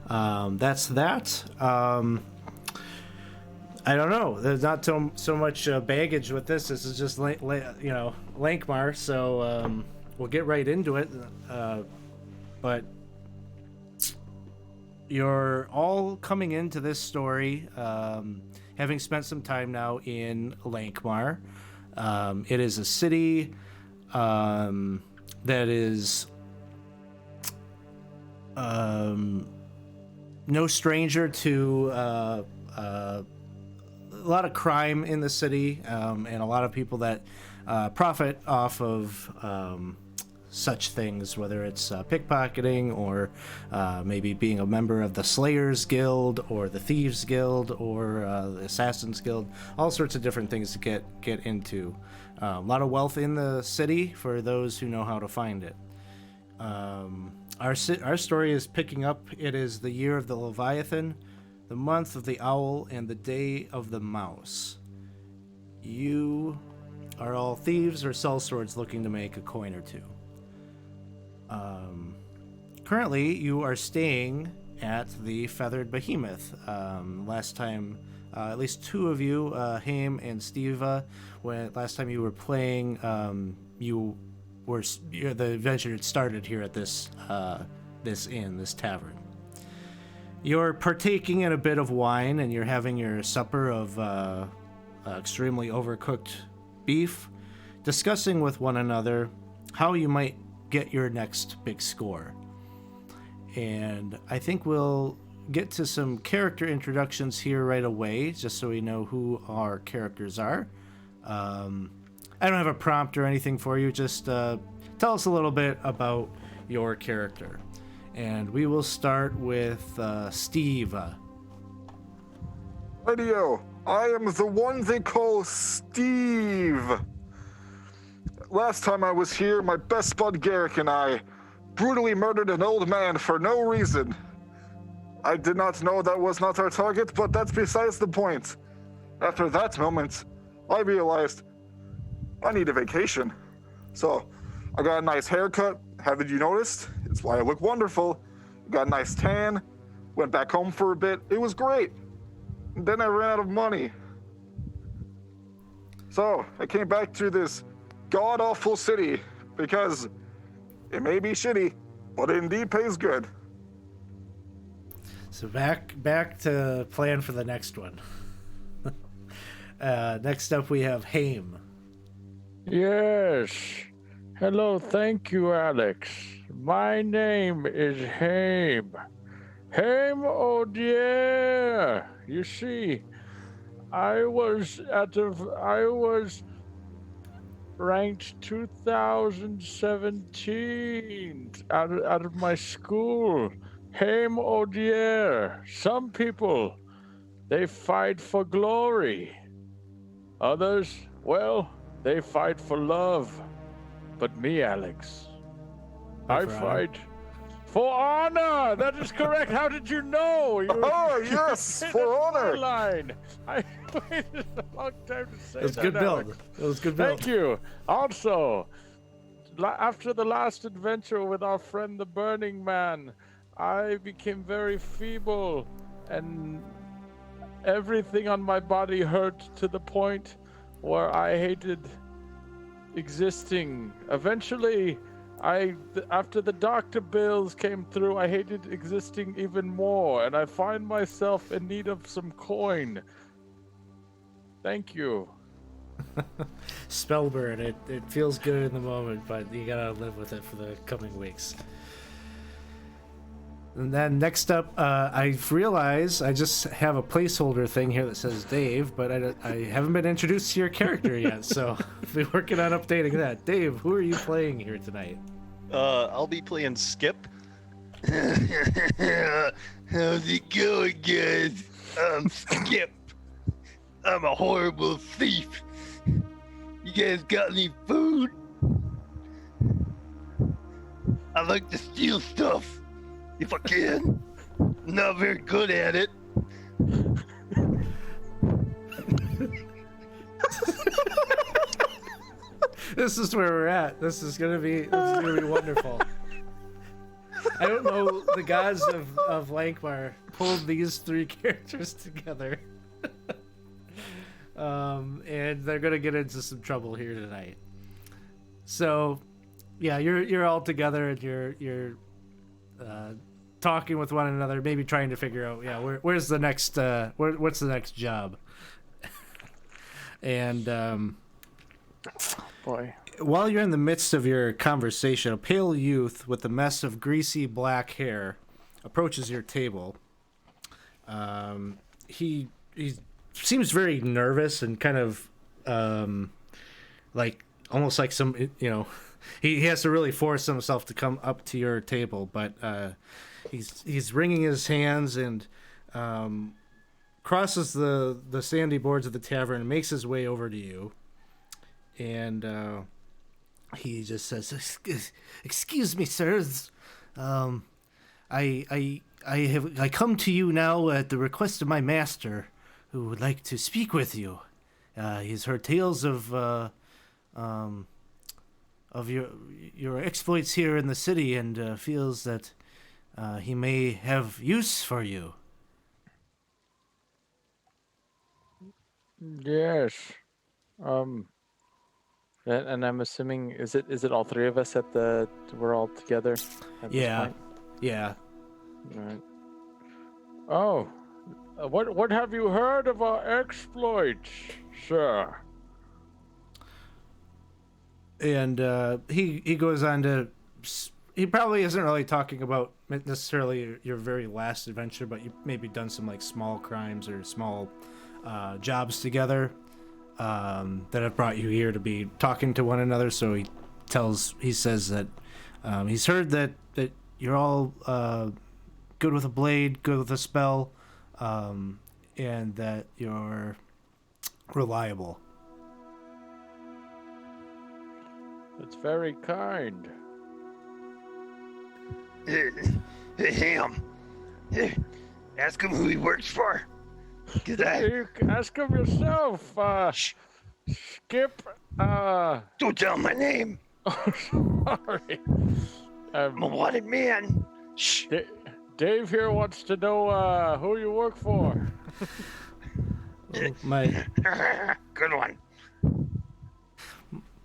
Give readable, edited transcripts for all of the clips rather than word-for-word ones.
That's that. I don't know. There's not so much baggage with this. This is just Lankhmar. So we'll get right into it. But you're all coming into this story, having spent some time now in Lankhmar. It is a city that is no stranger to a lot of crime in the city, and a lot of people that profit off of such things, whether it's pickpocketing or maybe being a member of the Slayers Guild or the Thieves Guild or the Assassins Guild, all sorts of different things to get into. A lot of wealth in the city for those who know how to find it. Our story is picking up. It is the year of the Leviathan, the month of the owl, and the day of the mouse. You are all thieves or sellswords looking to make a coin or two. Currently, you are staying at the Feathered Behemoth. Last time, at least two of you, Haim and Steva, last time you were playing, the adventure had started here at this tavern. You're partaking in a bit of wine, and you're having your supper of extremely overcooked beef, discussing with one another how you might get your next big score. And I think we'll get to some character introductions here right away, just so we know who our characters are. I don't have a prompt or anything for you, just tell us a little bit about your character. And we will start with Steve. Radio, I am the one they call Steve. Last time I was here, my best bud Garrick and I brutally murdered an old man for no reason. I did not know that was not our target, but that's besides the point. After that moment, I realized I need a vacation. So I got a nice haircut. Haven't you noticed? It's why I look wonderful. Got a nice tan. Went back home for a bit. It was great. And then I ran out of money. So I came back to this god-awful city because it may be shitty, but it indeed pays good. So back to plan for the next one. Next up we have Haim. Yes. Hello, thank you, Alex. My name is Haim. Haim O'Dear. You see, I was ranked 2017 out of my school. Haim O'Dear. Some people, they fight for glory. Others, well, they fight for love. But me, Alex, I fight for honor. That is correct. How did you know? Oh, yes, for honor. Line. I waited a long time to say that. It was good build. It was good build. Thank you. Also, after the last adventure with our friend the Burning Man, I became very feeble, and everything on my body hurt to the point where I hated existing. Eventually, after the doctor bills came through, I hated existing even more, and I find myself in need of some coin. Thank you. Spellburn. It feels good in the moment, but you gotta live with it for the coming weeks. And then next up, I've realized I just have a placeholder thing here that says Dave, but I haven't been introduced to your character yet, so I'll be working on updating that. Dave, who are you playing here tonight? I'll be playing Skip. How's it going, guys? I'm Skip. I'm a horrible thief. You guys got any food? I like to steal stuff. If I can. Not very good at it. This is where we're at. This is gonna be wonderful. I don't know. The gods of Lankhmar pulled these three characters together, and they're gonna get into some trouble here tonight. So, yeah, you're all together and you're talking with one another, maybe trying to figure out, where's the next what's the next job. And Boy. while you're in the midst of your conversation, a pale youth with a mess of greasy black hair approaches your table. He seems very nervous and kind of like almost like some, he has to really force himself to come up to your table, but he's wringing his hands and crosses the sandy boards of the tavern and makes his way over to you. And he just says, "Excuse me, sirs. I come to you now at the request of my master, who would like to speak with you. He's heard tales of your exploits here in the city and feels that he may have use for you." Yes. And I'm assuming is it all three of us we're all together at this point? Yeah. Right. Oh, what have you heard of our exploits, sir? And he goes on to, he probably isn't really talking about necessarily your very last adventure, but you've maybe done some like small crimes or small jobs together that have brought you here to be talking to one another. So he says that he's heard that you're all good with a blade, good with a spell, and that you're reliable. That's very kind. Him. Ask him who he works for. You can ask him yourself, Skip. Don't tell him my name. Sorry. I'm a wanted man. Shh. Dave here wants to know who you work for. My Good one.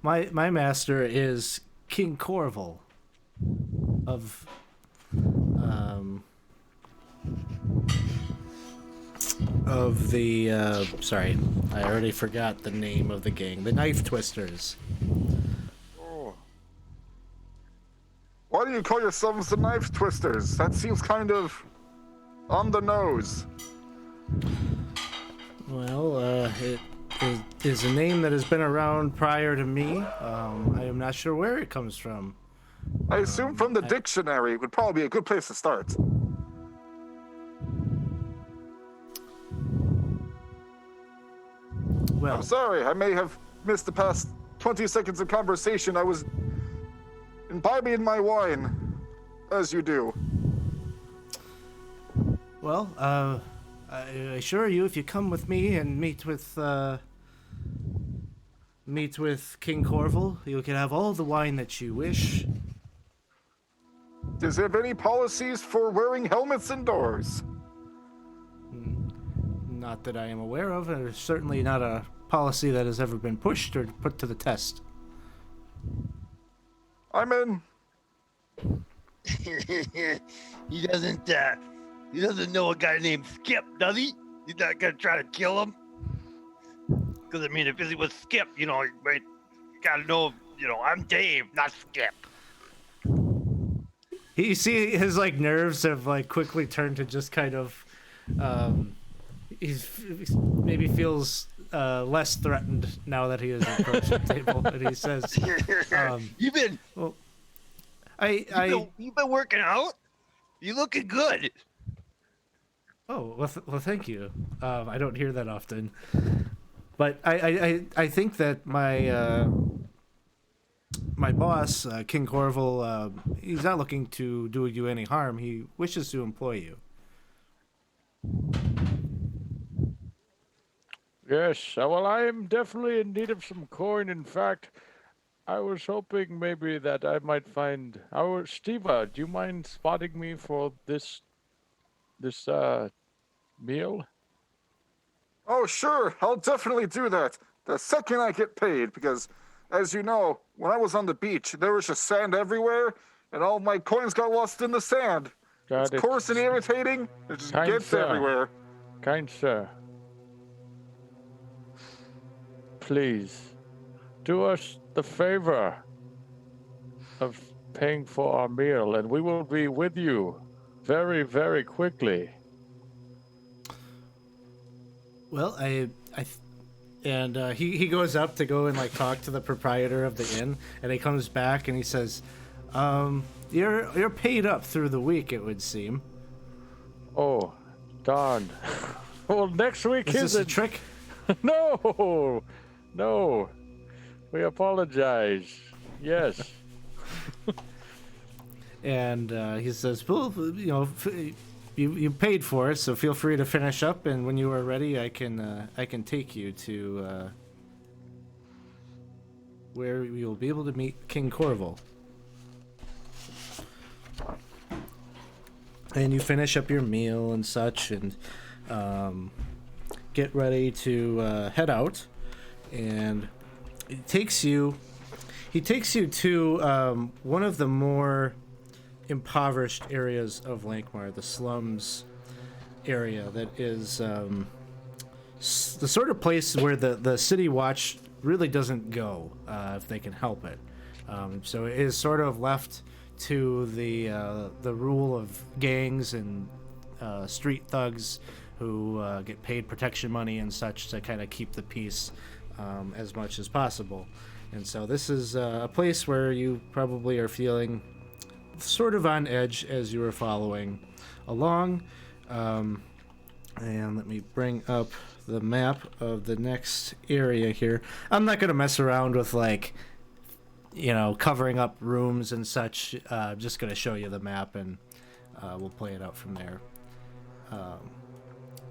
My master is King Corval of the sorry, I already forgot the name of the gang, the Knife Twisters. Why do you call yourselves the Knife Twisters? That seems kind of on the nose. Well, it is a name that has been around prior to me. I am not sure where it comes from. I assume from the dictionary would probably be a good place to start. Well, I'm sorry, I may have missed the past 20 seconds of conversation. I was imbibing my wine, as you do. well, I assure you, if you come with me and meet with King Corval, you can have all the wine that you wish. Does he have any policies for wearing helmets indoors? Not that I am aware of, and certainly not a policy that has ever been pushed or put to the test. I'm in. He doesn't know a guy named Skip, does he? He's not gonna try to kill him. Because I mean, if he was Skip, you gotta know, I'm Dave, not Skip. You see his like nerves have like quickly turned to just kind of he's maybe feels less threatened now that he has approached the table, and he says, You've been working out. You looking good. "Oh, well, thank you. I don't hear that often, but I think that my boss, King Corval, he's not looking to do you any harm. He wishes to employ you." Yes, well, I am definitely in need of some coin. In fact, I was hoping maybe that I might find our Steva. Do you mind spotting me for this meal? Oh, sure, I'll definitely do that the second I get paid, because, as you know, when I was on the beach, there was just sand everywhere, and all my coins got lost in the sand. It's Got it. coarse and irritating. It just Kind gets sir. everywhere. Kind sir. Please, do us the favor of paying for our meal, and we will be with you very, very quickly. Well, he goes up to go and like talk to the proprietor of the inn, and he comes back and he says, "You're paid up through the week, it would seem." Oh, darn. Well, next week Is this a isn't. trick? No, no. We apologize. Yes. And he says, "Well, you know, you paid for it, so feel free to finish up. And when you are ready, I can take you to where you'll be able to meet King Corval." And you finish up your meal and such, and get ready to head out. And he takes you to one of the more impoverished areas of Lankhmar, the slums area that is the sort of place where the city watch really doesn't go if they can help it. So it is sort of left to the rule of gangs and street thugs who get paid protection money and such to kind of keep the peace as much as possible. And so this is a place where you probably are feeling sort of on edge as you are following along. And let me bring up the map of the next area here. I'm not going to mess around with, like, you know, covering up rooms and such. I'm just going to show you the map, and we'll play it out from there.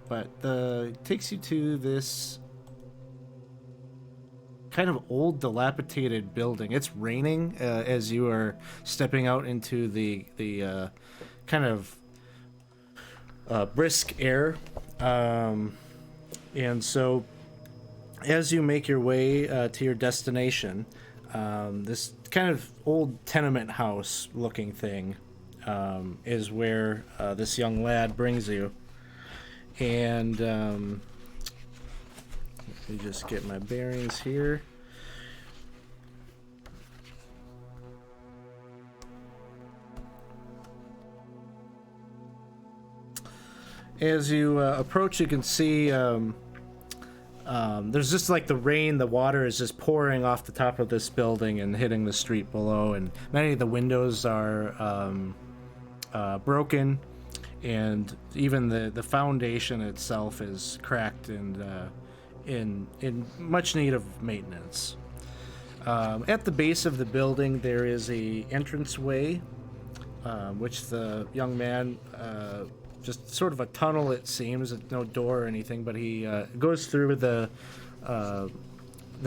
But it takes you to this kind of old, dilapidated building. It's raining as you are stepping out into the kind of brisk air, and so as you make your way to your destination, this kind of old tenement house looking thing is where this young lad brings you. And let me just get my bearings here. As you approach, you can see there's just like the rain, the water is just pouring off the top of this building and hitting the street below, and many of the windows are broken, and even the foundation itself is cracked and in much need of maintenance. At the base of the building, there is a entranceway, which the young man just sort of a tunnel, it seems, no door or anything, but he goes through the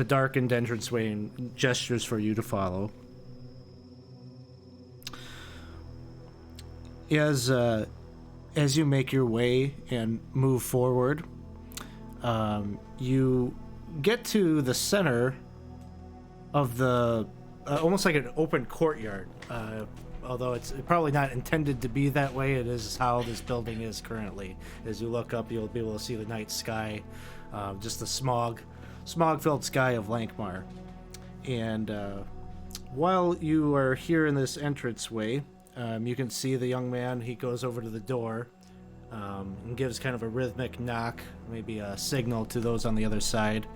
darkened entranceway and gestures for you to follow. As you make your way and move forward, you get to the center of the almost like an open courtyard. Although it's probably not intended to be that way, it is how this building is currently. As you look up, you'll be able to see the night sky, just the smog-filled sky of Lankhmar. And while you are here in this entranceway, you can see the young man. He goes over to the door and gives kind of a rhythmic knock, maybe a signal to those on the other side.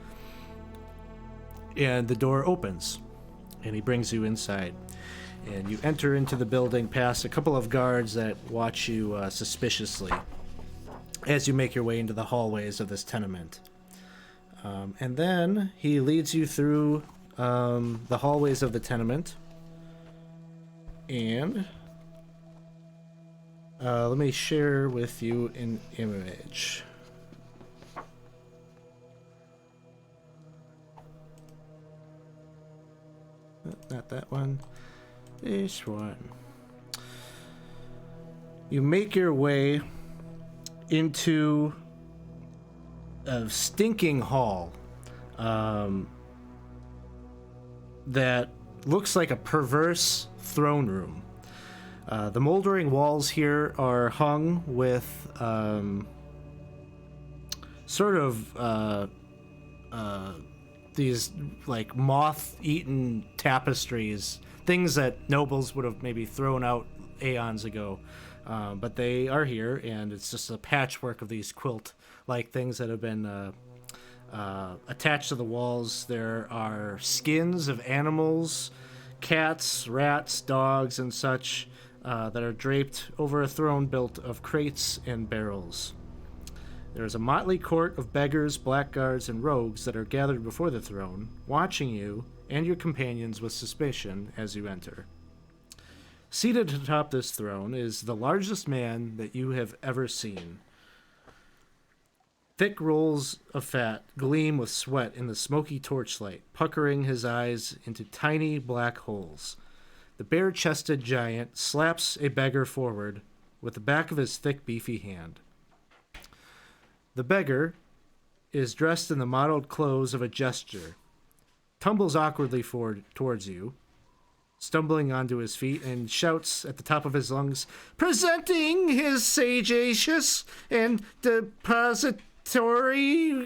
And the door opens, and he brings you inside. And you enter into the building past a couple of guards that watch you suspiciously as you make your way into the hallways of this tenement. And then he leads you through the hallways of the tenement. And let me share with you an image. not that one. This one. You make your way into a stinking hall that looks like a perverse throne room. The moldering walls here are hung with sort of these like moth-eaten tapestries, things that nobles would have maybe thrown out aeons ago. But they are here, and it's just a patchwork of these quilt-like things that have been attached to the walls. There are skins of animals, cats, rats, dogs, and such that are draped over a throne built of crates and barrels. There is a motley court of beggars, blackguards, and rogues that are gathered before the throne, watching you and your companions with suspicion as you enter. Seated atop this throne is the largest man that you have ever seen. Thick rolls of fat gleam with sweat in the smoky torchlight, puckering his eyes into tiny black holes. The bare-chested giant slaps a beggar forward with the back of his thick, beefy hand. The beggar is dressed in the mottled clothes of a jester, tumbles awkwardly forward towards you, stumbling onto his feet, and shouts at the top of his lungs, "Presenting his sagacious and depository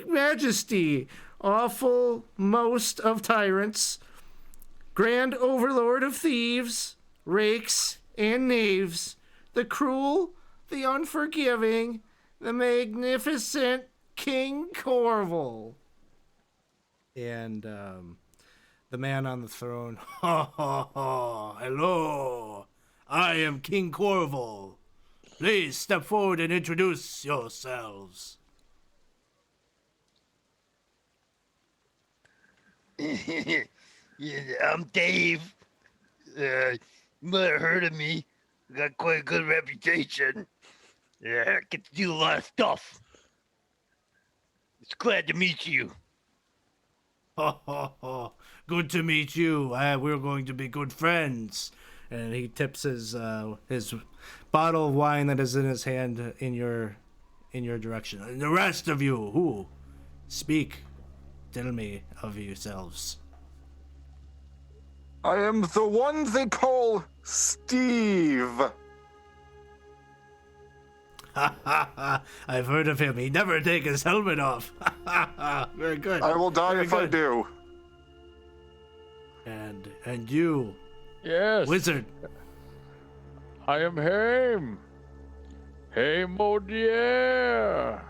majesty, awful most of tyrants, grand overlord of thieves, rakes, and knaves, the cruel, the unforgiving, the magnificent King Corval." And the man on the throne, "Ha ha ha, hello, I am King Corval. Please step forward and introduce yourselves." Yeah, I'm Dave. You might have heard of me. Got quite a good reputation. Yeah, I get to do a lot of stuff. It's glad to meet you. Ha ha ha, good to meet you. We're going to be good friends. And he tips his bottle of wine that is in his hand in your direction. And the rest of you, who speak, tell me of yourselves. I am the one they call Steve. Ha ha ha, I've heard of him. He never takes his helmet off. Ha ha ha, very good. I will die Very if I good. do. And you, Yes. wizard. I am Haim. Haim Odier.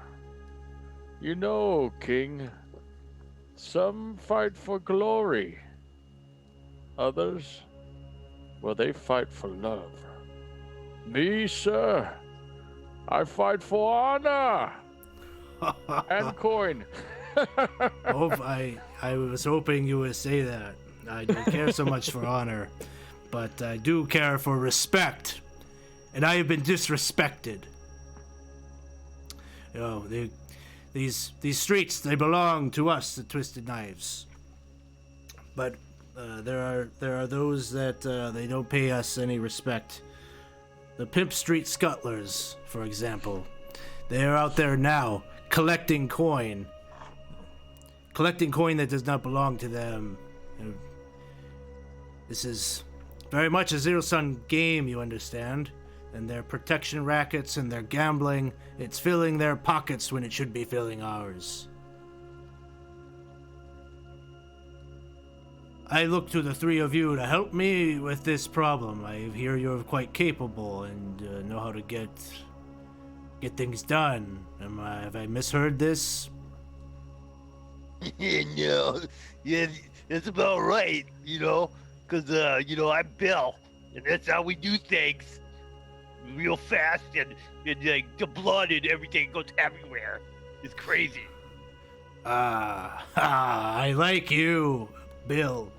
You know, King, some fight for glory. Others, well, they fight for love. Me, sir, I fight for honor and coin. Oh, I was hoping you would say that. I don't care so much for honor, but I do care for respect, and I have been disrespected. You know, these streets, they belong to us, the Twisted Knives. But there are those that they don't pay us any respect. The Pimp Street Scuttlers, for example. They are out there now, collecting coin that does not belong to them. This is very much a zero-sum game, you understand. And their protection rackets and their gambling, it's filling their pockets when it should be filling ours. I look to the three of you to help me with this problem. I hear you're quite capable and know how to get things done. Have I misheard this? No, yeah, that's about right, because, I'm Bill, and that's how we do things. Real fast, and like, the blood and everything goes everywhere. It's crazy. I like you, Bill.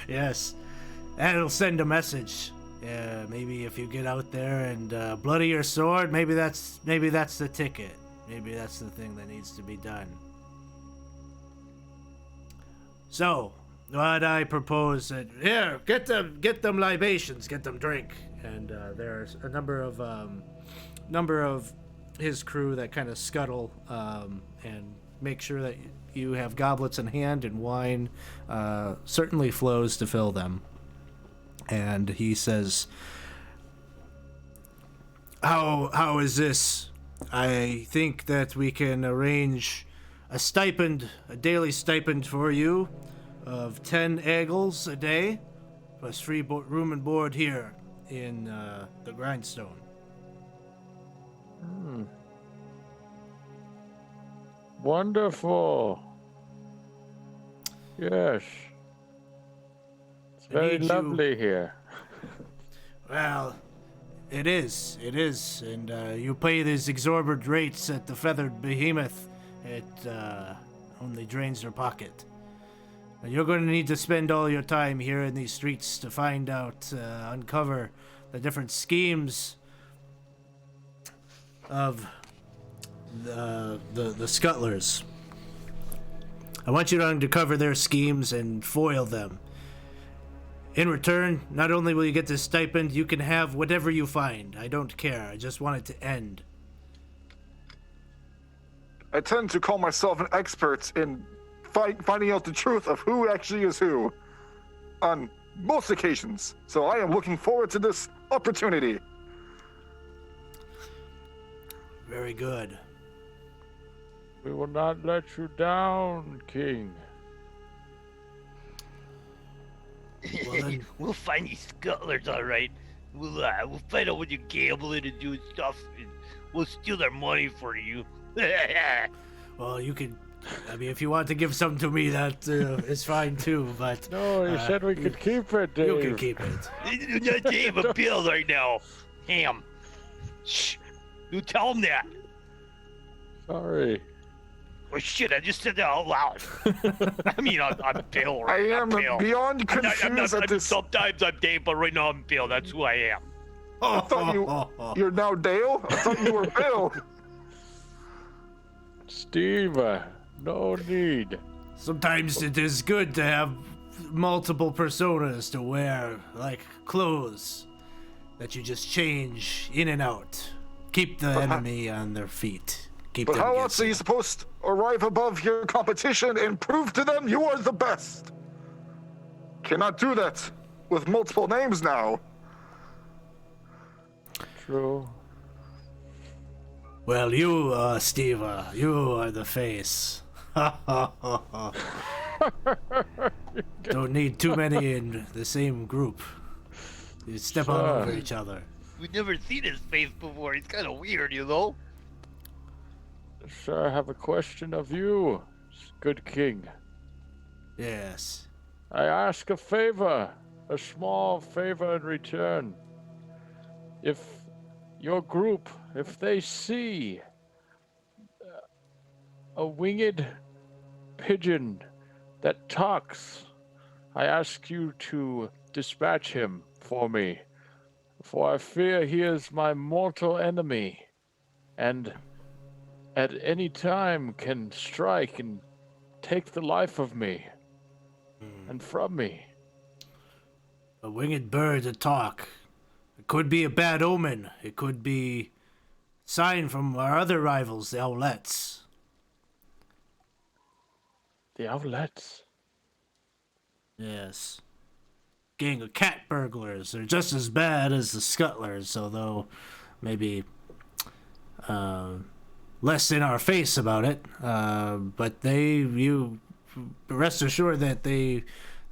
Yes, that'll send a message. Yeah, maybe if you get out there and bloody your sword, maybe that's the ticket. Maybe that's the thing that needs to be done. So, what I propose that here, get them libations, get them drink, and there's a number of his crew that kind of scuttle and make sure that you have goblets in hand, and wine certainly flows to fill them. And he says, "How is this? I think that we can arrange a daily stipend for you of 10 eagles a day, plus free room and board here in the Grindstone." Wonderful. Yes. It's very lovely here. Well, it is, and you pay these exorbitant rates at the Feathered Behemoth. It only drains your pocket. And you're going to need to spend all your time here in these streets to find out, uncover the different schemes of the scuttlers. I want you to uncover their schemes and foil them. In return, not only will you get this stipend, you can have whatever you find. I don't care. I just want it to end. I tend to call myself an expert in finding out the truth of who actually is who on most occasions. So I am looking forward to this opportunity. Very good. We will not let you down, King. Well, then, We'll find these scuttlers, all right. We'll find out what you're gambling and doing stuff, and we'll steal their money for you. well, you can. I mean, if you want to give some to me, that is fine too. But No, you said we could keep it, Dave. you can keep it. Not Dave a bill right now. Ham. Shh. You tell him that. Sorry. Oh shit! I just said that out loud. I mean, I'm Bill. I Right? am I'm Bill. beyond confused at this. Sometimes I'm Dave, but right now I'm Bill. That's who I am. I thought you're now Dale? I thought you were Bill. Steve, no need. Sometimes it is good to have multiple personas to wear, like clothes that you just change in and out. Keep the enemy on their feet. Keep But them how else are you supposed to arrive above your competition and prove to them you are the best? Cannot do that with multiple names now. True. Well, you, Steve, you are the face. Don't need too many in the same group. You step all over each other. We've never seen his face before. He's kind of weird, you know? Sir, I have a question of you, good king. Yes. I ask a favor, a small favor in return. If your group, if they see a winged pigeon that talks, I ask you to dispatch him for me, for I fear he is my mortal enemy, and at any time can strike and take the life of me and from me. A winged bird to talk. It could be a bad omen. It could be sign from our other rivals, the Owlets. The Owlets? Yes. Gang of cat burglars. They're just as bad as the Scuttlers, although maybe less in our face about it. But you rest assured that they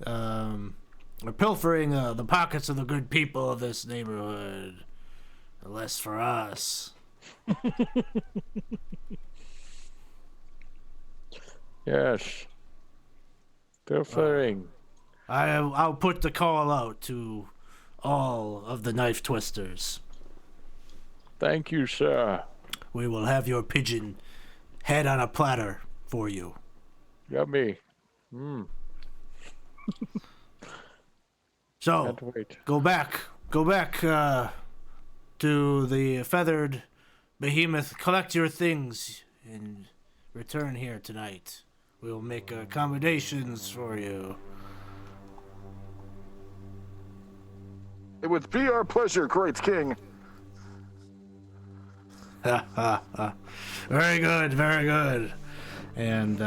are pilfering the pockets of the good people of this neighborhood. Less for us. Yes. Pilfering. I'll put the call out to all of the knife twisters. Thank you, sir. We will have your pigeon head on a platter for you. Yummy. So, Can't wait. go back to the Feathered Behemoth, collect your things, and return here tonight. We will make accommodations for you. It would be our pleasure, great king. Ha ha ha. Very good, very good. And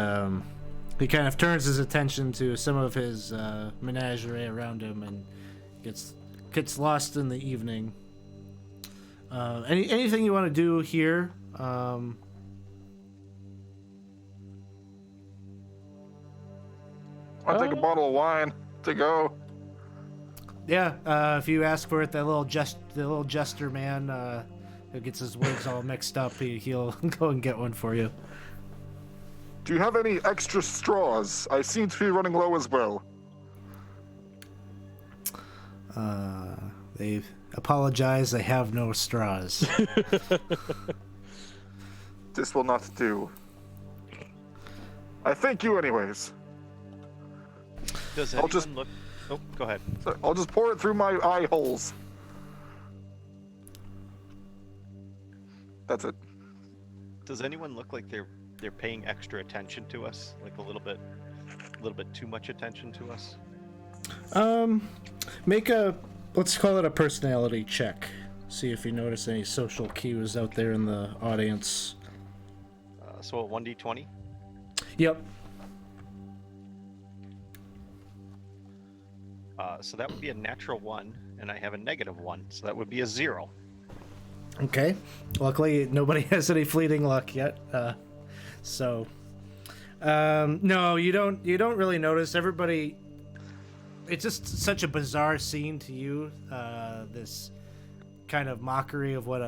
he kind of turns his attention to some of his menagerie around him and gets lost in the evening. Anything you want to do here? I take a bottle of wine to go. Yeah, if you ask for it, the little jester man who gets his words all mixed up, he'll go and get one for you. Do you have any extra straws? I seem to be running low as well. They apologize. They have no straws. This will not do. I thank you anyways. Does I'll anyone just- look? Oh, go ahead. So I'll just pour it through my eye holes. That's it. Does anyone look like they're paying extra attention to us? Like a little bit too much attention to us? Make let's call it a personality check. See if you notice any social cues out there in the audience. So a 1d20. Yep. So that would be a natural 1, and I have a negative 1, so that would be a 0. Okay. Luckily, nobody has any fleeting luck yet. No, you don't really notice. Everybody, it's just such a bizarre scene to you. This kind of mockery of what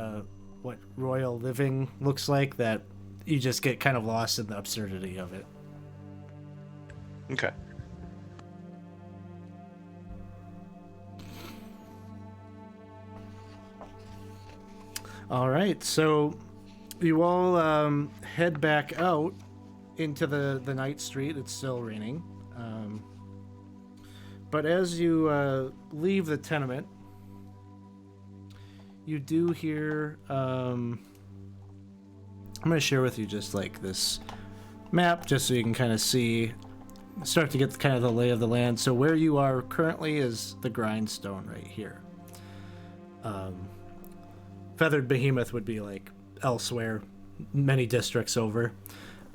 royal living looks like, that you just get kind of lost in the absurdity of it. Okay. All right, so you all head back out into the night street. It's still raining. But as you leave the tenement, you do hear... I'm going to share with you just like this map, just so you can kind of start to get kind of the lay of the land. So where you are currently is the grindstone right here. Feathered Behemoth would be like elsewhere, many districts over.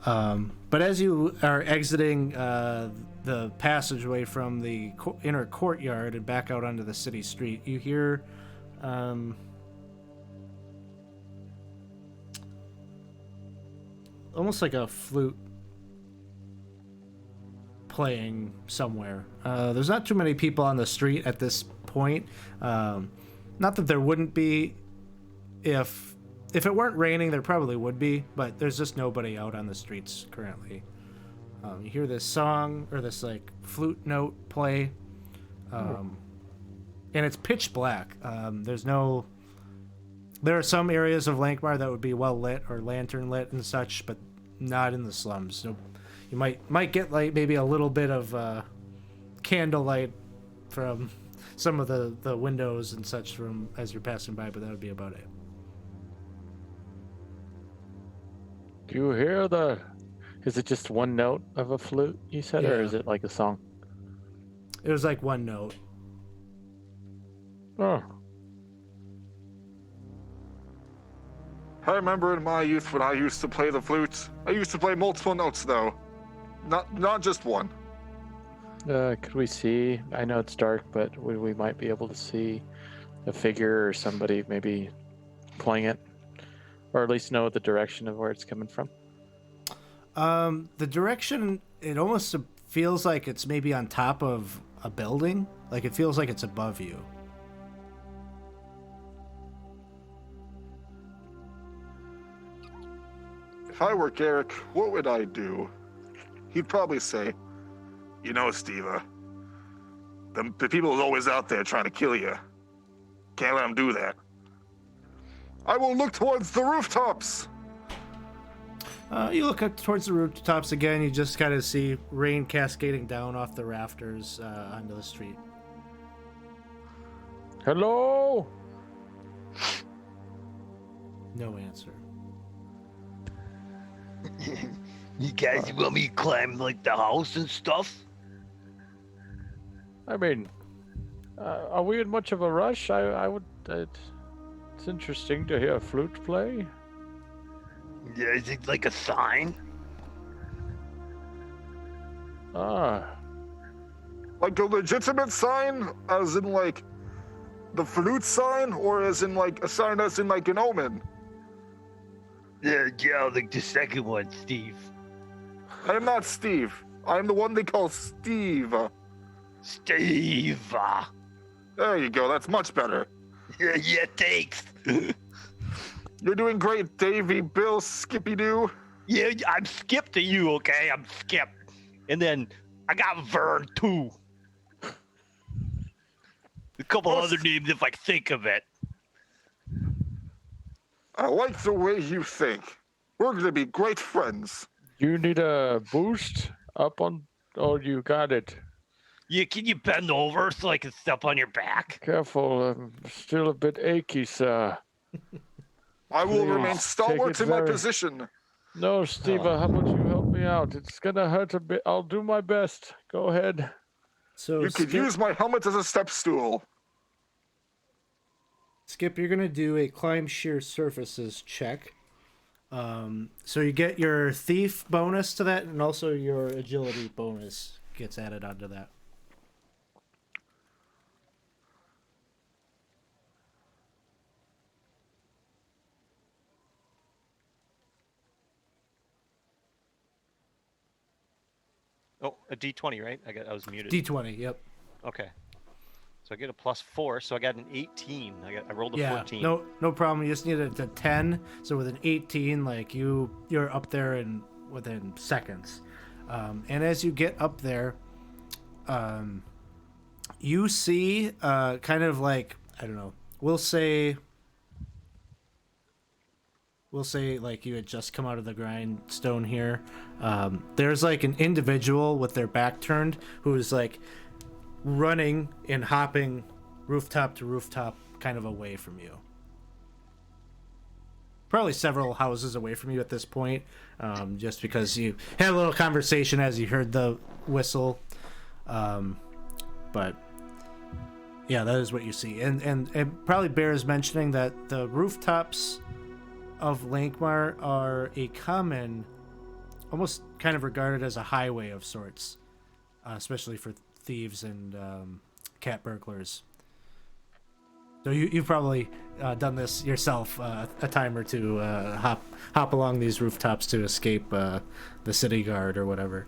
But as you are exiting the passageway from the inner courtyard and back out onto the city street, you hear almost like a flute playing somewhere. There's not too many people on the street at this point. Not that there wouldn't be. If it weren't raining, there probably would be, but there's just nobody out on the streets currently. You hear this song, or this like flute note play, and it's pitch black. There are some areas of Lankhmar that would be well lit or lantern lit and such, but not in the slums. So you might get like maybe a little bit of candlelight from some of the windows and such from as you're passing by, but that would be about it. Do you hear is it just one note of a flute, you said, or Yeah. is it like a song? It was like one note. Oh, I remember in my youth when I used to play the flute. I used to play multiple notes though, not just one. could we see? I know it's dark, but we might be able to see a figure or somebody maybe playing it, or at least know the direction of where it's coming from. The direction, it almost feels like it's maybe on top of a building. Like it feels like it's above you. If I were Garrick, what would I do? He'd probably say, "You know, Steve, the people is always out there trying to kill you. Can't let them do that. I will look towards the rooftops." You look up towards the rooftops again. You just kind of see rain cascading down off the rafters onto the street. Hello? No answer. You guys want me to climb like the house and stuff? I mean, Are we in much of a rush? I would. It's interesting to hear a flute play. Yeah, is it like a sign? Ah, Like a legitimate sign, as in like the flute sign, or as in like a sign as in like an omen? Yeah, like the second one, Steve. I am not Steve. I am the one they call Steve. Steve. There you go. That's much better. Yeah, thanks. You're doing great, Davy, Bill, Skippy Doo. Yeah, I'm Skip to you, okay? I'm Skip. And then I got Vern, too. A couple other names if I think of it. I like the way you think. We're gonna be great friends. you need a boost up on, or you got it? Yeah, can you bend over so I can step on your back? Careful, I'm still a bit achy, sir. I will Please, remain take stalwart it in my very- position. No, Steve, how about you help me out? It's gonna hurt a bit. I'll do my best. Go ahead. So You could use my helmet as a step stool. Skip, you're gonna do a climb sheer surfaces check. So you get your thief bonus to that, and also your agility bonus gets added onto that. Oh, a D20, right? I was muted. D20. Yep. Okay. So I get a +4, so I got an 18. I rolled a Yeah. 14. No problem. You just needed a 10. So with an 18, like you're up there in within seconds. And as you get up there, you see kind of like, I don't know. We'll say like you had just come out of the grindstone here. There's like an individual with their back turned who is like running and hopping rooftop to rooftop kind of away from you. Probably several houses away from you at this point, just because you had a little conversation as you heard the whistle. But yeah, that is what you see. And it probably bears mentioning that the rooftops of Lankhmar are a common, almost kind of regarded as a highway of sorts, especially for thieves and cat burglars. So you've probably done this yourself a time or two, hop along these rooftops to escape the city guard or whatever.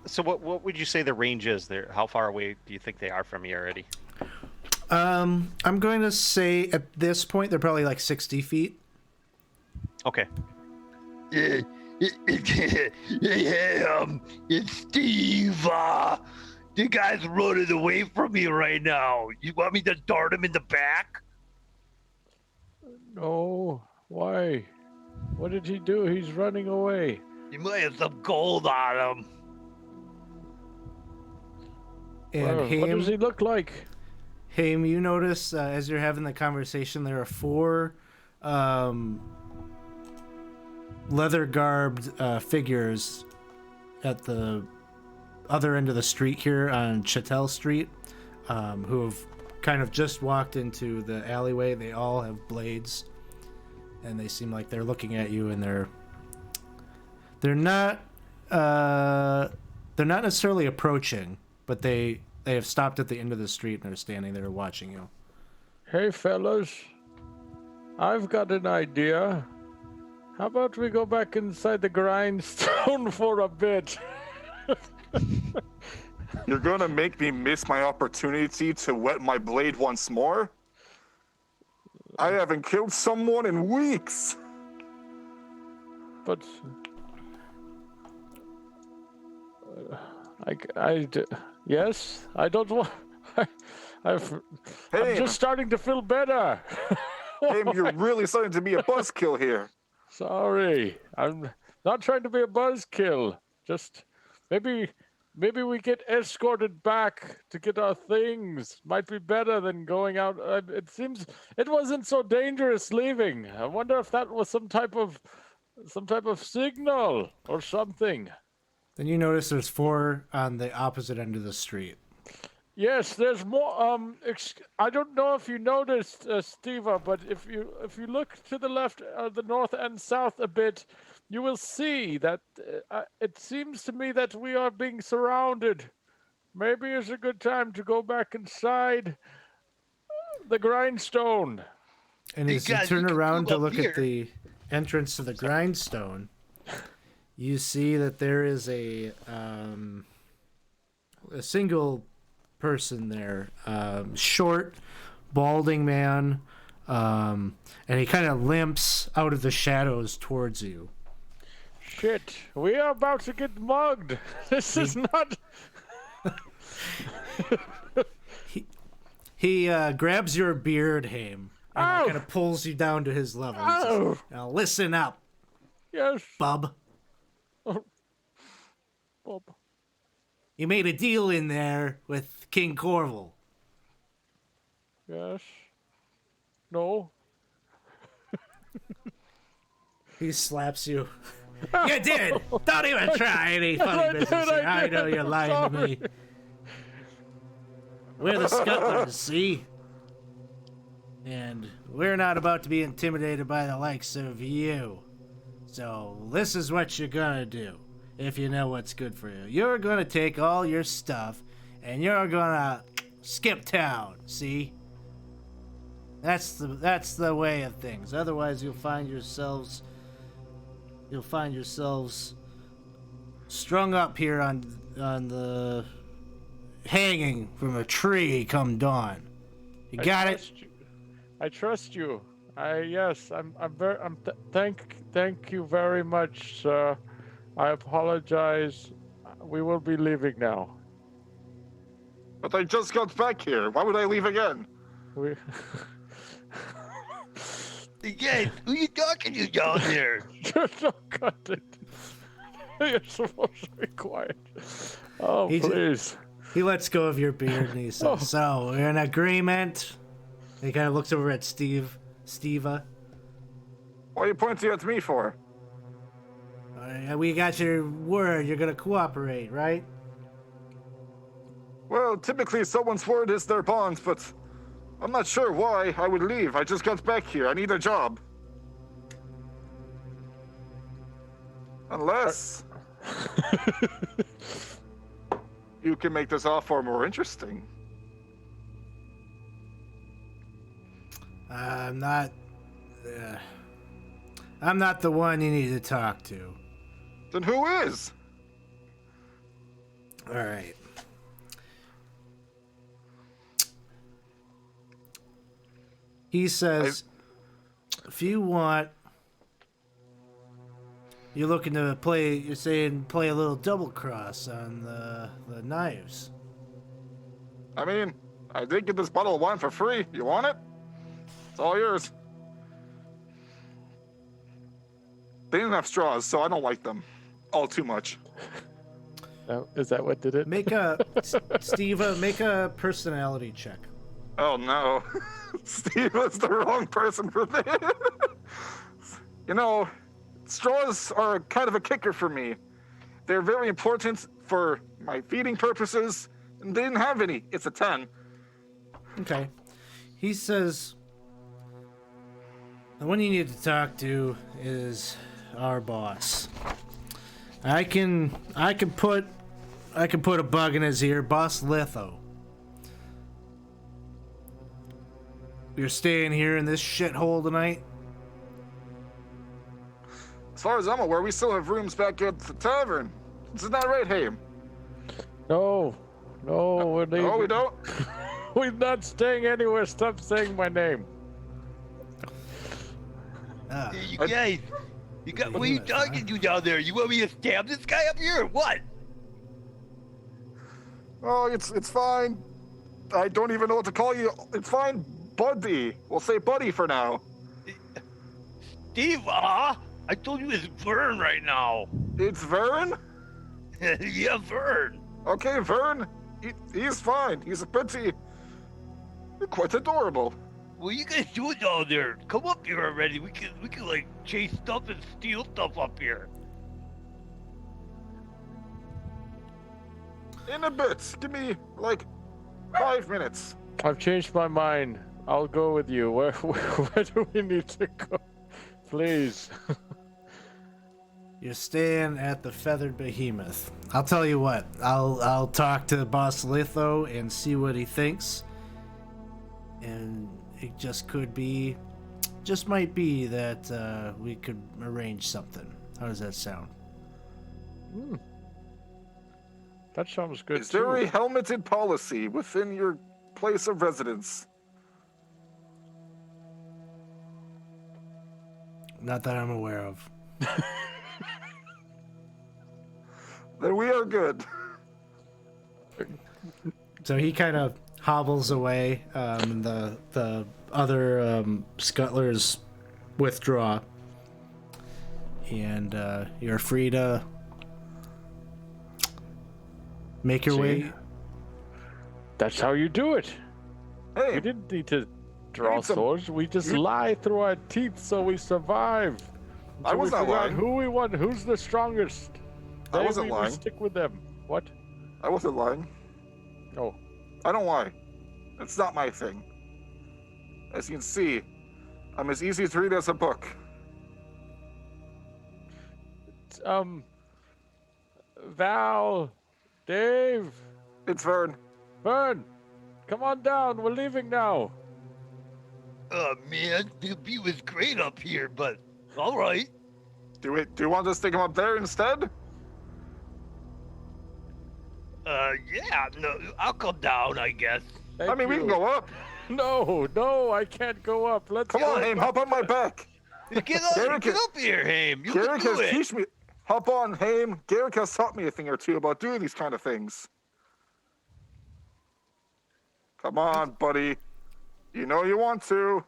So what would you say the range is there? How far away do you think they are from you already? I'm going to say at this point they're probably like 60 feet. Okay. Yeah, it's Steve. The guy's running away from me right now. You want me to dart him in the back? No, why? What did he do? He's running away. He might have some gold on him. And Well, what does he look like? Haim, you notice as you're having the conversation, there are 4 leather-garbed figures at the other end of the street here on Chattel Street, who have kind of just walked into the alleyway. They all have blades, and they seem like they're looking at you, and they're not necessarily approaching, but they have stopped at the end of the street and are standing there watching you. Hey, fellas. I've got an idea. How about we go back inside the grindstone for a bit? You're gonna make me miss my opportunity to wet my blade once more? I haven't killed someone in weeks. But yes, I don't want. I'm Hey, just starting to feel better. hey, you're really starting to be a buzzkill here. Sorry, I'm not trying to be a buzzkill. Just maybe we get escorted back to get our things. Might be better than going out. It seems it wasn't so dangerous leaving. I wonder if that was some type of signal or something. Then you notice there's 4 on the opposite end of the street. Yes, there's more. I don't know if you noticed, Steva, but if you look to the left, the north and south a bit, you will see that it seems to me that we are being surrounded. Maybe it's a good time to go back inside the grindstone. And Hey as you guys, turn we can around move to up look here. at the entrance to the grindstone, you see that there is a single person there, short, balding man, and he kind of limps out of the shadows towards you. Shit, we are about to get mugged. This is not. He grabs your beard, Haim, and Ow! kind of pulls you down to his level. He says, Oh, now listen up, yes, bub. Bob. You made a deal in there with King Corval. Yes. No. He slaps you. You did! Don't even try any funny business here. I know you're lying to me. We're the Scuttlers, see? And we're not about to be intimidated by the likes of you. So this is what you're gonna do, if you know what's good for you. You're gonna take all your stuff, and you're gonna skip town, see? That's the way of things. Otherwise you'll find yourselves strung up here on the hanging from a tree come dawn. You got it? I trust you. Thank you very much, sir. I apologize. We will be leaving now. But I just got back here. Why would I leave again? We Hey guys, who you talking to down there? don't cut it. You're supposed to be quiet. Oh, He j- please. He lets go of your beard and he says, "So, we're in agreement." He kind of looks over at Steva. What are you pointing at me for? We got your word. You're gonna cooperate, right? Well, typically someone's word is their bond, but I'm not sure why I would leave. I just got back here. I need a job. Unless you can make this offer more interesting. I'm not the one you need to talk to. Then who is? All right. He says, if you want, you're looking to play, you're saying play a little double cross on the knives. I mean, I did get this bottle of wine for free. You want it? It's all yours. They didn't have straws, so I don't like them all too much. Is that what did it? Make a, Steve, make a personality check. Oh no. Steve is the wrong person for this. You know, straws are kind of a kicker for me. They're very important for my feeding purposes, and they didn't have any. It's a 10. Okay. He says, the one you need to talk to is our boss. I can put a bug in his ear, Boss Litho. You're staying here in this shithole tonight? As far as I'm aware, we still have rooms back at the tavern. Isn't that right, Haim? No, we're leaving. Oh, we don't? We're not staying anywhere. Stop saying my name. Hey, you guys, what are you talking to down there? You want me to stab this guy up here or what? Oh, it's fine. I don't even know what to call you. It's fine, Buddy. We'll say Buddy for now. Steve, I told you it's Vern right now. It's Vern? Yeah, Vern. Okay, Vern. He's fine. He's quite adorable. What are you guys doing down there? Come up here already. We can like chase stuff and steal stuff up here. In a bit. Give me like 5 minutes. I've changed my mind. I'll go with you. Where do we need to go? Please. You're staying at the Feathered Behemoth. I'll tell you what. I'll talk to Boss Litho and see what he thinks. And it just might be that we could arrange something. How does that sound? That sounds good Is there too. a helmeted policy within your place of residence? Not that I'm aware of. Then we are good. So he kind of hobbles away. The other scuttlers withdraw, and you're free to make your way. That's how you do it. Hey, We didn't need to draw need some- swords. We just lie through our teeth so we survive. I Until we was not figure out lying. Who we want? Who's the strongest? I Then wasn't we will lying. stick with them. What? I wasn't lying. Oh, I don't lie. It's not my thing. As you can see, I'm as easy to read as a book. Val, Dave, It's Vern. Vern, come on down. We're leaving now. Man, the view is great up here, but all right. Do you want to stick him up there instead? Yeah, no, I'll come down, I guess. I mean, we can go up. No, I can't go up. Let's Come go. on, Haim, hop on my back. Get up, Garrick get is- up here, Haim. You Garrick can do has it. teach me. Hop on, Haim. Garrick has taught me a thing or two about doing these kind of things. Come on, buddy. You know you want to.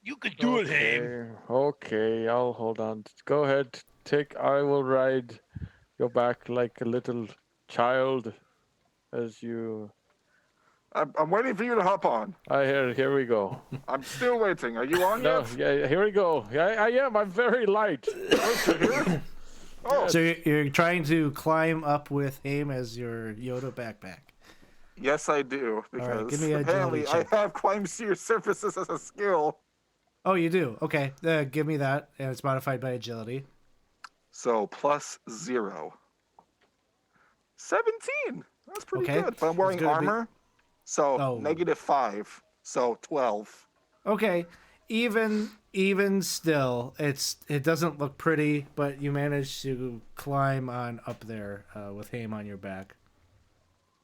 You can do it, Haim. Okay, I'll hold on. Go ahead. I will ride your back like a little child as you. I'm waiting for you to hop on. Here we go. I'm still waiting. Are you on No, yet? yeah, here we go. I am. I'm very light. Oh, So you're trying to climb up with Haim as your Yoda backpack. yes, I do. right, Because give me an apparently agility check. I have climbed sheer surfaces as a skill. Oh, you do? Okay. Give me that. And it's modified by agility. So +0. 17. That's pretty Okay. good. But I'm wearing It's gonna be- armor. So Oh. -5. So 12. Okay. Even still, it doesn't look pretty, but you managed to climb on up there with Haim on your back.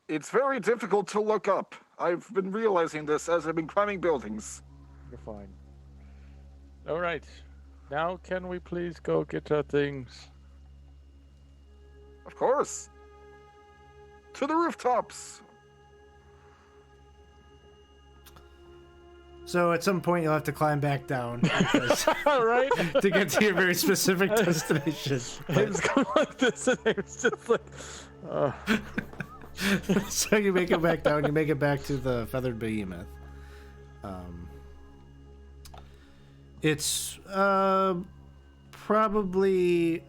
It's very difficult to look up. I've been realizing this as I've been climbing buildings. You're fine. All right. Now, can we please go get our things? Of course. To the rooftops. So at some point you'll have to climb back down because, All right. to get to your very specific destination. It's going like this, and it's just like. So you make it back down. You make it back to the Feathered Behemoth. It's probably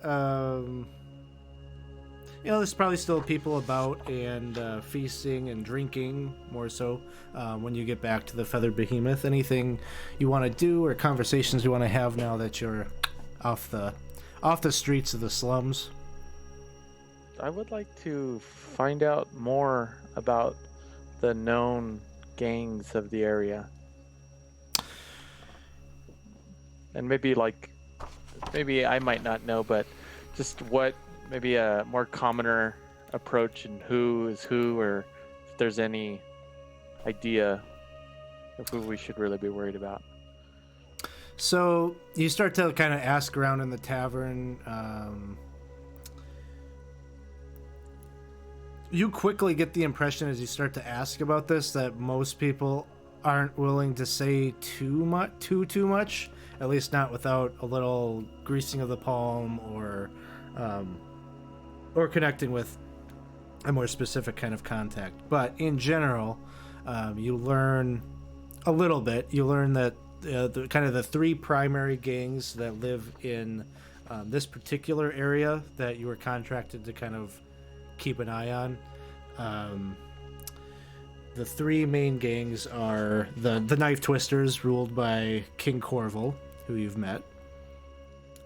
there's probably still people about and feasting and drinking more so when you get back to the Feathered Behemoth. Anything you want to do or conversations you want to have now that you're off the streets of the slums? I would like to find out more about the known gangs of the area. And maybe I might not know, but just maybe a more commoner approach and who is who, or if there's any idea of who we should really be worried about. So you start to kind of ask around in the tavern. You quickly get the impression as you start to ask about this that most people aren't willing to say too much, at least not without a little greasing of the palm or connecting with a more specific kind of contact. But in general, you learn a little bit. You learn that the three primary gangs that live in this particular area that you were contracted to kind of keep an eye on. the three main gangs are the Knife Twisters, ruled by King Corval, who you've met.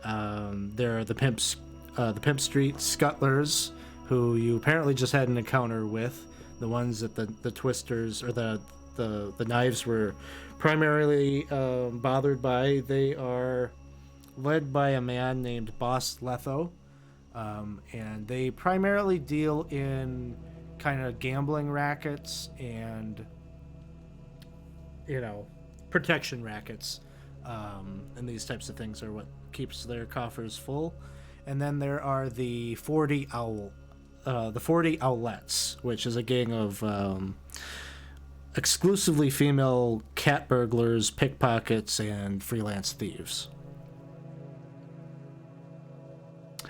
There are the Pimp Street Scuttlers, who you apparently just had an encounter with. The ones that the Twisters or the Knives were primarily bothered by. They are led by a man named Boss Letho, and they primarily deal in kind of gambling rackets and, protection rackets, and these types of things are what keeps their coffers full. And then there are the 40 Owlets, which is a gang of exclusively female cat burglars, pickpockets, and freelance thieves.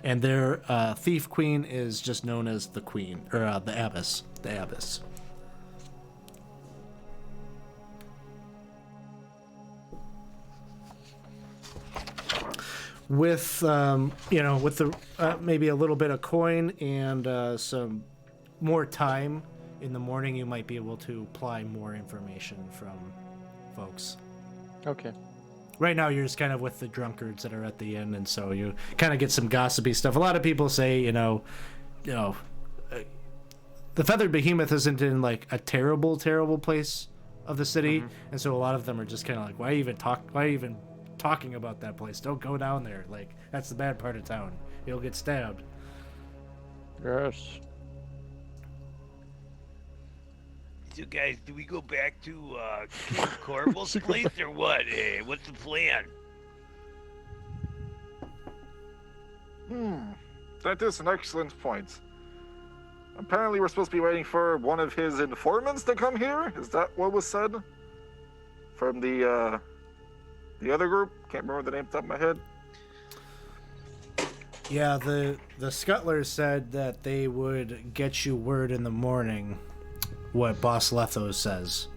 And their thief queen is just known as the queen, or the abbess. The abbess. With with the maybe a little bit of coin and some more time in the morning, you might be able to apply more information from folks. Okay. Right now, you're just kind of with the drunkards that are at the inn, and so you kind of get some gossipy stuff. A lot of people say, the Feathered Behemoth isn't in like a terrible place of the city, and so a lot of them are just kind of like, why even talking about that place? Don't go down there. Like, that's the bad part of town. You'll get stabbed. Yes. So guys, do we go back to King Corval's place or what? Hey, what's the plan? That is an excellent point. Apparently we're supposed to be waiting for one of his informants to come here? Is that what was said? From the other group? Can't remember the name off the top of my head. Yeah, the Scuttlers said that they would get you word in the morning what Boss Letho says.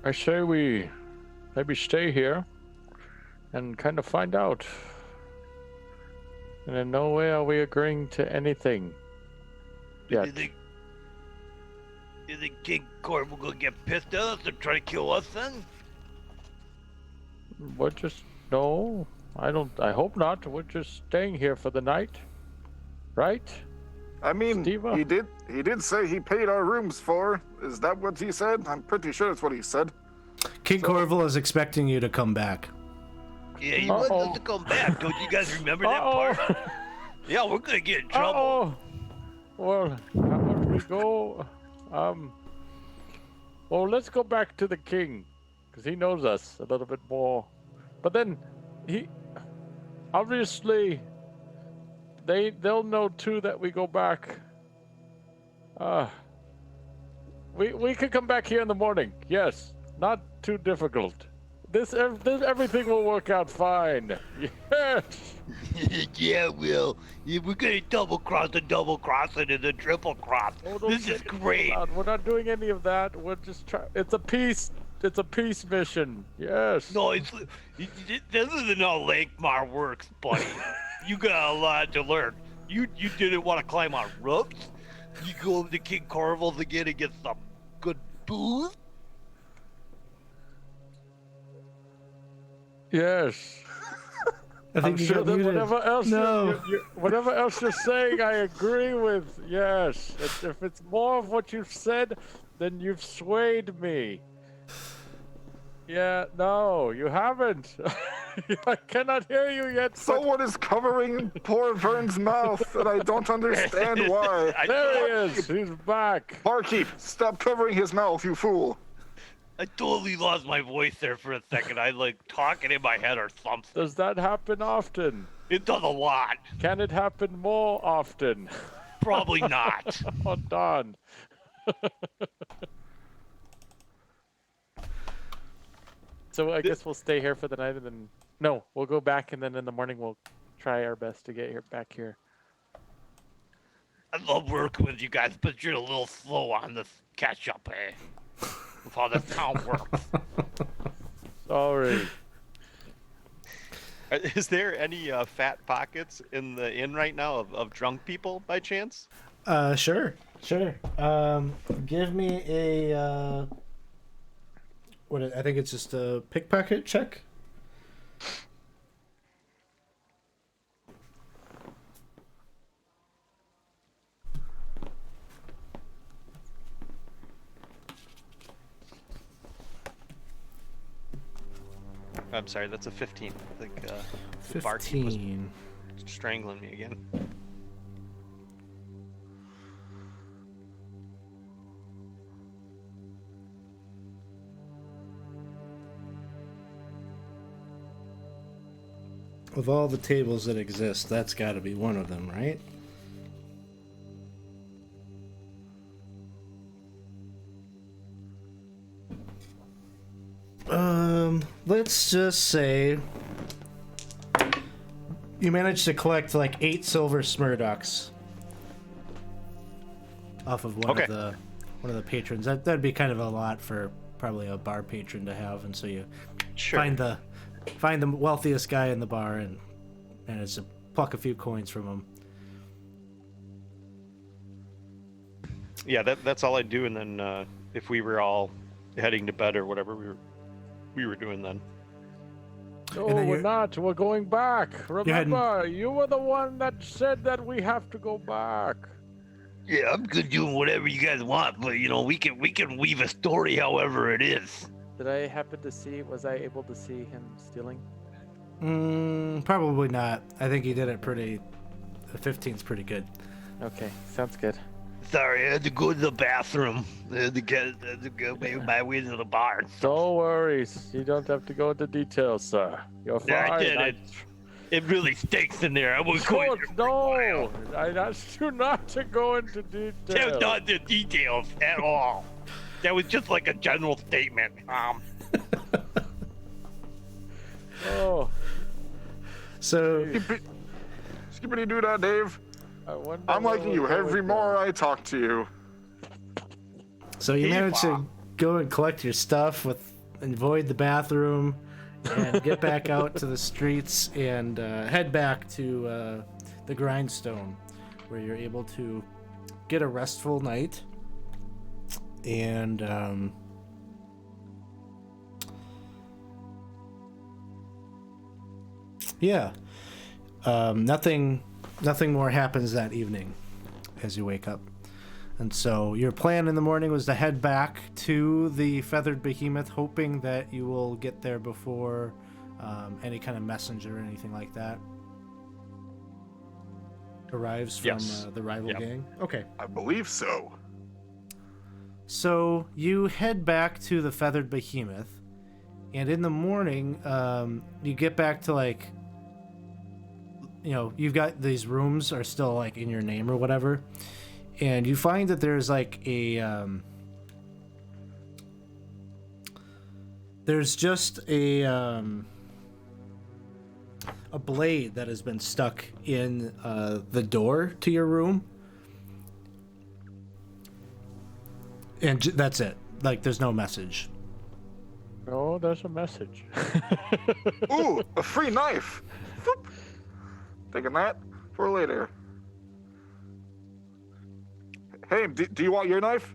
I say we maybe stay here and kind of find out. And in no way are we agreeing to anything yet. You think King Corval gonna get pissed at us and try to kill us then? We're just no. I hope not. We're just staying here for the night, right? I mean, Steva? he did say he paid our rooms for. Is that what he said? I'm pretty sure that's what he said. King Corval is expecting you to come back. Yeah, he wants us to come back. Don't you guys remember that part? Yeah, we're gonna get in trouble. Well, how about we go? Well, let's go back to the king, because he knows us a little bit more. But then, he obviously they'll know too that we go back. We could come back here in the morning. Yes, not too difficult. This everything will work out fine. Yes. Yeah, Will. Yeah, we're gonna double cross and then triple cross. Oh, this is great. We're not doing any of that. We're just trying. It's a peace mission. Yes. No, this isn't how Lankhmar works, buddy. You got a lot to learn. You didn't want to climb on ropes? You go over to King Corval's again and get some good booze? Yes. I think I'm sure that whatever else you're saying, I agree with. Yes. If it's more of what you've said, then you've swayed me. Yeah, no, you haven't. I cannot hear you yet. Someone is covering poor Vern's mouth, and I don't understand why. There he is. He's back. Barkeep, stop covering his mouth, you fool. I totally lost my voice there for a second. I like talking in my head or something. Does that happen often? It does a lot. Can it happen more often? Probably not. Oh, darn. So I guess we'll stay here for the night and then... No, we'll go back and then in the morning we'll try our best to get back here. I love working with you guys, but you're a little slow on this catch-up, eh? With how this town works. Sorry. Is there any fat pockets in the inn right now of drunk people by chance? Sure. Give me a I think it's just a pickpocket check. I'm sorry, that's a 15. I think the barkeep was 15. strangling me again. Of all the tables that exist, that's got to be one of them, right? Let's just say you managed to collect like 8 silver smurducks off of one of the patrons. That'd be kind of a lot for probably a bar patron to have, and so you Sure. find the wealthiest guy in the bar and manage to pluck a few coins from him. Yeah, that's all I do, and then if we were all heading to bed or whatever we were doing then. No, And then we're you're- not. We're going back. heading- Remember, you were the one that said that we have to go back. Yeah, I'm good doing whatever you guys want, but you know, we can weave a story however it is. Did I happen to see? Was I able to see him stealing? Probably not. I think he did it pretty. The 15's pretty good. Okay, sounds good. Sorry, I had to go to the bathroom. I had to go my way to the bar. Don't worry. You don't have to go into details, sir. You're fine. Yeah, I did it. It really stinks in there. I was going Coach, to no! I asked you not to go into That was details. not the details at all. That was just like a general statement. Oh, So Skippity doo dah, Dave. I wonder I'm where liking we're you going every now. more I talk to you. you managed to go and collect your stuff and avoid the bathroom and get back out to the streets and head back to the grindstone, where you're able to get a restful night and nothing more happens that evening as you wake up. And so your plan in the morning was to head back to the Feathered Behemoth, hoping that you will get there before any kind of messenger or anything like that arrives from Yes. the rival Yep. gang. Okay. I believe so. So you head back to the Feathered Behemoth, and in the morning, you get back to like, you've got these rooms are still like in your name or whatever, and you find that there's like there's just a blade that has been stuck in the door to your room. And that's it. Like, there's no message. Oh, there's a message. Ooh, a free knife. Whoop. Taking that for later. Hey, do you want your knife?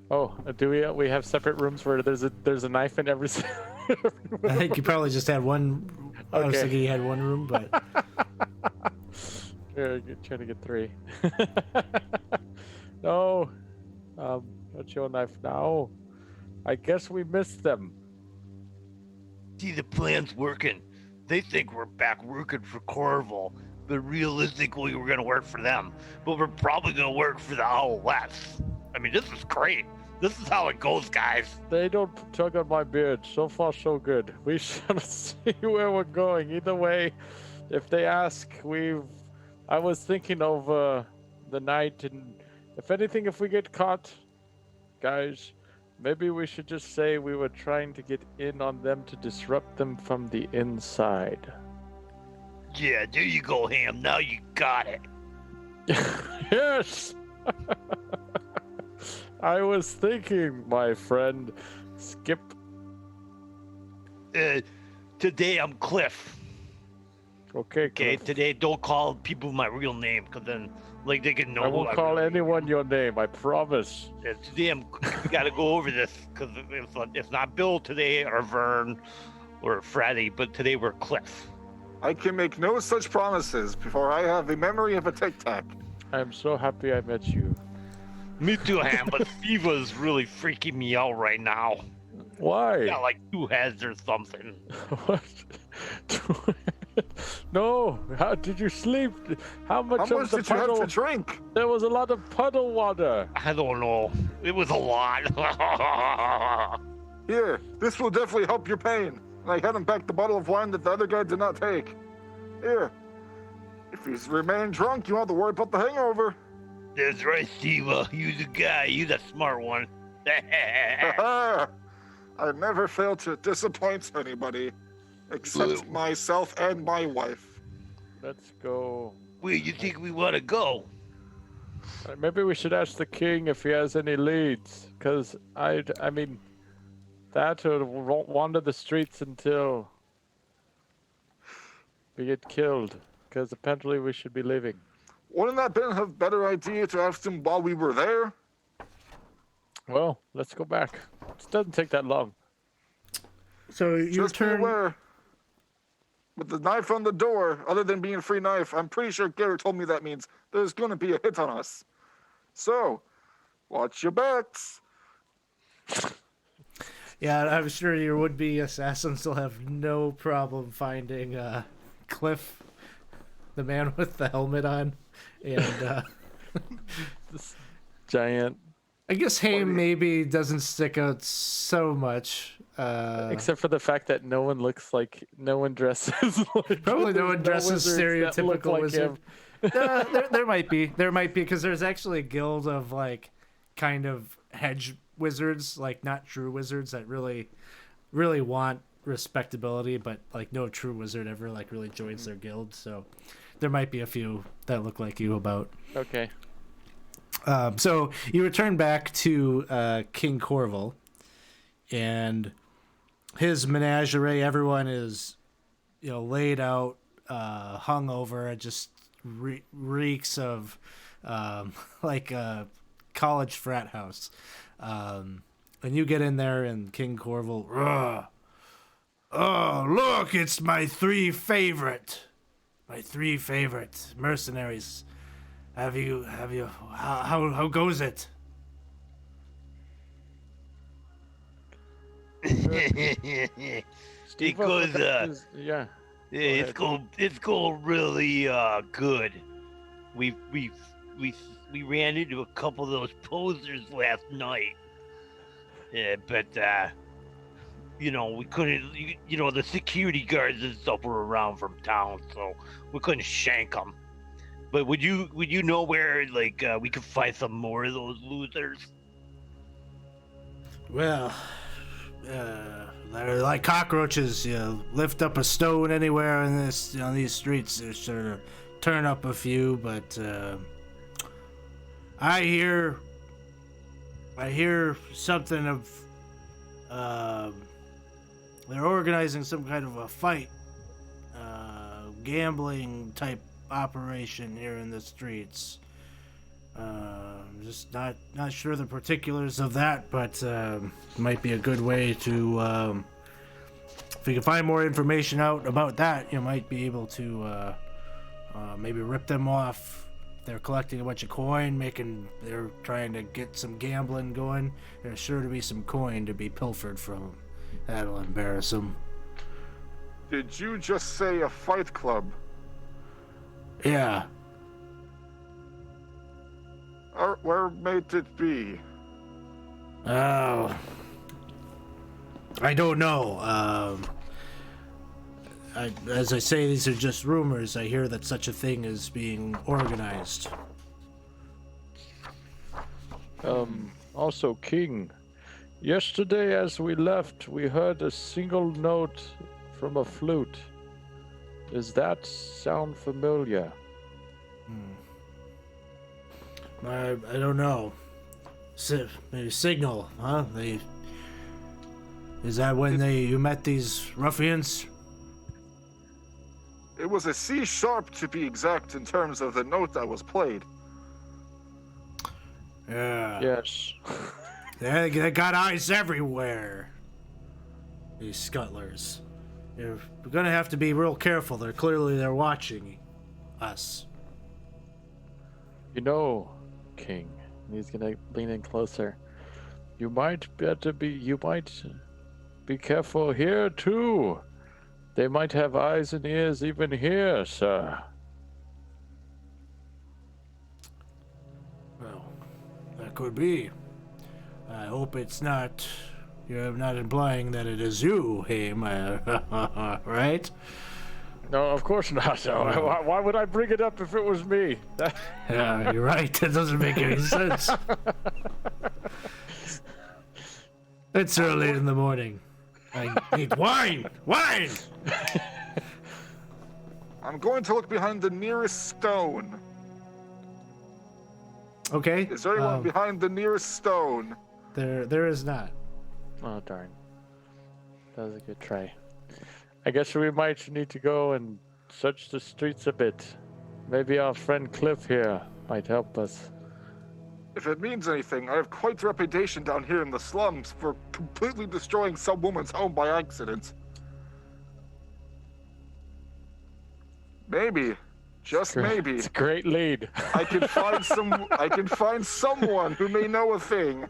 Oh, do we have separate rooms where there's a knife in every? I think you probably just had one. I was Okay. thinking you had one room, but Here, trying to get 3. No, not your knife now. I guess we missed them. See, the plan's working. They think we're back working for Corval, but realistically, we're gonna work for them. But we're probably gonna work for the Owlettes. I mean, this is great. This is how it goes, guys. They don't tug on my beard. So far, so good. We shall see where we're going. Either way, if they ask, I was thinking of the night, and if we get caught, guys, maybe we should just say we were trying to get in on them to disrupt them from the inside. Yeah, there you go, Ham. Now you got it. Yes! I was thinking, my friend. Skip. Today I'm Cliff. Okay, Okay, Cliff. today don't call people my real name, because then, like, they can know I who won't I call really anyone your name, I promise. am. Today we gotta go over this, because it's not Bill today, or Vern, or Freddy, but today we're Cliff. I can make no such promises before I have the memory of a Tic Tac. I'm so happy I met you. Me too, Ham, but Steva's really freaking me out right now. Why? Got like 2 heads or something. What? No. How did you sleep? How much How of much the did you puddle? have to drink? There was a lot of puddle water. I don't know. It was a lot. Here, this will definitely help your pain. And I hand him back the bottle of wine that the other guy did not take. Here. If he's remained drunk, you won't have to worry about the hangover. That's right, Steva. You the guy. You the smart one. I never fail to disappoint anybody. Except myself and my wife. Let's go. Where you think we want to go? Maybe we should ask the king if he has any leads, because I mean, that or wander the streets until we get killed, because apparently we should be leaving. Wouldn't that been a better idea to ask him while we were there? Well, let's go back. It doesn't take that long. So you Just be turn. aware. With the knife on the door, other than being a free knife, I'm pretty sure Garrett told me that means there's going to be a hit on us. So, watch your backs. Yeah, I'm sure your would-be assassins will have no problem finding Cliff, the man with the helmet on, and This giant, I guess Haim maybe doesn't stick out so much. except for the fact that no one dresses like Probably no one there's dresses wizards that look stereotypical like wizard. him. There might be, because there's actually a guild of like kind of hedge wizards, like not true wizards that really want respectability, but like no true wizard ever like really joins their guild. So there might be a few that look like you about. Okay. So you return back to King Corval, and his menagerie. Everyone is, laid out, hungover. It just reeks of like a college frat house. And you get in there, and King Corval, oh look, it's my three favorite mercenaries. Have you? How goes it? It goes, yeah. it's going really good. We ran into a couple of those posers last night. But we couldn't. The security guards and stuff were around from town, so we couldn't shank them. But would you know where we could find some more of those losers? Well, they're like cockroaches. Lift up a stone anywhere in these streets, they're sure to turn up a few. But I hear something of they're organizing some kind of a fight, gambling type operation here in the streets. Just not sure the particulars of that, but might be a good way to if you can find more information out about that, you might be able to maybe rip them off. They're collecting a bunch of coin, they're trying to get some gambling going. There's sure to be some coin to be pilfered from them. That'll embarrass them. Did you just say a fight club? Yeah. Where might it be? Oh, I don't know. As I say, these are just rumors. I hear that such a thing is being organized. Also, King, yesterday as we left, we heard a single note from a flute. Does that sound familiar? I don't know. Maybe signal, huh? Is that when you met these ruffians? It It was a C sharp to be exact in terms of the note that was played. Yeah. Yes. They got eyes everywhere. These scuttlers. We're gonna have to be real careful. They're watching us. You know, King. And he's gonna lean in closer. You might be careful here too. They might have eyes and ears even here, sir. Well, that could be. I hope it's not. You're not implying that it is you, Haim, right? No, of course not. Why would I bring it up if it was me? Yeah, you're right. That doesn't make any sense. It's early in the morning. I need wine! Wine! I'm going to look behind the nearest stone. Okay. Is there anyone behind the nearest stone? There is not. Oh, darn. That was a good try. I guess we might need to go and search the streets a bit. Maybe our friend Cliff here might help us. If it means anything, I have quite a reputation down here in the slums for completely destroying some woman's home by accident. Maybe, just maybe, It's a great lead. I can find someone who may know a thing.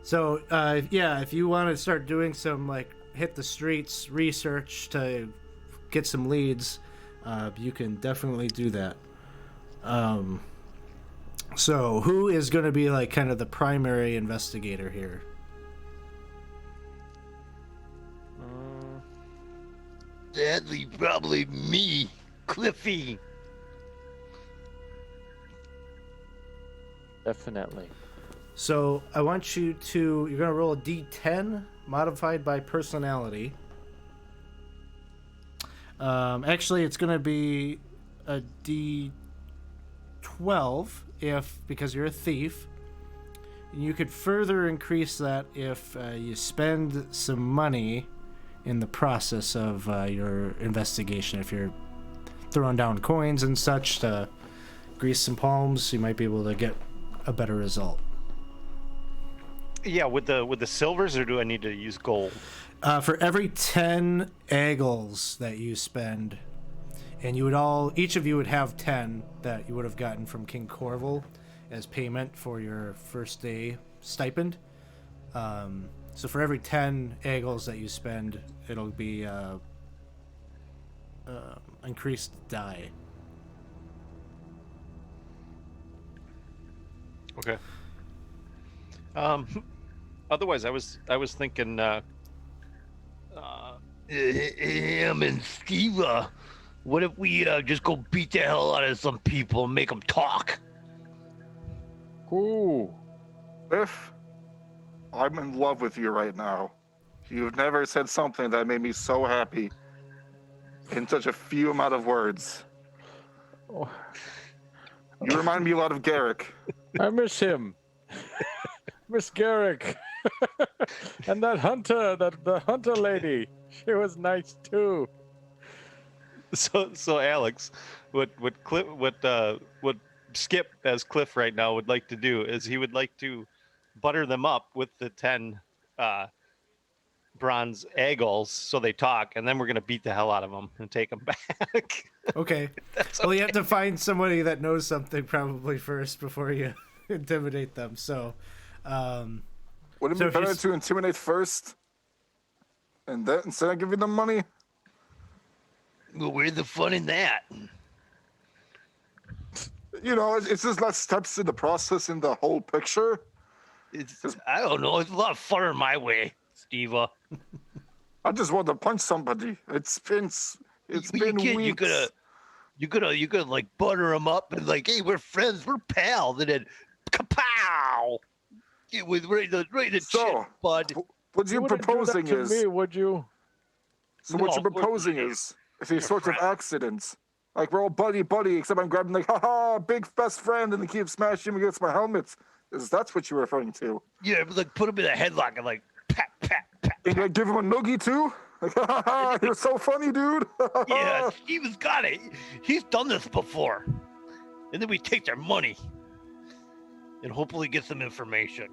So, yeah, if you want to start doing some, like, hit the streets research to get some leads, you can definitely do that. So, who is going to be, like, kind of the primary investigator here? Sadly, probably me, Cliffy. Definitely. So, I want you to... You're going to roll a d10 modified by personality. Actually, it's going to be a d12 because you're a thief. And you could further increase that if you spend some money in the process of your investigation. If you're throwing down coins and such to grease some palms, you might be able to get a better result. Yeah, with the silvers, or do I need to use gold? For every 10 eagles that you spend, and each of you would have 10 that you would have gotten from King Corval as payment for your first day stipend. So for every 10 eagles that you spend, it'll be increased die. Okay. Otherwise, I was thinking. Him and Steve, what if we just go beat the hell out of some people and make them talk? Ooh. If I'm in love with you right now, you've never said something that made me so happy in such a few amount of words. Oh. You remind me a lot of Garrick. I miss him. Miss Garrick. And that hunter, the hunter lady. She was nice too. So Alex, what Skip as Cliff right now would like to do is he would like to butter them up with the 10 bronze eagles so they talk, and then we're gonna beat the hell out of them and take them back. Okay. Well, you have to find somebody that knows something probably first before you intimidate them. So, Would it be better to intimidate first, and then instead of giving them money? Well, where's the fun in that? You know, it's just less steps in the process in the whole picture. I don't know. It's a lot funner my way, Steve. I just want to punch somebody. It's been weeks. You could like butter them up and like, hey, we're friends, we're pals, and then kapow! Get with right in the chin, bud. What you're proposing is me, would you? So what you're proposing is a sort of accident. Like we're all buddy, except I'm grabbing like, haha, big best friend, and they keep smashing him against my helmets. That's what you're referring to. Yeah, like put him in a headlock and like pat, You gonna give him a noogie too? You're so funny, dude. Yeah, Steven's got it. He's done this before. And then we take their money and hopefully get some information.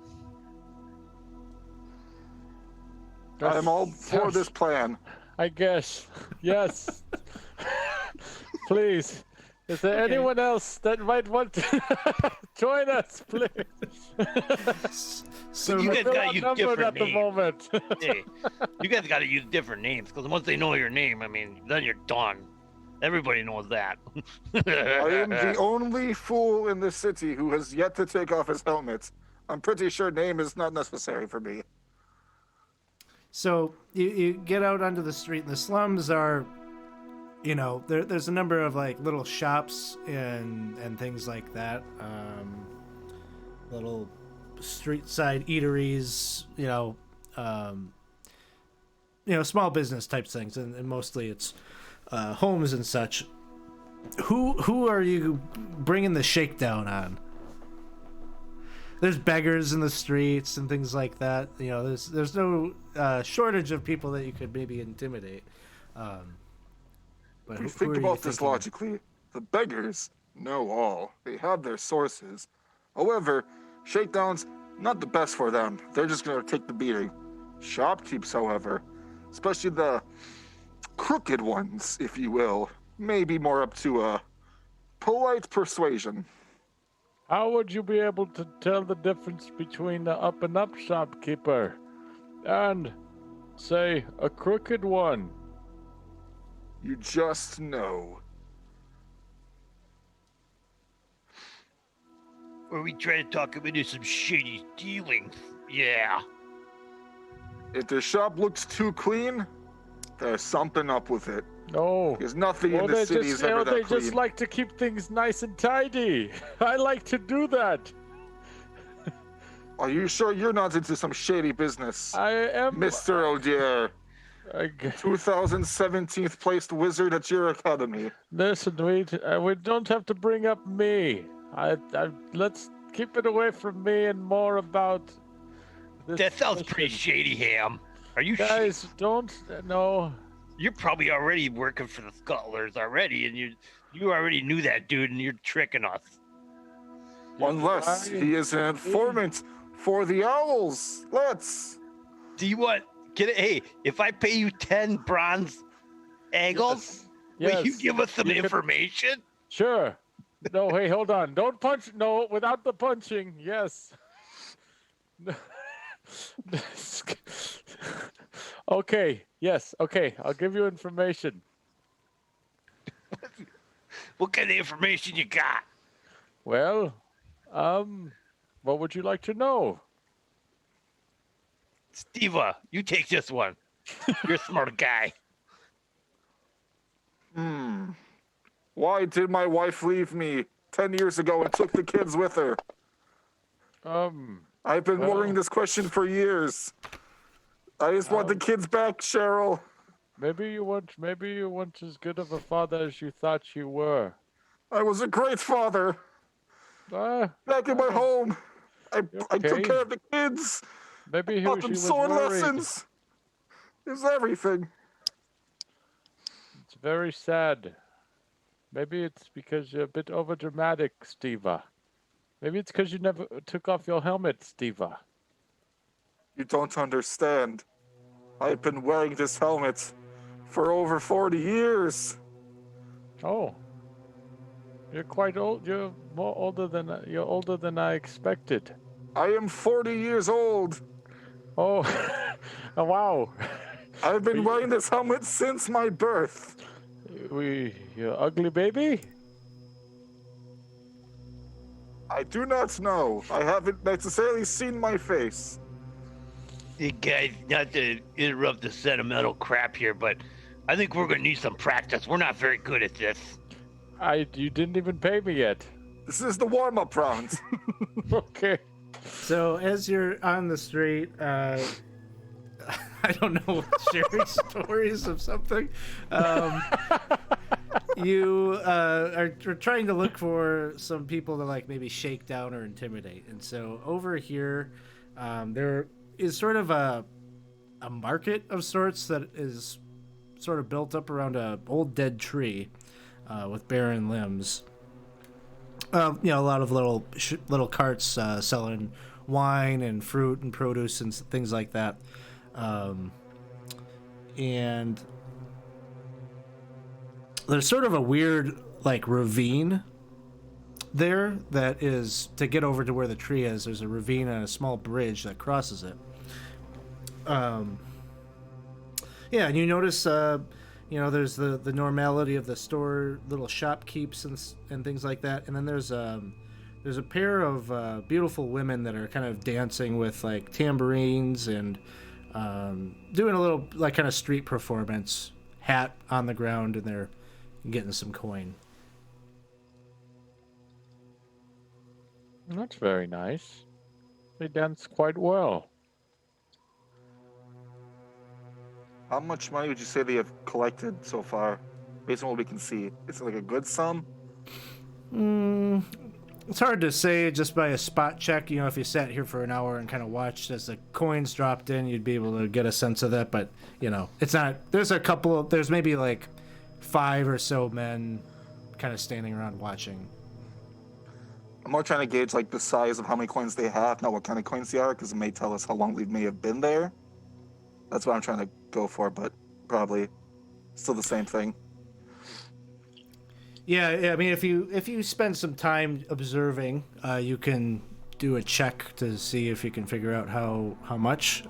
I'm all for this plan. I guess. Yes. Please. Is there anyone else that might want to join us, please? So You guys gotta use different at the names. moment. Hey, you guys gotta use different names, because once they know your name, I mean, then you're done. Everybody knows that. I am the only fool in this city who has yet to take off his helmet. I'm pretty sure name is not necessary for me. So you get out onto the street, and the slums are, you know, there's a number of like little shops and things like that. Little street side eateries, small business type things, and mostly it's homes and such. Who are you bringing the shakedown on? There's beggars in the streets and things like that. You know, there's no shortage of people that you could maybe intimidate. But If you who think are you about this thinking? logically, the beggars know all. They have their sources. However, shakedowns, not the best for them. They're just going to take the beating. Shopkeepers, however, especially the crooked ones, if you will, may be more up to polite persuasion. How would you be able to tell the difference between the up and up shopkeeper and, say, a crooked one? You just know. Or we try to talk him into some shady dealings. Yeah. If the shop looks too clean, there's something up with it. No. Because nothing in Or the they city is ever that they clean. just like to keep things nice and tidy. I like to do that. Are you sure you're not into some shady business, I am. Mr. Odier? I g- 2017th placed wizard at your academy. Listen, we don't have to bring up me. Let's keep it away from me and more about this. That sounds mission. pretty shady, Ham. Are you Guys, don't. No. You're probably already working for the Scuttlers already, and you already knew that dude, and you're tricking us. Unless he is an informant for the owls. Let's. Do you want? Hey, if I pay you 10 bronze eagles, will you Yes. give us some You could- information? Sure. No, hey, hold on. Don't punch. No, without the punching. Yes. Okay. Yes. Okay. I'll give you information. What kind of information you got? Well, what would you like to know? Steva, you take this one. You're a smart guy. Why did my wife leave me 10 years ago and took the kids with her? I've been wondering this question for years. I just want the kids back, Cheryl. Maybe you weren't as good of a father as you thought you were. I was a great father. Back in my home. I Okay. took care of the kids. Maybe Taught she them was sword worried. lessons. It was everything. It's very sad. Maybe it's because you're a bit overdramatic, Steva. Maybe it's because you never took off your helmet, Steva. You don't understand. I've been wearing this helmet for over 40 years. Oh. You're quite old. You're older than I expected. I am 40 years old. Oh, oh wow. I've been wearing this helmet since my birth. You ugly baby? I do not know. I haven't necessarily seen my face. Hey guys, not to interrupt the sentimental crap here, but I think we're gonna need some practice. We're not very good at this. You didn't even pay me yet. This is the warm-up round. Okay. So as you're on the street, I don't know, sharing stories of something. You are trying to look for some people to like maybe shake down or intimidate, and so over here, there is sort of a a market of sorts that is sort of built up around a old dead tree with barren limbs. A lot of little carts selling wine and fruit and produce and things like that. And there's sort of a weird like ravine there that is to get over to where the tree is. There's a ravine and a small bridge that crosses it. Yeah, and you notice, there's the normality of the store, little shopkeeps and things like that, and then there's a pair of beautiful women that are kind of dancing with like tambourines and doing a little like kind of street performance, hat on the ground, and they're getting some coin. That's very nice. They dance quite well. How much money would you say they have collected so far, based on what we can see? Is it like a good sum? It's hard to say just by a spot check. If you sat here for an hour and kind of watched as the coins dropped in, you'd be able to get a sense of that. But, it's not. There's maybe like 5 or so men kind of standing around watching. I'm more trying to gauge like the size of how many coins they have, not what kind of coins they are, because it may tell us how long they may have been there. That's what I'm trying to go for, but probably still the same thing. Yeah. I mean, if you spend some time observing, you can do a check to see if you can figure out how much.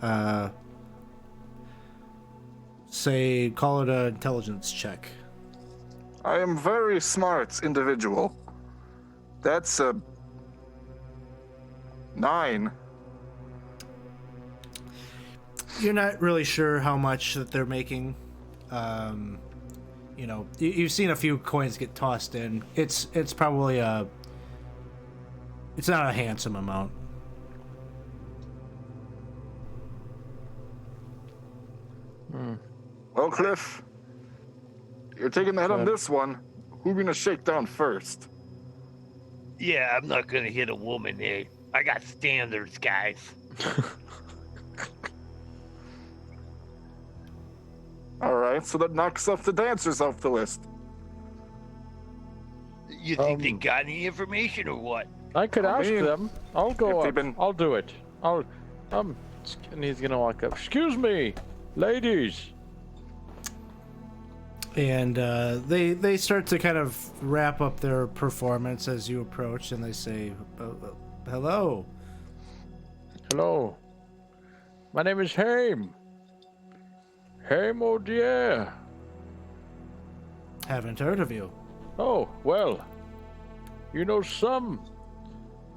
Say, call it an intelligence check. I am very smart individual. That's a 9. You're not really sure how much that they're making. You've seen a few coins get tossed in. It's probably it's not a handsome amount. Well, Cliff, you're taking the head on this one. Who are we gonna shake down first? Yeah, I'm not gonna hit a woman, eh? I got standards, guys. All right, so that knocks off the dancers off the list. You think they got any information or what? I could ask them. I'll go if up. they've been- I'll do it. And he's gonna walk up. Excuse me, ladies. And they start to kind of wrap up their performance as you approach, and they say, "Hello." Hello. My name is Haim. Haim O'Dear. Haven't heard of you. Oh, well. Some,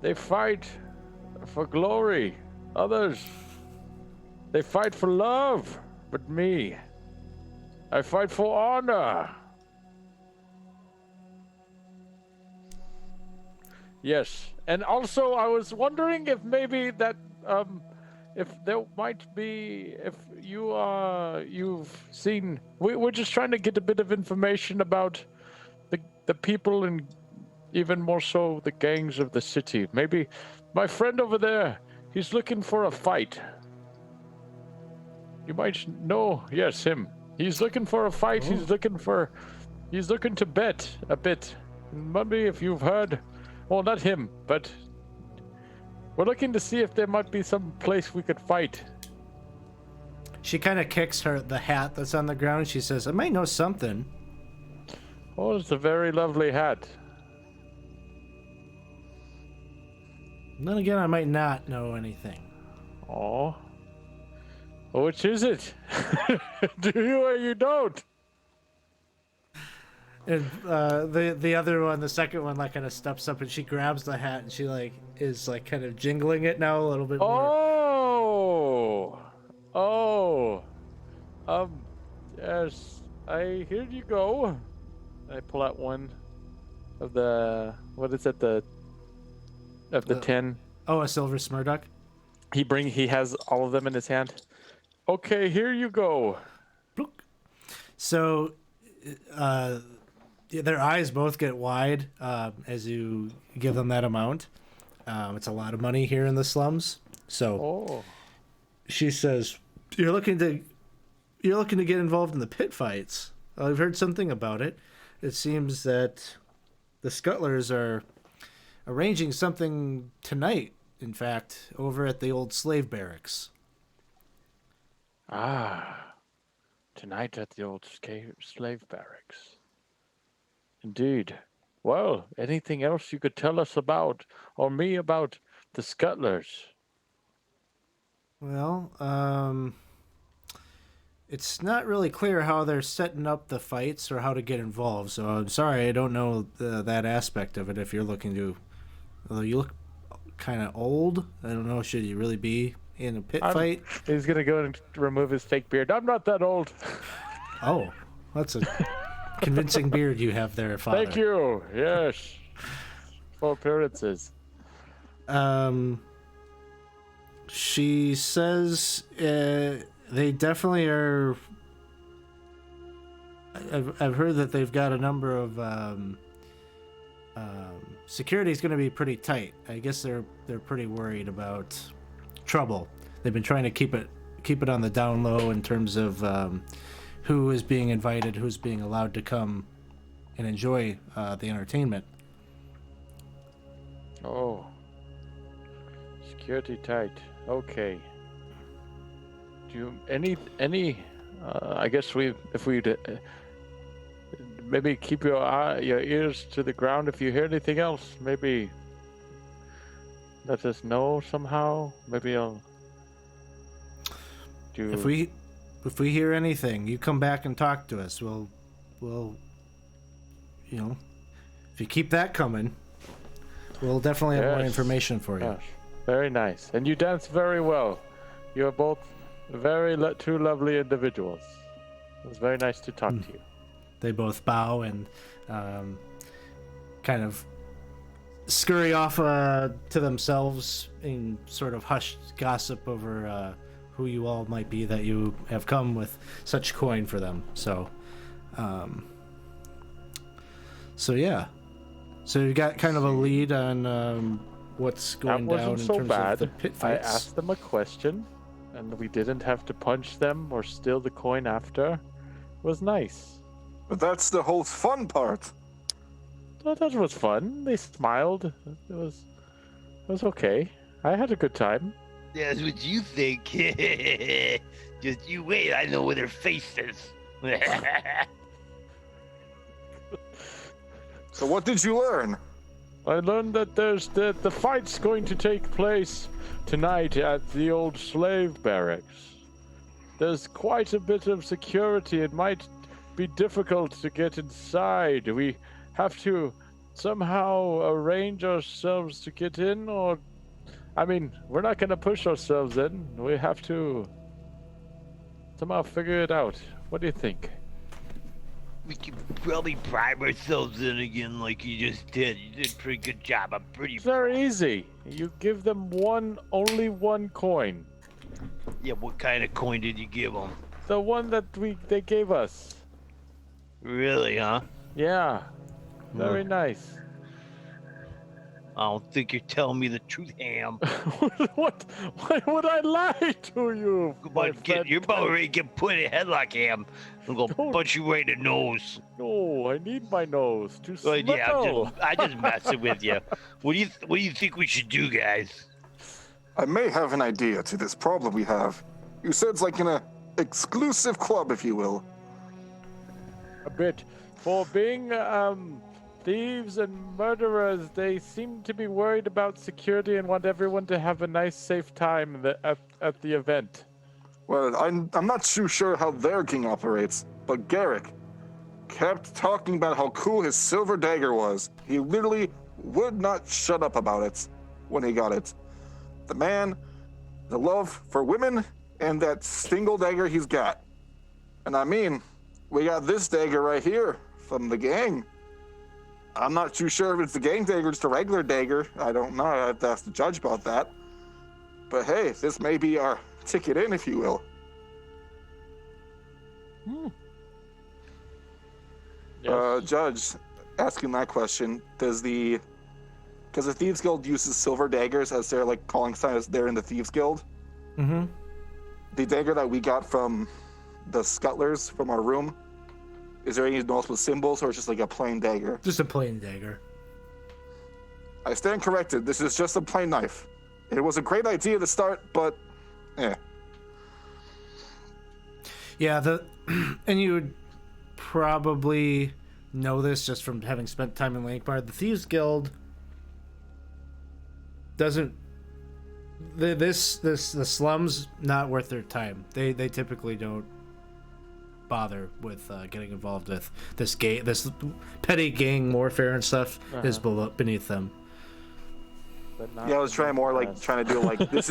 they fight for glory. Others, they fight for love. But me, I fight for honor. Yes, and also I was wondering if maybe that, if there might be, if you've seen, we're just trying to get a bit of information about the people and even more so the gangs of the city. Maybe my friend over there, he's looking for a fight. You might know, yes, him. He's looking for a fight. Oh. He's looking to bet a bit. Maybe if you've heard, well, not him, but we're looking to see if there might be some place we could fight. She kind of kicks the hat that's on the ground. She says, "I might know something." Oh, it's a very lovely hat. Then again, I might not know anything. Oh. Which is it? Do you or you don't? And the other one, the second one, like kind of steps up and she grabs the hat and she is kind of jingling it now a little bit more. Oh. Yes. Here you go. I pull out one of the, what is it, the 10. Oh, a silver Smurduck? He has all of them in his hand. Okay, here you go. So, their eyes both get wide as you give them that amount. It's a lot of money here in the slums. So, she says, You're looking to get involved in the pit fights. I've heard something about it. It seems that the Scuttlers are arranging something tonight, in fact, over at the old slave barracks. Ah, tonight at the old slave barracks. Indeed. Well, anything else you could tell us about, or me about the Scuttlers? Well, it's not really clear how they're setting up the fights or how to get involved, so I'm sorry I don't know that aspect of it. If you're looking to, although you look kind of old, I don't know, should you really be in a pit fight? He's gonna go and remove his fake beard. I'm not that old. Oh, that's a convincing beard you have there, Father. Thank you. Yes. For appearances. She says they definitely are. I've heard that they've got a number of security is going to be pretty tight. I guess they're pretty worried about trouble. They've been trying to keep it on the down low in terms of who is being invited, who's being allowed to come and enjoy the entertainment. Oh. Security tight. Okay. Do you any I guess if we'd maybe keep your ears to the ground. If you hear anything else, maybe let us know somehow. Maybe I'll do. If we hear anything, you come back and talk to us. We'll if you keep that coming, we'll definitely have more information for you. Gosh, very nice. And you dance very well. You're both two lovely individuals. It was very nice to talk to you. They both bow and kind of scurry off to themselves in sort of hushed gossip over who you all might be that you have come with such coin for them. So yeah. So you got kind of a lead on what's going down in terms of the pit fights. I asked them a question, and we didn't have to punch them or steal the coin after. It was nice. But that's the whole fun part. Oh, that was fun. They smiled. It was okay. I had a good time. That's what you think. Just you wait. I know where their face is. So what did you learn? I learned that the fight's going to take place tonight at the old slave barracks. There's quite a bit of security. It might be difficult to get inside. We have to somehow arrange ourselves to get in, or we're not going to push ourselves in. We have to somehow figure it out. What do you think? We could probably bribe ourselves in again like you just did. You did a pretty good job. I'm pretty. It's very easy. You give them only one coin. Yeah, what kind of coin did you give them? The one that they gave us. Really, huh? Yeah. Very nice. I don't think you're telling me the truth, Ham. What? Why would I lie to you? You're about ready to get put in a headlock, Ham. I'm gonna punch you right in the nose. No, I need my nose to smell. Yeah, I'm just messing with you. What do you think we should do, guys? I may have an idea to this problem we have. You said it's like in an exclusive club, if you will. A bit. For being thieves and murderers, they seem to be worried about security and want everyone to have a nice, safe time at the event. Well, I'm not too sure how their king operates, but Garrick kept talking about how cool his silver dagger was. He literally would not shut up about it when he got it. The man, the love for women, and that single dagger he's got. And we got this dagger right here from the gang. I'm not too sure if it's the gang dagger or just a regular dagger. I don't know. I have to ask the judge about that. But hey, this may be our ticket in, if you will. Yes. Judge, asking that question, because the Thieves Guild uses silver daggers as their calling sign as they're in the Thieves Guild. Mm-hmm. the dagger that we got from the scuttlers from our room, is there any noticeable symbols, or it's just like a plain dagger? Just a plain dagger. I stand corrected. This is just a plain knife. It was a great idea to start, but Yeah, and you would probably know this just from having spent time in Lankhmar. The Thieves Guild doesn't. The slums not worth their time. They typically don't bother with getting involved with this petty gang warfare and stuff is beneath them. But not yeah, I was trying more like us. trying to do like this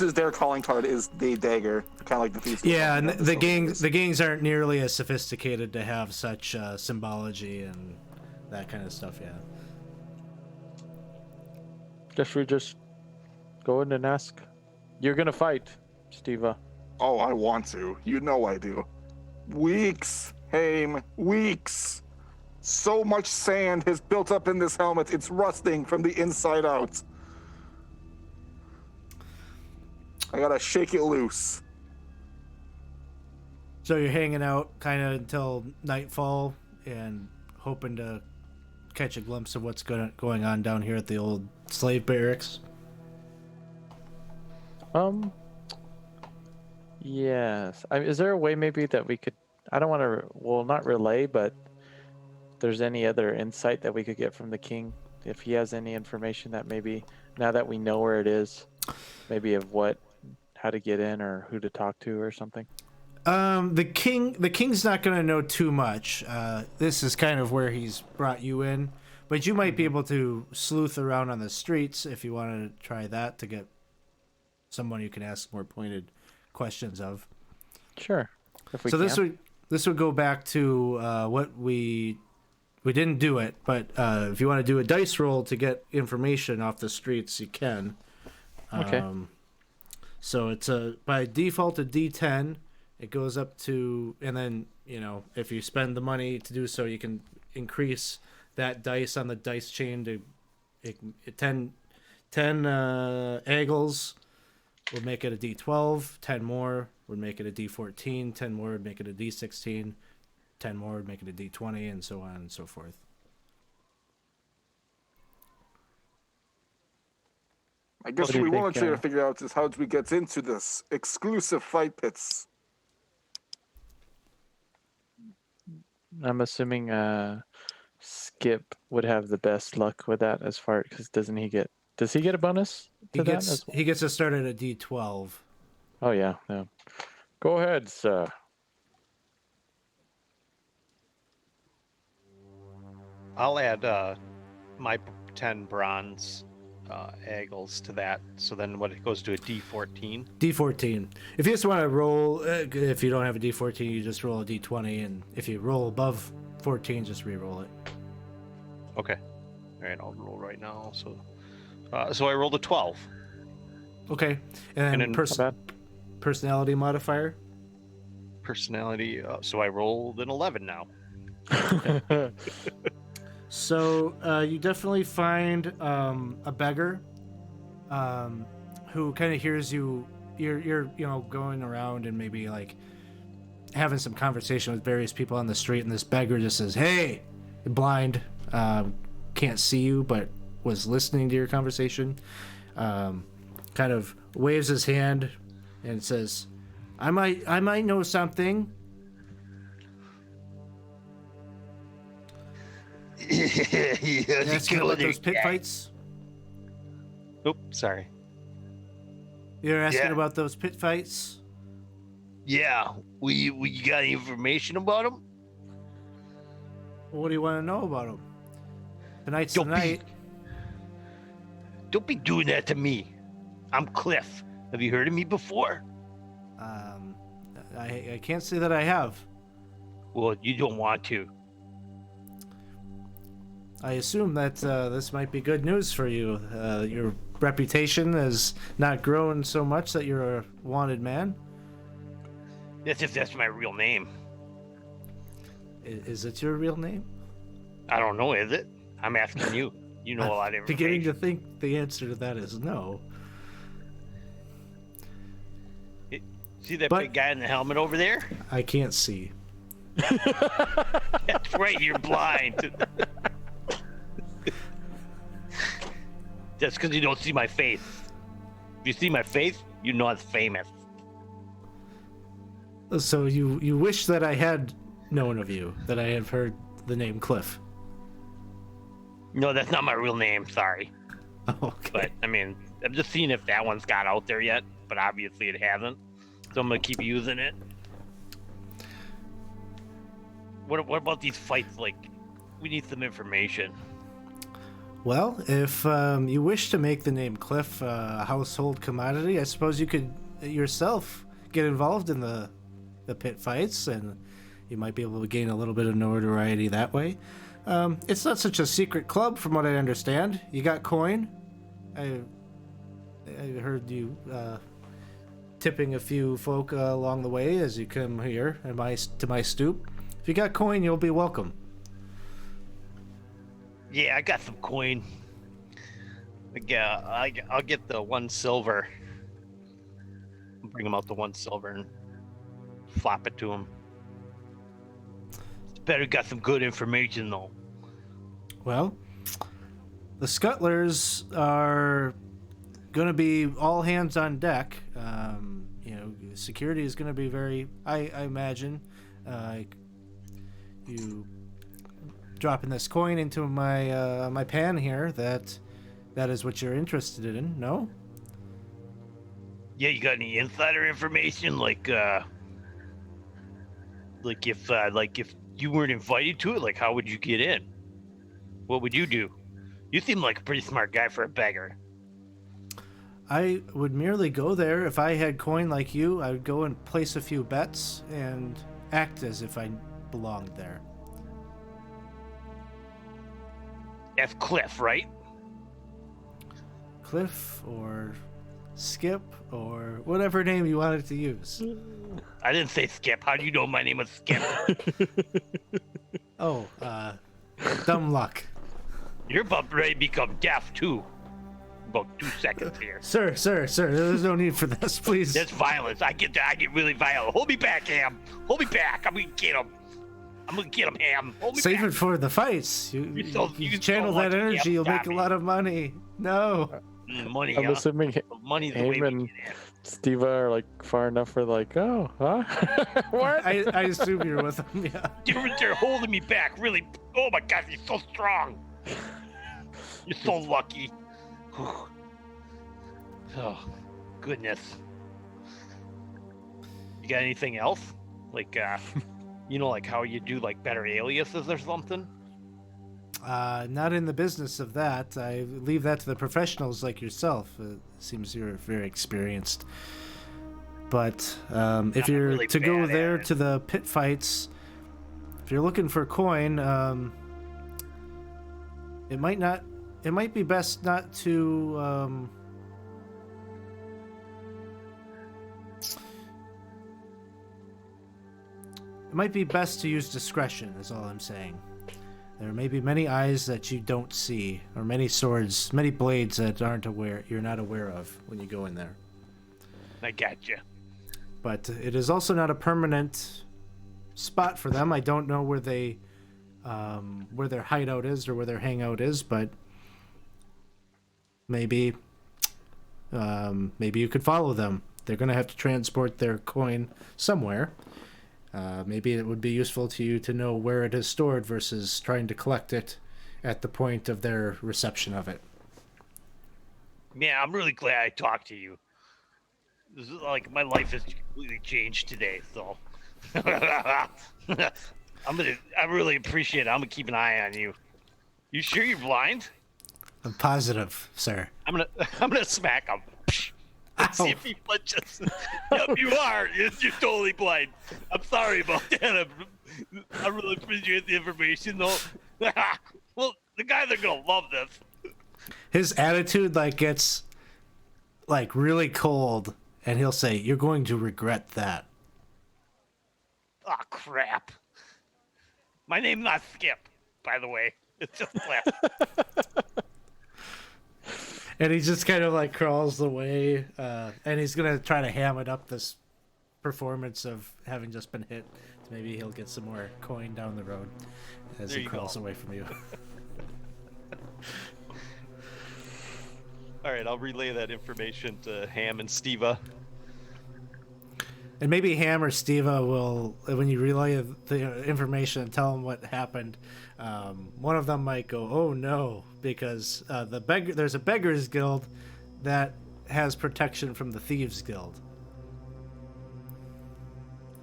is their calling card is the dagger, kind of like the Thieves Guild. Yeah, and That's the what it is. gangs aren't nearly as sophisticated to have such symbology and that kind of stuff. Yeah. Guess we just go in and ask. You're gonna fight, Steva. Oh, I want to. You know I do. Weeks, Haim, weeks. So much sand has built up in this helmet. It's rusting from the inside out. I gotta shake it loose. So you're hanging out kind of until nightfall and hoping to catch a glimpse of what's going on down here at the old slave barracks. Yes. Is there a way maybe that we could? I don't want to. Well, not relay, but if there's any other insight that we could get from the king, if he has any information that maybe now that we know where it is, maybe of how to get in or who to talk to or something. The king's not going to know too much. This is kind of where he's brought you in, but you might be able to sleuth around on the streets if you wanted to try that to get someone you can ask more pointed questions of. Sure. If we So can. this would go back to what we didn't do it, but if you want to do a dice roll to get information off the streets, you can. Okay. So it's by default a D10. It goes up to, and then if you spend the money to do so, you can increase that dice on the dice chain to 10 aggles would make it a D12. 10 more would make it a D14. 10 more would make it a D16. 10 more would make it a D20, and so on and so forth. I guess What do what you we want to think, try to figure out is how do we get into this exclusive fight pits. I'm assuming Skip would have the best luck with that as far because does he get a bonus to that as well? He gets to start at a D12. Oh yeah. Go ahead, sir. I'll add my 10 bronze aggles to that. So then what it goes to a D14. D14. If you just want to roll, if you don't have a D14, you just roll a D20, and if you roll above 14, just re-roll it. Okay. All right, I'll roll right now. So I rolled a 12. Okay, and then Not bad. personality modifier. Personality. So I rolled an 11 now. So you definitely find a beggar who kind of hears you. You're going around and maybe like having some conversation with various people on the street, and this beggar just says, "Hey, blind, can't see you, but was listening to your conversation." Kind of waves his hand and says, "I might know something." Asking about those pit fights? Oop, sorry. You're asking Yeah. about those pit fights? Yeah, we got any information about him? Well, what do you want to know about them? Tonight's the Don't be- night. Don't be doing that to me. I'm Cliff. Have you heard of me before? I can't say that I have. Well, you don't want to. I assume that this might be good news for you. Your reputation has not grown so much that you're a wanted man. That's if that's my real name. Is it your real name? I don't know, is it? I'm asking you. You know a lot of Beginning information. to think the answer to that is no. See that But- big guy in the helmet over there? I can't see. That's right, you're blind. That's because you don't see my face. If you see my face, you know it's famous. So you wish that I had known of you, that I have heard the name Cliff. No, that's not my real name, sorry. Okay. But, I mean, I'm just seeing if that one's got out there yet, but obviously it hasn't. So I'm going to keep using it. What about these fights? Like, we need some information. Well, if you wish to make the name Cliff a household commodity, I suppose you could yourself get involved in the pit fights, and you might be able to gain a little bit of notoriety that way. It's not such a secret club, from what I understand. You got coin. I heard you tipping a few folk along the way as you come here to my stoop. If you got coin, you'll be welcome. Yeah, I got some coin. I'll get the 1 silver. Bring him out the 1 silver and flop it to him. Better got some good information though. Well, the Scuttlers are going to be all hands on deck. Security is going to be very, I imagine, you dropping this coin into my pan here, that is what you're interested in, no? Yeah, you got any insider information? Like if you weren't invited to it, like how would you get in? What would you do? You seem like a pretty smart guy for a beggar. I would merely go there. If I had coin like you, I would go and place a few bets and act as if I belonged there. That's Cliff, right? Cliff or Skip or whatever name you wanted to use. I didn't say Skip. How do you know my name was Skip? Oh, dumb luck. You're about ready to become deaf too. About 2 seconds here. Sir, there's no need for this, please. That's violence. I get really violent. Hold me back, Ham. Hold me back. I'm gonna get him. Ham. Hold me Save back. it for the fights. You you channel so that lucky energy, Ham you'll got make a me. lot of money. No. Money, I'm huh? assuming Money's the way Ham we and get in. Steve are like far enough for like, oh, huh? What? I assume you're with them, yeah. They're holding me back, really. Oh my God, you're so strong. You're so lucky. Oh, goodness. You got anything else? Like, like how you do like better aliases or something? Not in the business of that. I leave that to the professionals like yourself. It seems you're very experienced. But if you're really to go bad at there it. to the pit fights, if you're looking for coin, it might be best not to. It might be best to use discretion, is all I'm saying. There may be many eyes that you don't see, or many swords, many blades that you're not aware of when you go in there. I got you. But it is also not a permanent spot for them. I don't know where their hideout is or where their hangout is, but maybe you could follow them. They're going to have to transport their coin somewhere. Maybe it would be useful to you to know where it is stored versus trying to collect it at the point of their reception of it. Yeah, I'm really glad I talked to you. This is like my life has completely changed today, so I really appreciate it. I'm gonna keep an eye on you. You sure you're blind? I'm positive, sir. I'm gonna smack him. Let's see if he flinches. Yep, you are. You're totally blind. I'm sorry about that. I really appreciate the information, though. Well, the guys are gonna love this. His attitude gets really cold, and he'll say, "You're going to regret that." Oh crap! My name's not Skip, by the way. It's just Cliff. And he just kind of crawls away, and he's gonna try to ham it up this performance of having just been hit. Maybe he'll get some more coin down the road as There he you crawls go. away from you. All right, I'll relay that information to Ham and Steva. And maybe Ham or Steva will, when you relay the information and tell them what happened, one of them might go, "Oh no," because there's a beggars guild that has protection from the thieves guild.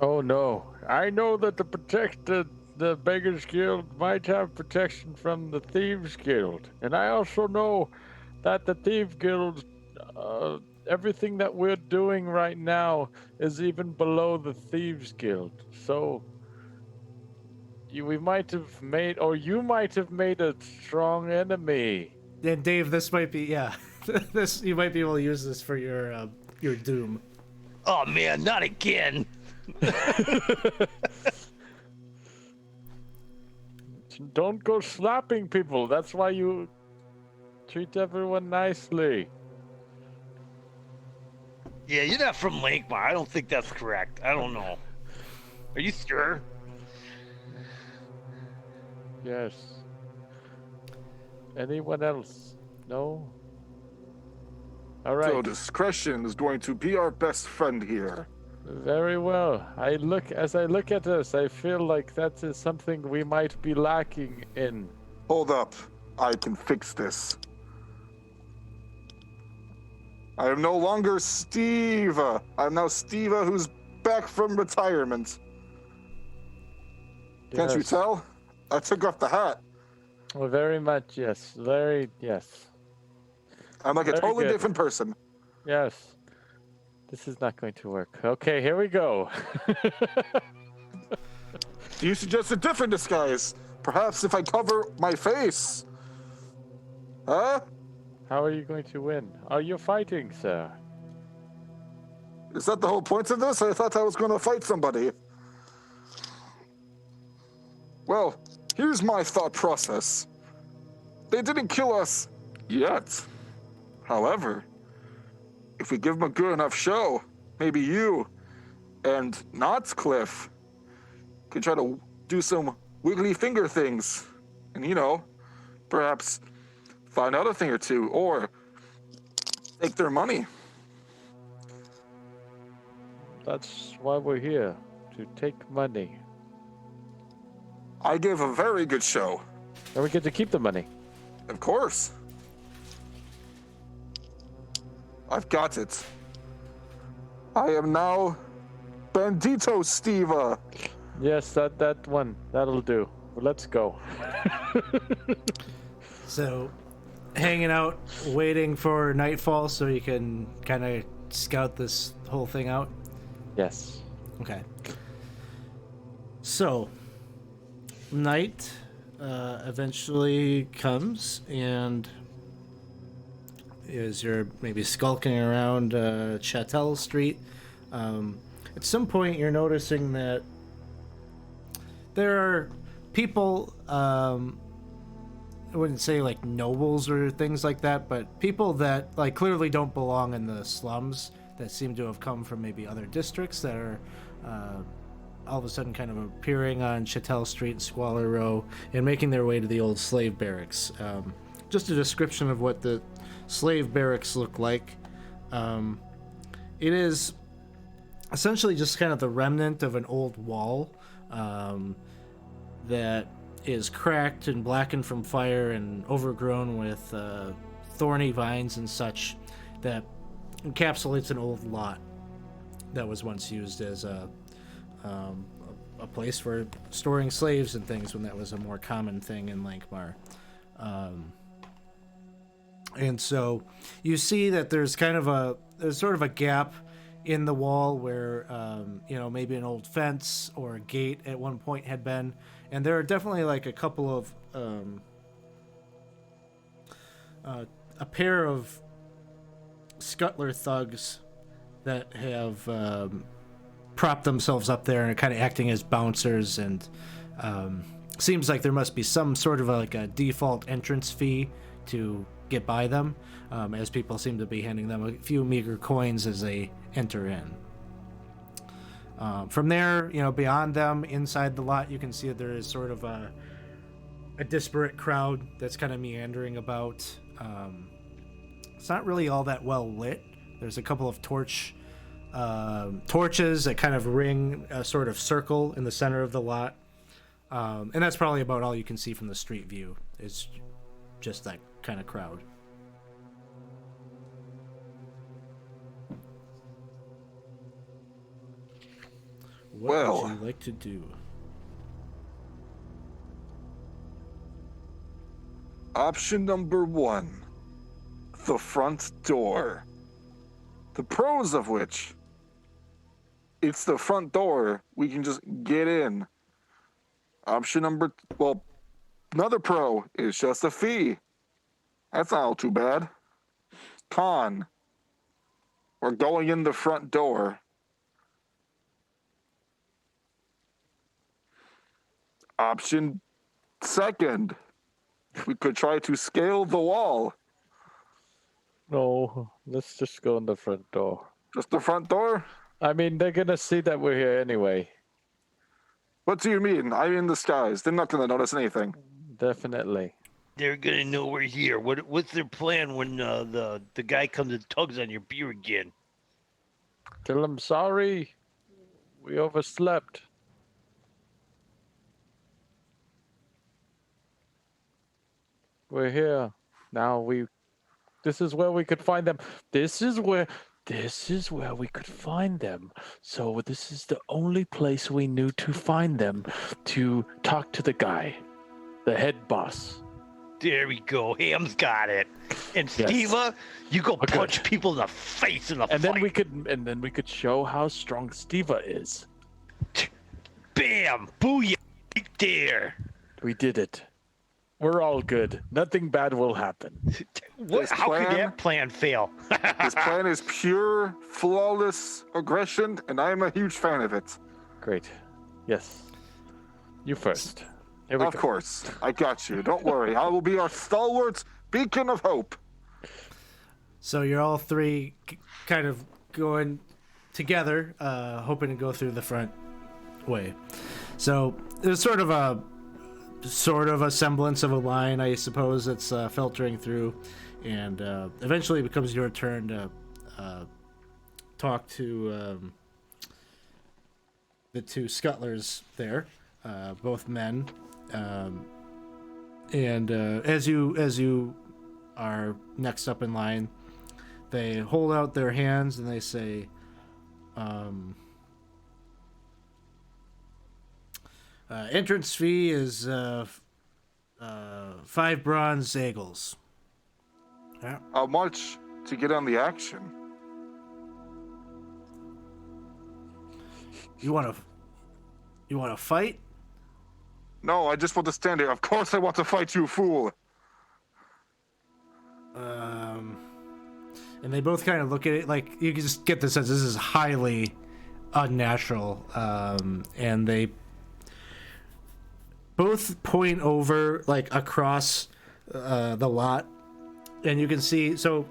Oh no! I know that the Beggars Guild might have protection from the Thieves Guild, and I also know that the Thieves Guild, everything that we're doing right now is even below the Thieves Guild. So we might have made, or you might have made a strong enemy. And Dave, this might be this you might be able to use this for your doom. Oh man, not again. Don't go slapping people. That's why you treat everyone nicely. Yeah, you're not from Lankhmar. I don't think that's correct. I don't know. Are you sure? Yes. Anyone else? No? All right. So discretion is going to be our best friend here. Very well. As I look at this, I feel like that is something we might be lacking in. Hold up. I can fix this. I am no longer Steve. I'm now Steve who's back from retirement. Can't you Yes. tell? I took off the hat. Well, very much, yes. Yes. I'm like a Very totally good. different person. Yes. This is not going to work. Okay, here we go. Do you suggest a different disguise? Perhaps if I cover my face? Huh? How are you going to win? Are you fighting, sir? Is that the whole point of this? I thought I was going to fight somebody. Well, here's my thought process. They didn't kill us yet. However, if we give them a good enough show, maybe you and not Cliff can try to do some wiggly finger things. And, perhaps find out a thing or two, or take their money. That's why we're here, to take money. I gave a very good show. And we get to keep the money. Of course. I've got it. I am now Bandito Steva. Yes, that one. That'll do. Let's go. So, hanging out, waiting for nightfall so you can kind of scout this whole thing out. Yes. Okay. So, night eventually comes, and as you're maybe skulking around Chattel Street, at some point you're noticing that there are people, I wouldn't say like nobles or things like that, but people that like clearly don't belong in the slums, that seem to have come from maybe other districts, that are all of a sudden kind of appearing on Chattel Street and Squalor Row and making their way to the old slave barracks. Just a description of what the slave barracks look like. It is essentially just kind of the remnant of an old wall that is cracked and blackened from fire and overgrown with thorny vines and such, that encapsulates an old lot that was once used as a place for storing slaves and things when that was a more common thing in Lankhmar. And so you see that there's sort of a gap in the wall where maybe an old fence or a gate at one point had been, and there are definitely like a couple of a pair of scuttler thugs that have propped themselves up there and are kind of acting as bouncers, and seems like there must be some sort of like a default entrance fee to get by them, as people seem to be handing them a few meager coins as they enter in. From there, beyond them, inside the lot, you can see that there is sort of a disparate crowd that's kind of meandering about. It's not really all that well lit. There's a couple of torches that kind of ring a sort of circle in the center of the lot. And that's probably about all you can see from the street view. It's just that kind of crowd. What would you like to do? Option number 1. The front door. The pros of which, it's the front door. We can just get in. Another pro is just a fee. That's not all too bad. Con, we're going in the front door. Option second, we could try to scale the wall. No, let's just go in the front door. Just the front door? I mean, they're gonna see that we're here anyway. What do you mean? I'm in disguise. They're not gonna notice anything. Definitely. They're gonna know we're here. What's their plan when the guy comes and tugs on your beer again? Tell them sorry. We overslept. We're here. Now this is where we could find them. This is where we could find them. So this is the only place we knew to find them, to talk to the guy, the head boss. There we go. Ham's got it. And Yes. Steva, you go Okay. punch people in the face in the And fight. then we could show how strong Steva is. Bam! Booyah! Right there. We did it. We're all good. Nothing bad will happen. What? How could plan- that plan fail? This plan is pure, flawless aggression, and I'm a huge fan of it. Great. Yes. You first. Here we Of go. course. I got you. Don't worry. I will be our stalwart beacon of hope. So you're all three kind of going together, hoping to go through the front way. So there's sort of a semblance of a line, I suppose, that's filtering through, and eventually it becomes your turn to talk to the two scuttlers there, both men, and as you are next up in line, they hold out their hands and they say, entrance fee is 5 bronze eagles. Yeah. How much to get on the action? You want to fight? No, I just want to stand here. Of course I want to fight you, fool. And they both kind of look at it like you can just get the sense this is highly unnatural. And they both point over like across the lot, and you can see. So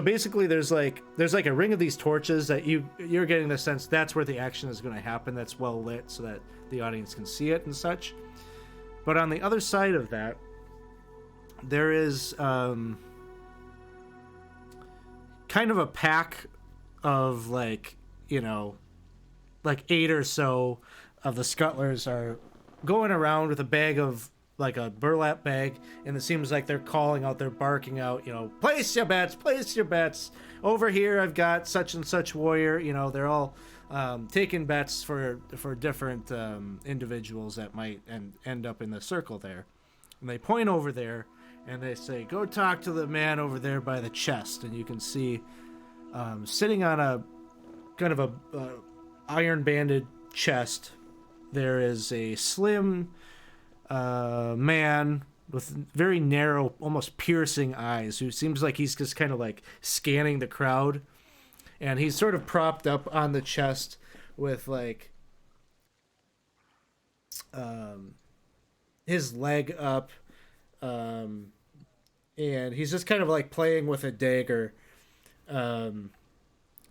basically, there's like a ring of these torches that you're getting the sense that's where the action is going to happen. That's well lit so that the audience can see it and such. But on the other side of that, there is kind of a pack of like 8 or so of the scuttlers are going around with a bag of like a burlap bag, and it seems like they're calling out, they're barking out, place your bets over here. I've got such and such warrior. They're all taking bets for different individuals that might end up in the circle there, and they point over there and they say, go talk to the man over there by the chest. And you can see sitting on a kind of a iron banded chest, there is a slim man with very narrow, almost piercing eyes, who seems like he's just kind of like scanning the crowd. And he's sort of propped up on the chest with like his leg up. And he's just kind of like playing with a dagger. And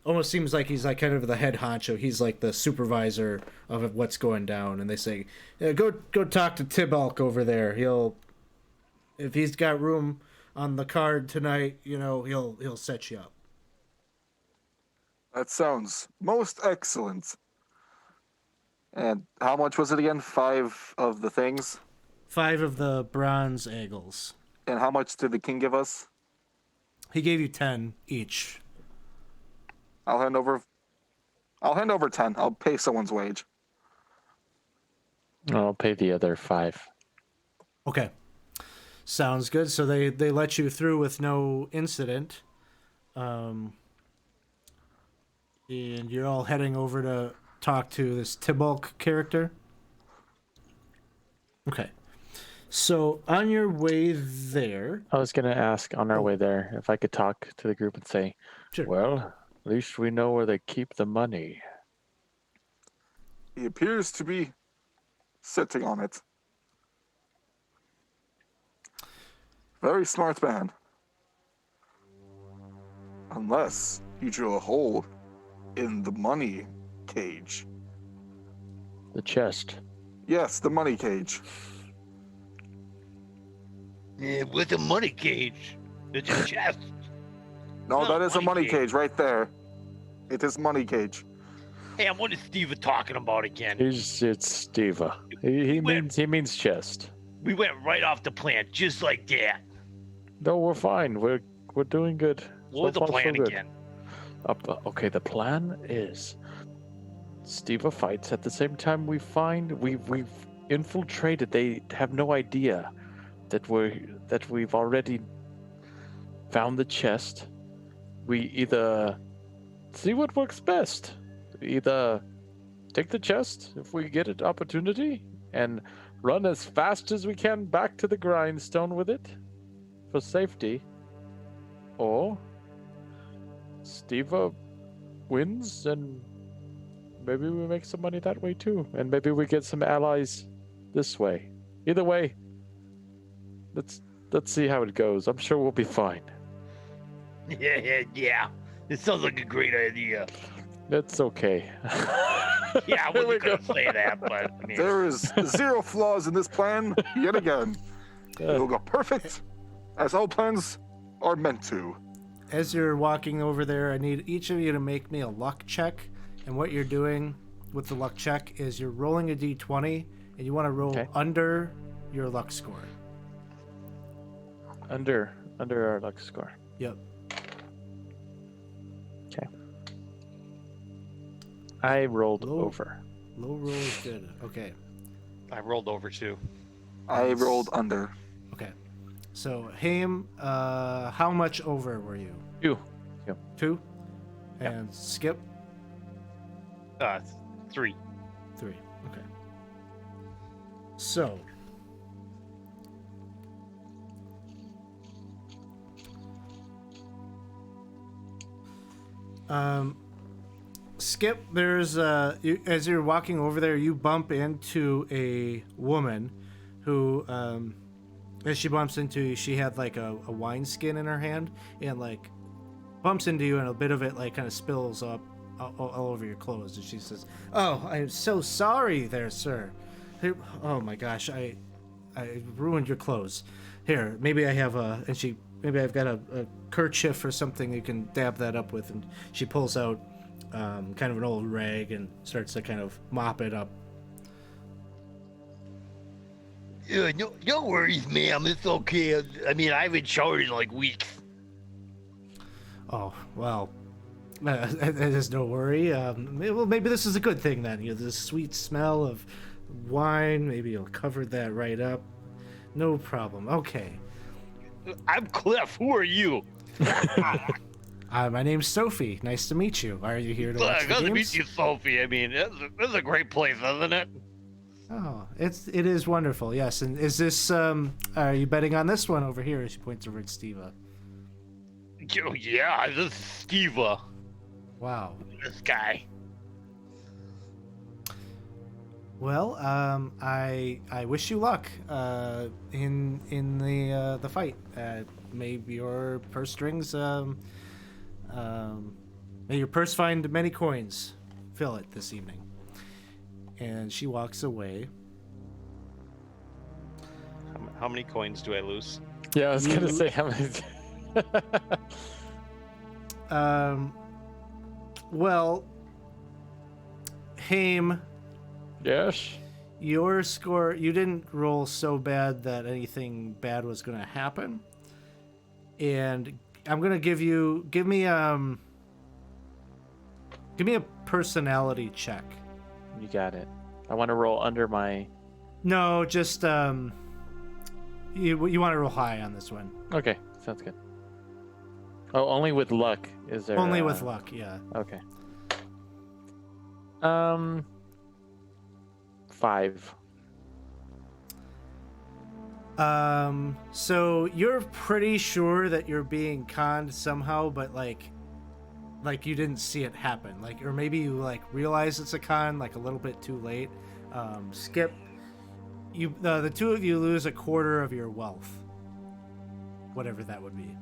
almost seems like he's like kind of the head honcho. He's like the supervisor of what's going down. And they say, yeah, go talk to Tibulk over there. If he's got room on the card tonight, he'll set you up. That sounds most excellent. And how much was it again? 5 of the things? 5 of the bronze eagles. And how much did the king give us? He gave you 10 each. I'll hand over 10. I'll pay someone's wage. I'll pay the other 5. Okay. Sounds good. So they let you through with no incident. And you're all heading over to talk to this Tibulk character. Okay. So on your way there... I was going to ask on our way there if I could talk to the group and say, Sure. well, at least we know where they keep the money. He appears to be sitting on it. Very smart man. Unless you drill a hole in the money cage. The chest. Yes, the money cage. Yeah, with a money cage. It's a chest. No, No, that is a money money cage right there. It is money cage. Hey, what is Steve talking about again? It's Steve. He means chest. We went right off the plan, just like that. No, we're fine. We're doing good. What was the far, so plan good. again? Okay, the plan is Steve fights at the same time we've infiltrated. They have no idea that we've already found the chest. We either see what works best. Either take the chest if we get an opportunity and run as fast as we can back to the grindstone with it for safety, or Steve wins and maybe we make some money that way too, and maybe we get some allies this way. Either way, let's see how it goes. I'm sure we'll be fine. Yeah. It sounds like a great idea. It's okay. Yeah, I wasn't gonna say that, but I mean, There is 0 flaws in this plan yet again. It'll go perfect, as all plans are meant to. As you're walking over there, I need each of you to make me a luck check. And what you're doing with the luck check is you're rolling a d20, and you want to roll under your luck score. Under our luck score. Yep. Okay. I rolled Low. over. Low roll is good. Okay. I rolled over too. I rolled under. Okay. So, Haim, how much over were you? 2. 2? And Skip? 3. 3. Okay. So, Skip, there's as you're walking over there, you bump into a woman who, as she bumps into you, she had like a wine skin in her hand and like bumps into you, and a bit of it like kind of spills up all over your clothes. And she says, "Oh, I'm so sorry, there, sir. Oh my gosh, I ruined your clothes. Here, maybe I have maybe I've got a kerchief or something you can dab that up with." And she pulls out kind of an old rag and starts to kind of mop it up. No worries, ma'am. It's okay. I mean, I haven't showered in like weeks. Oh, well, there's no worry. Well, maybe this is a good thing then. The sweet smell of wine, maybe you'll cover that right up. No problem. Okay. I'm Cliff. Who are you? My name's Sophie. Nice to meet you. Are you here to watch the Good to games? meet you, Sophie. I mean, this is a great place, isn't it? Oh, it is wonderful. Yes. And is this are you betting on this one over here? She points over at Steva. Oh, yeah, this is Steva. Wow. This guy. Well, I wish you luck in the fight. Maybe your purse strings May your purse find many coins. Fill it this evening. And she walks away. How many coins do I lose? Yeah, I was gonna say how many. Well, Haim, Yes. your score, you didn't roll so bad that anything bad was going to happen. And I'm going to give me a personality check. You got it. I want to roll under my. No, just you want to roll high on this one. Okay, sounds good. Oh, only with luck is there? Only with luck, yeah. Okay. 5. So you're pretty sure that you're being conned somehow, but like you didn't see it happen. Like, or maybe you like realize it's a con like a little bit too late. Skip, the two of you lose a quarter of your wealth. Whatever that would be.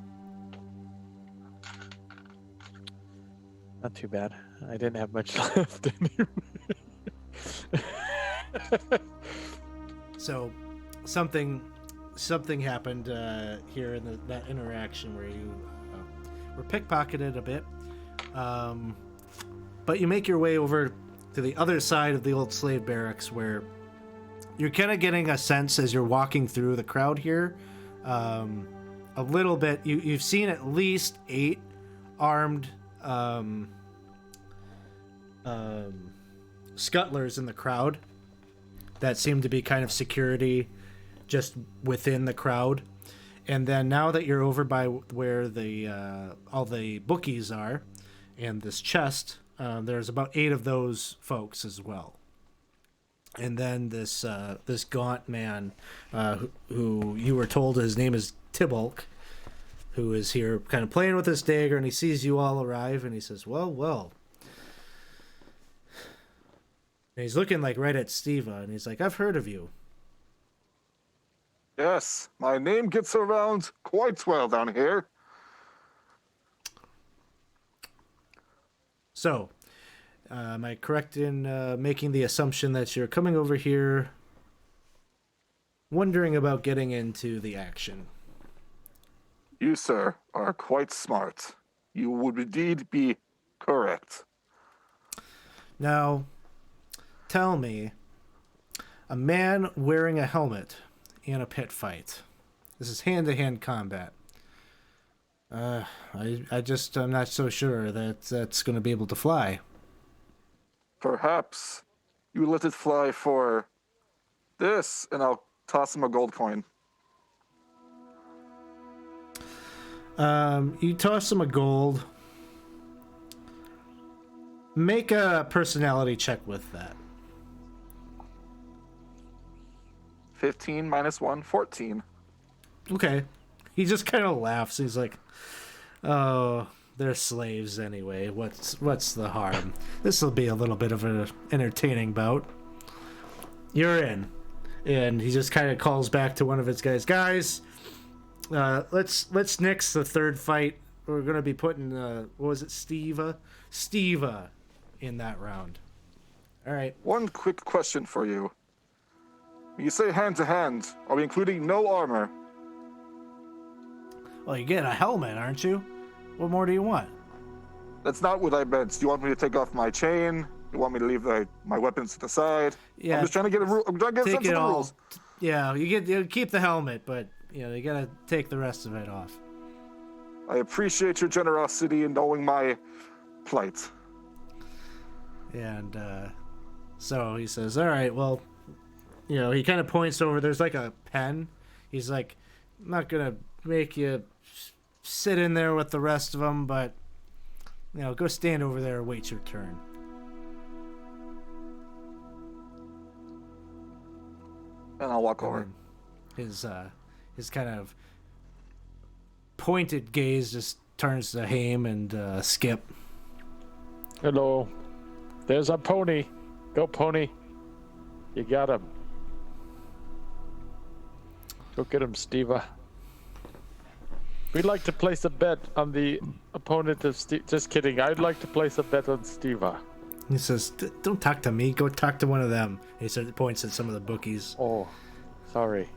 Not too bad. I didn't have much left anyway. So something happened here in that interaction where you were pickpocketed a bit, but you make your way over to the other side of the old slave barracks, where you're kind of getting a sense as you're walking through the crowd here, a little bit. You've seen at least 8 armed scuttlers in the crowd that seem to be kind of security just within the crowd. And then now that you're over by where the all the bookies are and this chest, there's about 8 of those folks as well. And then this gaunt man who you were told his name is Tybulk, who is here kind of playing with his dagger, and he sees you all arrive and he says, well. And he's looking like right at Steva, and he's like, I've heard of you. Yes, my name gets around quite well down here. So, am I correct in making the assumption that you're coming over here wondering about getting into the action? You, sir, are quite smart. You would indeed be correct. Now, tell me, a man wearing a helmet in a pit fight. This is hand-to-hand combat. I'm not so sure that that's going to be able to fly. Perhaps you let it fly for this, and I'll toss him a gold coin. You toss him a gold. Make a personality check with that. 15 minus 1, 14. Okay. He just kind of laughs. He's like, "Oh, they're slaves anyway. What's the harm? This will be a little bit of an entertaining bout. You're in." And he just kind of calls back to one of his guys. Guys, let's nix the third fight. We're gonna be putting what was it, Steva in that round. All right. One quick question for you. When you say hand to hand, are we including no armor? Well, you get a helmet, aren't you? What more do you want? That's not what I meant. Do you want me to take off my chain? You want me to leave my weapons to the side? Yeah. I'm just trying to get I'm trying to get a sense of the rules. Yeah, you keep the helmet, but you gotta take the rest of it off. I appreciate your generosity in knowing my plight. And so he says, "All right, well." He kind of points over. There's like a pen. He's like, I'm not going to make you sit in there with the rest of them, but, go stand over there and wait your turn. And I'll walk over. His kind of pointed gaze just turns to Haim and Skip. Hello. There's a pony. Go, pony. You got him. Go get him, Steva. We'd like to place a bet on the opponent of Steve. Just kidding. I'd like to place a bet on Steva. He says, "Don't talk to me. Go talk to one of them." He sort of points at some of the bookies. Oh, sorry.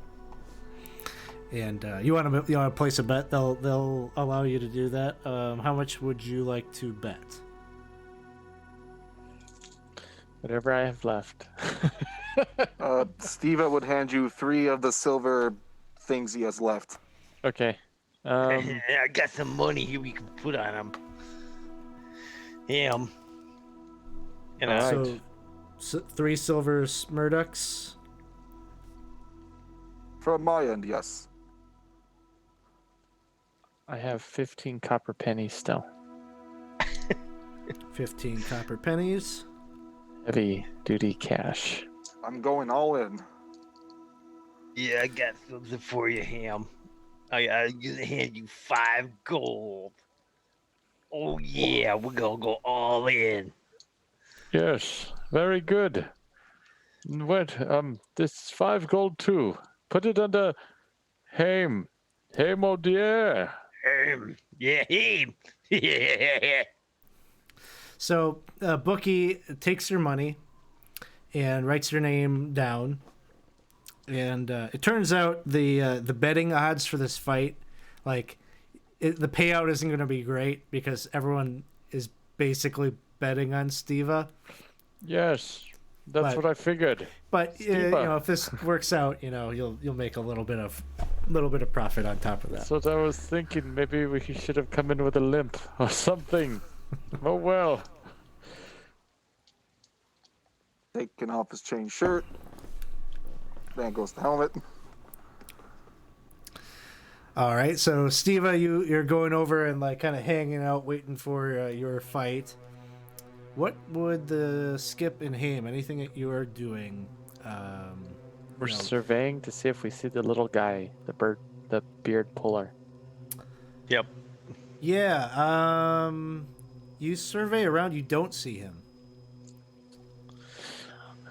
And you want to place a bet? They'll allow you to do that. How much would you like to bet? Whatever I have left. Steve would hand you 3 of the silver things he has left. Okay. I got some money here we can put on him. Him. And Alright. So 3 silver Smurducks. From my end, yes. I have 15 copper pennies still. 15 copper pennies. Heavy duty cash. I'm going all in. yeah, I got something for you, Ham. I'm gonna hand you 5 gold. Oh yeah, we're gonna go all in. Yes, very good. What? This 5 gold too. Put it under Haim. Haim O'Dear. Yeah, him. Yeah. So bookie takes your money and writes your name down. And it turns out the betting odds for this fight, like the payout isn't going to be great because everyone is basically betting on Steva. Yes, that's But- what I figured. But Steva. if this works out, you'll make a little bit of profit on top of that. That's what I was thinking. Maybe we should have come in with a limp or something. Oh well. Taking off his chain shirt. Then goes the helmet. All right, so Steva, you're going over and like kind of hanging out, waiting for your fight. What would the Skip and Haim? Anything that you are doing? We're you know, surveying to see if we see the little guy, the beard puller. Yep. Yeah. You survey around. You don't see him.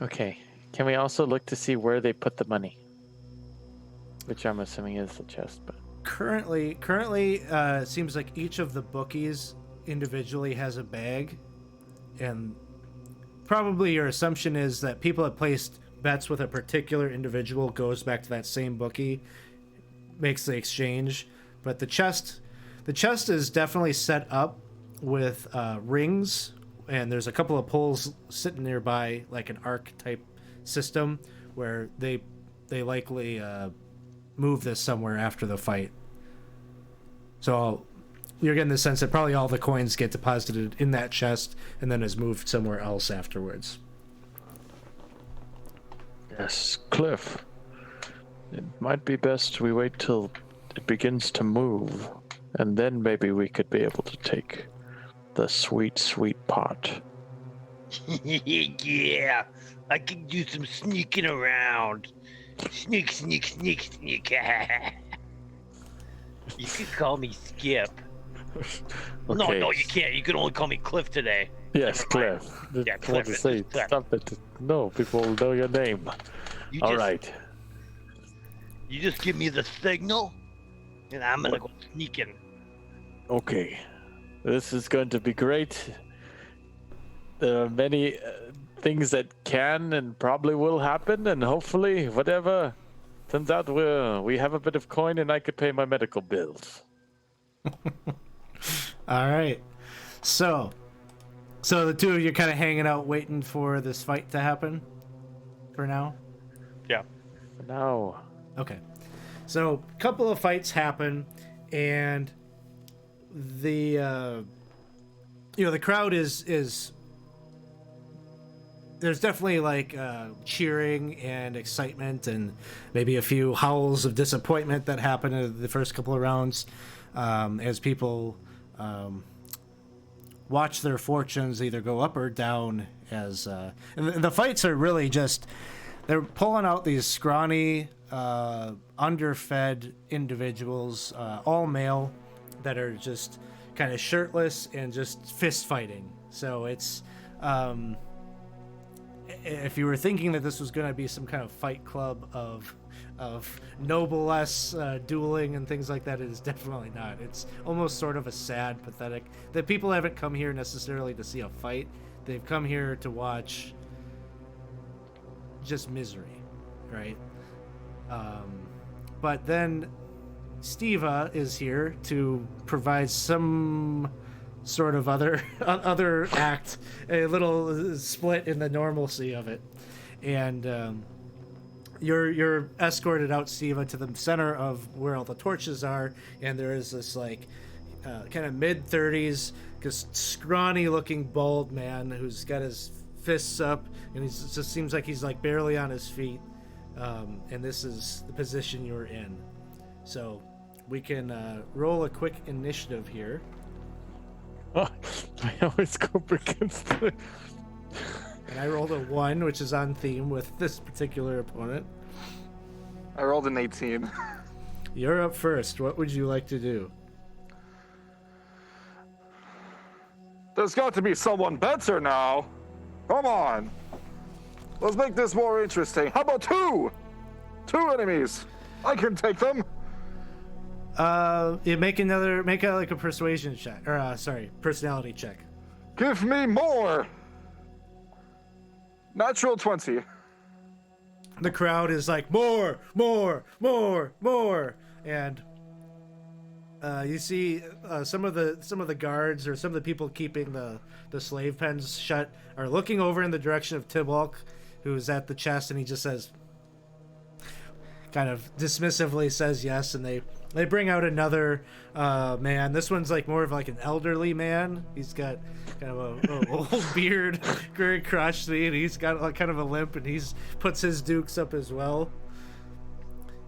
Okay. Can we also look to see where they put the money? Which I'm assuming is the chest, but Currently, it seems like each of the bookies individually has a bag, and probably your assumption is that people that placed bets with a particular individual goes back to that same bookie, makes the exchange. But the chest is definitely set up with rings, and there's a couple of poles sitting nearby, like an arc type system, where they likely move this somewhere after the fight. So you're getting the sense that probably all the coins get deposited in that chest and then is moved somewhere else afterwards. yes, Cliff. It might be best we wait till it begins to move, and then maybe we could be able to take the sweet, sweet pot. Yeah, I can do some sneaking around. Sneak. You could call me Skip. No, Okay. you can't. You can only call me Cliff today. Yes, Never mind. Cliff. Yeah, I want Cliff, to it's say, Cliff. stop it. No, people will know your name. You All just, right. You just give me the signal, and I'm gonna go sneaking. Okay. This is going to be great. There are many things that can and probably will happen, and hopefully, whatever turns out, we have a bit of coin and I could pay my medical bills. All right. So the two of you kind of hanging out waiting for this fight to happen for now? Yeah. Now, Okay. So a couple of fights happen, and the the crowd is there's definitely like cheering and excitement and maybe a few howls of disappointment that happen in the first couple of rounds as people watch their fortunes either go up or down as and the fights are really just they're pulling out these scrawny underfed individuals, all male, that are just kind of shirtless and just fist fighting. So it's if you were thinking that this was going to be some kind of fight club of noblesse dueling and things like that, it is definitely not. It's almost sort of a sad, pathetic that people haven't come here necessarily to see a fight. They've come here to watch just misery, right? But then Steva is here to provide some sort of other act, a little split in the normalcy of it, and you're escorted out, Steva, to the center of where all the torches are, and there is this like kind of mid-30s, just scrawny-looking bald man who's got his fists up, and he just seems like he's like barely on his feet, and this is the position you're in. So we can roll a quick initiative here. Oh, I always go up against the... And I rolled a 1, which is on theme with this particular opponent. I rolled an 18. You're up first. What would you like to do? There's got to be someone better now. Come on. Let's make this more interesting. How about 2? 2 enemies. I can take them. You make a persuasion check, or personality check. Give me more. Natural 20. The crowd is like more, and you see some of the guards or some of the people keeping the slave pens shut are looking over in the direction of Tibulk, who's at the chest, and he just says, kind of dismissively says yes, and they bring out another man. This one's like more of like an elderly man. He's got kind of a old beard, very crotchety, and he's got like kind of a limp, and he's puts his dukes up as well.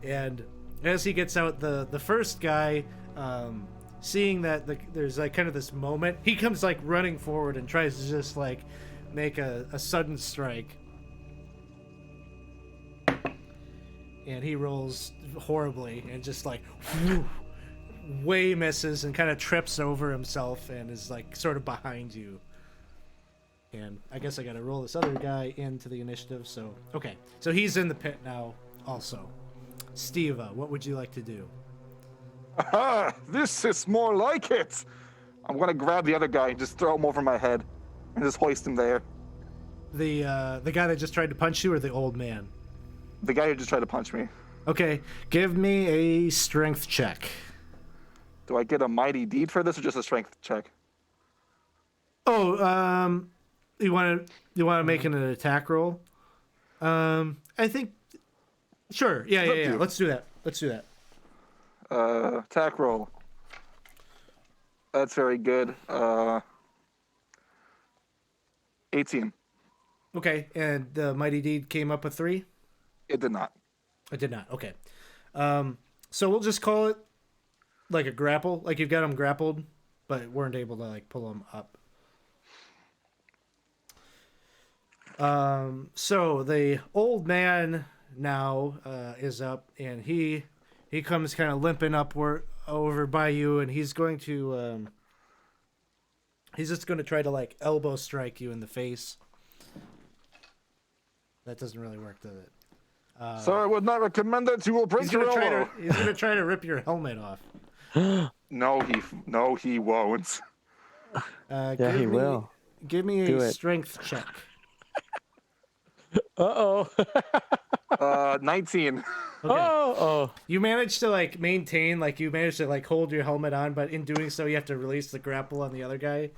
And as he gets out, the first guy, seeing that there's like kind of this moment, he comes like running forward and tries to just like make a sudden strike. And he rolls horribly and just like way misses and kind of trips over himself and is like sort of behind you. And I guess I gotta roll this other guy into the initiative. So okay, so he's in the pit now also. Steva, what would you like to do? This is more like it. I'm gonna grab the other guy and just throw him over my head and just hoist him there. The guy that just tried to punch you, or the old man? The guy who just tried to punch me. Okay, give me a strength check. Do I get a mighty deed for this or just a strength check? Oh, you want to make an attack roll? I think, sure. Yeah. Let's do that. Attack roll. That's very good. 18. Okay, and the mighty deed came up a 3? It did not. It did not. Okay. So we'll just call it like a grapple, like you've got them grappled, but weren't able to like pull them up. So the old man now is up, and he comes kind of limping over by you, and he's going to he's just going to try to like elbow strike you in the face. That doesn't really work, does it? So I would not recommend that. You will break your elbow. He's gonna try to rip your helmet off. No, he won't. Yeah, he will. Give me a strength check. Uh-oh. 19. Okay. Oh. You managed to like maintain, like you managed to like hold your helmet on, but in doing so, you have to release the grapple on the other guy.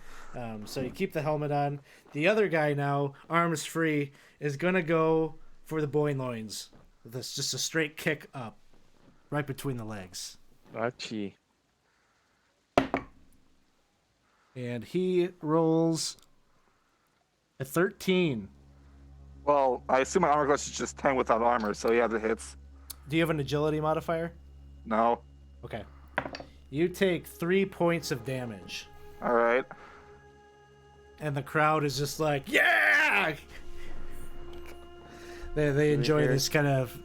So you keep the helmet on. The other guy now, arms free, is gonna go for the bowling loins. This just a straight kick up, right between the legs. Archie. And he rolls a 13. Well, I assume my armor class is just 10 without armor, so yeah, that hits. Do you have an agility modifier? No. Okay. You take 3 points of damage. All right. And the crowd is just like, yeah! They enjoy this kind of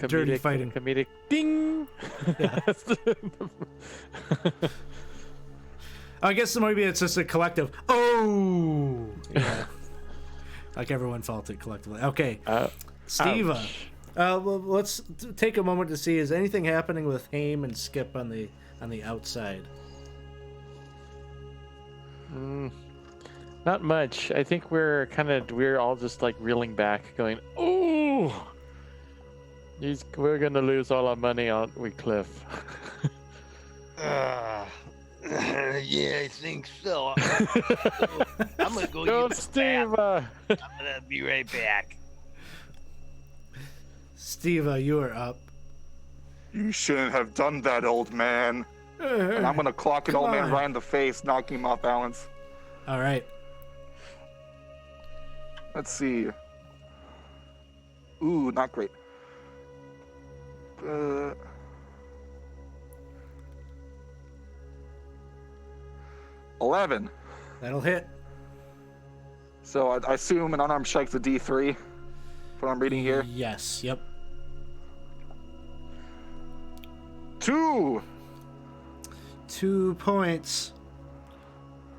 dirty fighting. Comedic ding! Yeah. I guess maybe it's just a collective, oh! Yeah. Like everyone felt it collectively. Okay, Uh, Steve. ouch. Well, let's take a moment to see, is anything happening with Haim and Skip on the outside? Not much. I think we're all just like reeling back, going, "Oh, we're gonna lose all our money, aren't we, Cliff?" Yeah, I think so. I'm gonna go Go, use the Steve. bathroom. I'm gonna be right back. Steve, you are up. You shouldn't have done that, old man. And I'm gonna clock an Come old man on. right in the face, knocking him off balance. All right. Let's see. Ooh, not great. 11. That'll hit. So I assume an unarmed strike's a D3. What I'm reading here. Yes. Yep. 2. 2 points.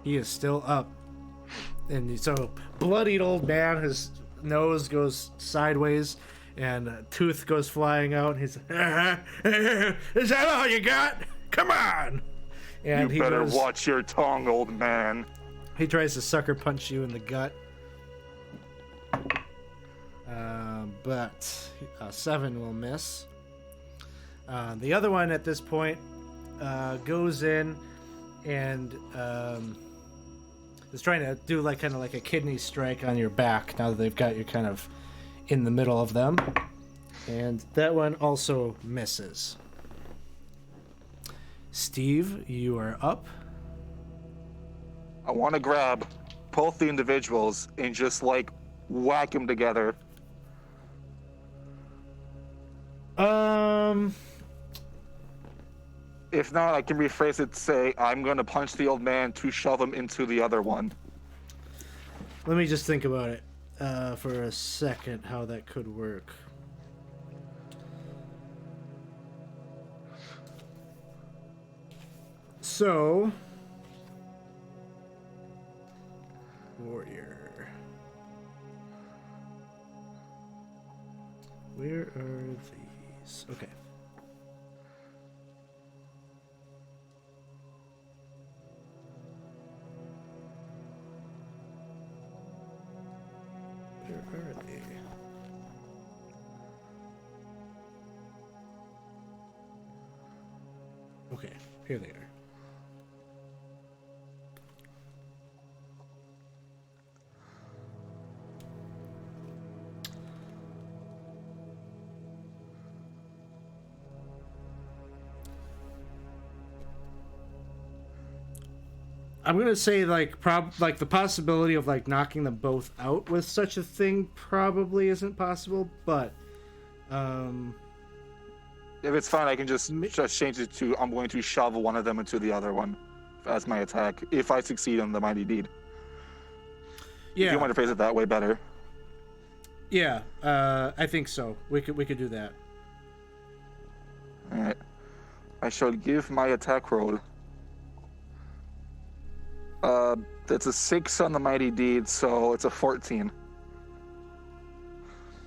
He is still up. And so, bloodied old man, his nose goes sideways, and a tooth goes flying out, and he's is that all you got? Come on! And You better watch your tongue, old man. He tries to sucker punch you in the gut. But 7 will miss. The other one at this point goes in and is trying to do kind of like a kidney strike on your back now that they've got you kind of in the middle of them. And that one also misses. Steve, you are up. I want to grab both the individuals and just whack them together. If not, I can rephrase it to say, I'm going to punch the old man to shove him into the other one. Let me just think about it for a second, how that could work. So, warrior. Where are these? Okay. Where are they? Okay, here they are. I'm gonna say the possibility of knocking them both out with such a thing probably isn't possible, but If it's fine, I can just change it to I'm going to shove one of them into the other one as my attack if I succeed on the mighty deed. If you want to phrase it that way, better. Yeah, I think so. We could do that. All right. I shall give my attack roll. It's a 6 on the mighty deed, so it's a 14.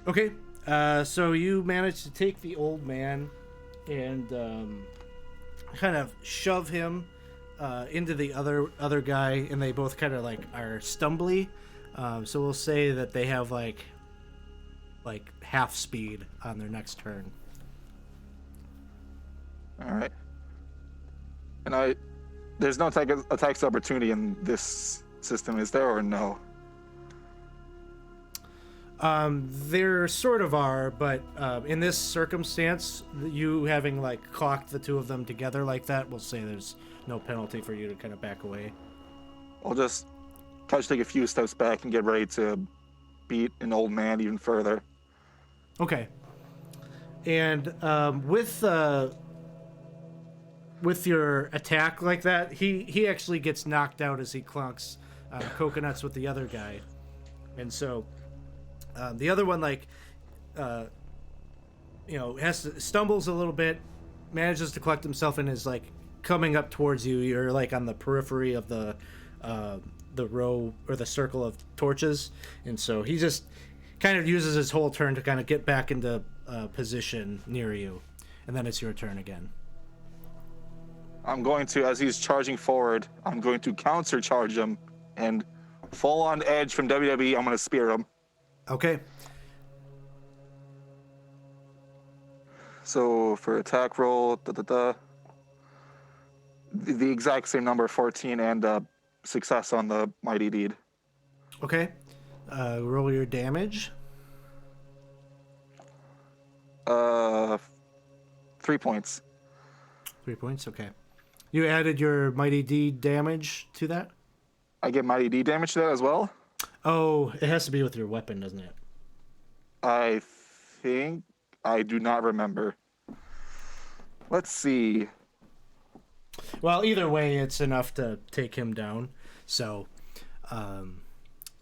Okay, so you managed to take the old man and kind of shove him into the other guy, and they both kind of are stumbly. So we'll say that they have like half speed on their next turn. All right. And there's no attacks opportunity in this system, is there, or no? There sort of are, but in this circumstance, you having clocked the two of them together like that, we'll say there's no penalty for you to kind of back away. I'll just take a few steps back and get ready to beat an old man even further. Okay. And with your attack like that, he actually gets knocked out as he clunks coconuts with the other guy, and so the other one stumbles a little bit, manages to collect himself, and is coming up towards you. You're on the periphery of the the row or the circle of torches, and so he just kind of uses his whole turn to kind of get back into position near you, and then it's your turn again. I'm going to, as he's charging forward, I'm going to counter charge him, and full on Edge from WWE, I'm going to spear him. Okay. So for attack roll, the exact same number, 14, and success on the Mighty Deed. Okay. Roll your damage. 3 points. 3 points. Okay. You added your Mighty Deed damage to that? I get Mighty Deed damage to that as well? Oh, it has to be with your weapon, doesn't it? I think I do not remember. Let's see. Well, either way, it's enough to take him down. So,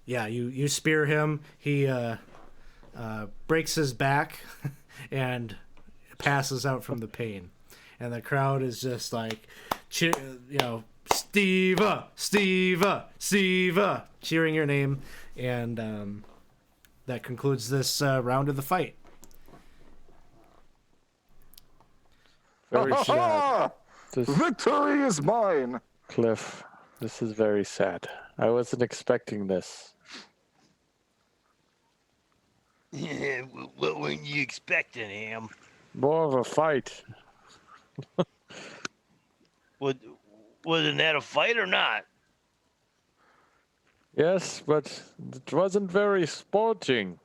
yeah, you spear him. He breaks his back and passes out from the pain. And the crowd is just like, cheer, Steva, Steva, Steva, cheering your name. And that concludes this round of the fight. Very sad. This, Victory is mine! Cliff, this is very sad. I wasn't expecting this. Yeah, what weren't you expecting, Ham? More of a fight. Wasn't that a fight or not? Yes, but it wasn't very sporting.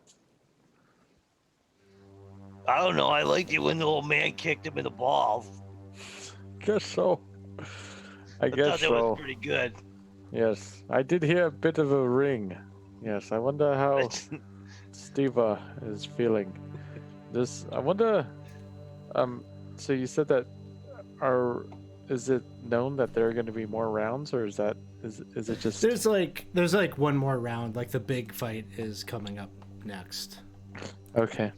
I don't know. I liked it when the old man kicked him in the balls. Guess so. I I guess thought that so. was pretty good. Yes, I did hear a bit of a ring. Yes, I wonder how Steva is feeling. I wonder. So you said that is it known that there are going to be more rounds, or is it just? There's like one more round. Like the big fight is coming up next. Okay.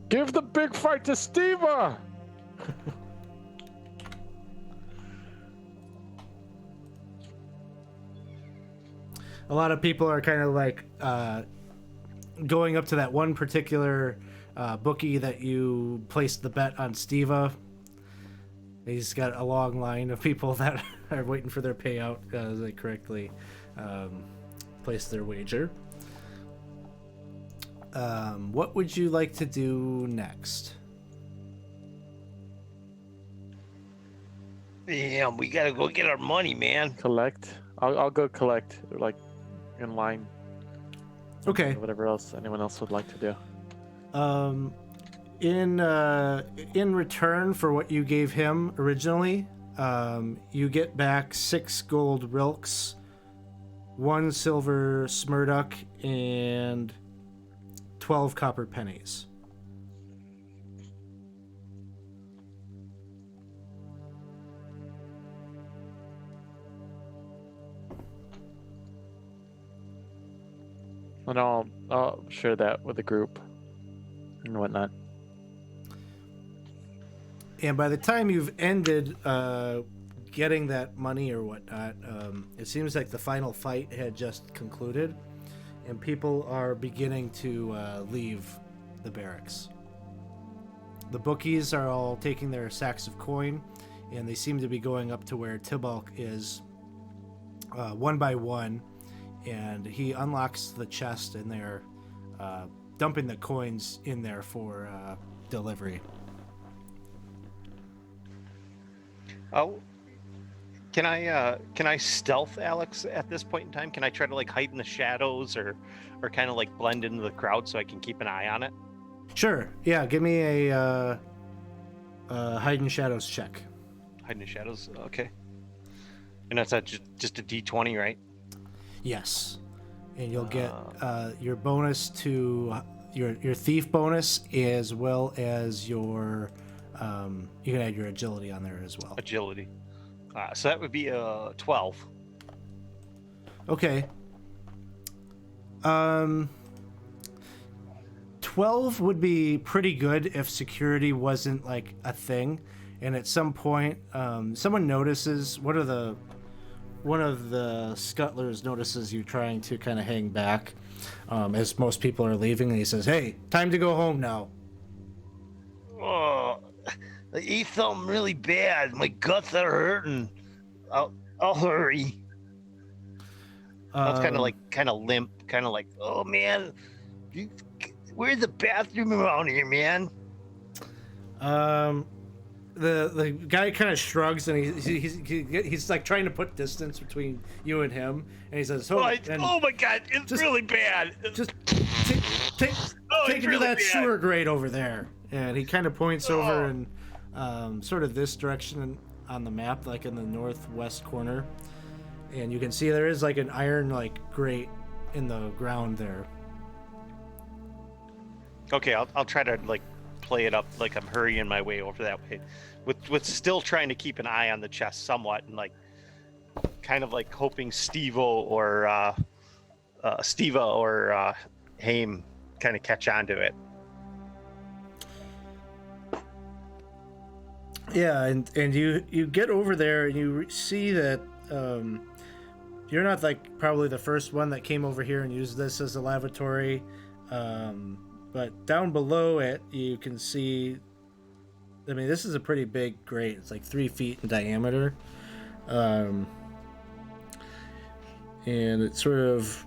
Give the big fight to Steva! A lot of people are kind of like going up to that one particular bookie that you placed the bet on Steva. He's got a long line of people that are waiting for their payout as they correctly placed their wager. What would you like to do next? Damn, we gotta go get our money, man. Collect. I'll go collect, like, in line. Okay. Whatever else anyone else would like to do. In return for what you gave him originally, you get back 6 gold rilks, 1 silver smurduck, and 12 copper pennies. And I'll share that with the group and whatnot. And by the time you've ended getting that money or whatnot, it seems like the final fight had just concluded, and people are beginning to leave the barracks. The bookies are all taking their sacks of coin, and they seem to be going up to where Tybalt is, one by one, and he unlocks the chest, and they're dumping the coins in there for delivery. Oh, can I stealth Alex at this point in time? Can I try to like hide in the shadows or kind of like blend into the crowd so I can keep an eye on it? Sure. Yeah. Give me a hide in shadows check. Hide in the shadows. Okay. And that's just a D20, right? Yes. And you'll get your bonus to your thief bonus, as well as your you can add your agility on there as well. Agility. So that would be 12. Okay. 12 would be pretty good if security wasn't like a thing. And at some point, someone notices one of the scuttlers notices you trying to kind of hang back as most people are leaving, and he says, "Hey, time to go home now." Oh, I ate something really bad. My guts are hurting. I'll hurry. That's kind Um, of limp, kind of like, Oh man, where's the bathroom around here, man? the guy kind of shrugs, and he's like trying to put distance between you and him, and he says, "Oh, and Oh my god, it's just- really bad. just take take Oh, take it's him to really that bad. sewer grate over there." And he kind of points over in sort of this direction on the map, like in the northwest corner, and you can see there is like an iron like grate in the ground there. okay, I'll try to like play it up like I'm hurrying my way over that way, with still trying to keep an eye on the chest somewhat, and like kind of like hoping Steve-O or Steva or Haim kind of catch on to it. Yeah, and you get over there and you see that you're not like probably the first one that came over here and used this as a lavatory, but down below it you can see. I mean, this is a pretty big grate. It's like 3 feet in diameter, and it's sort of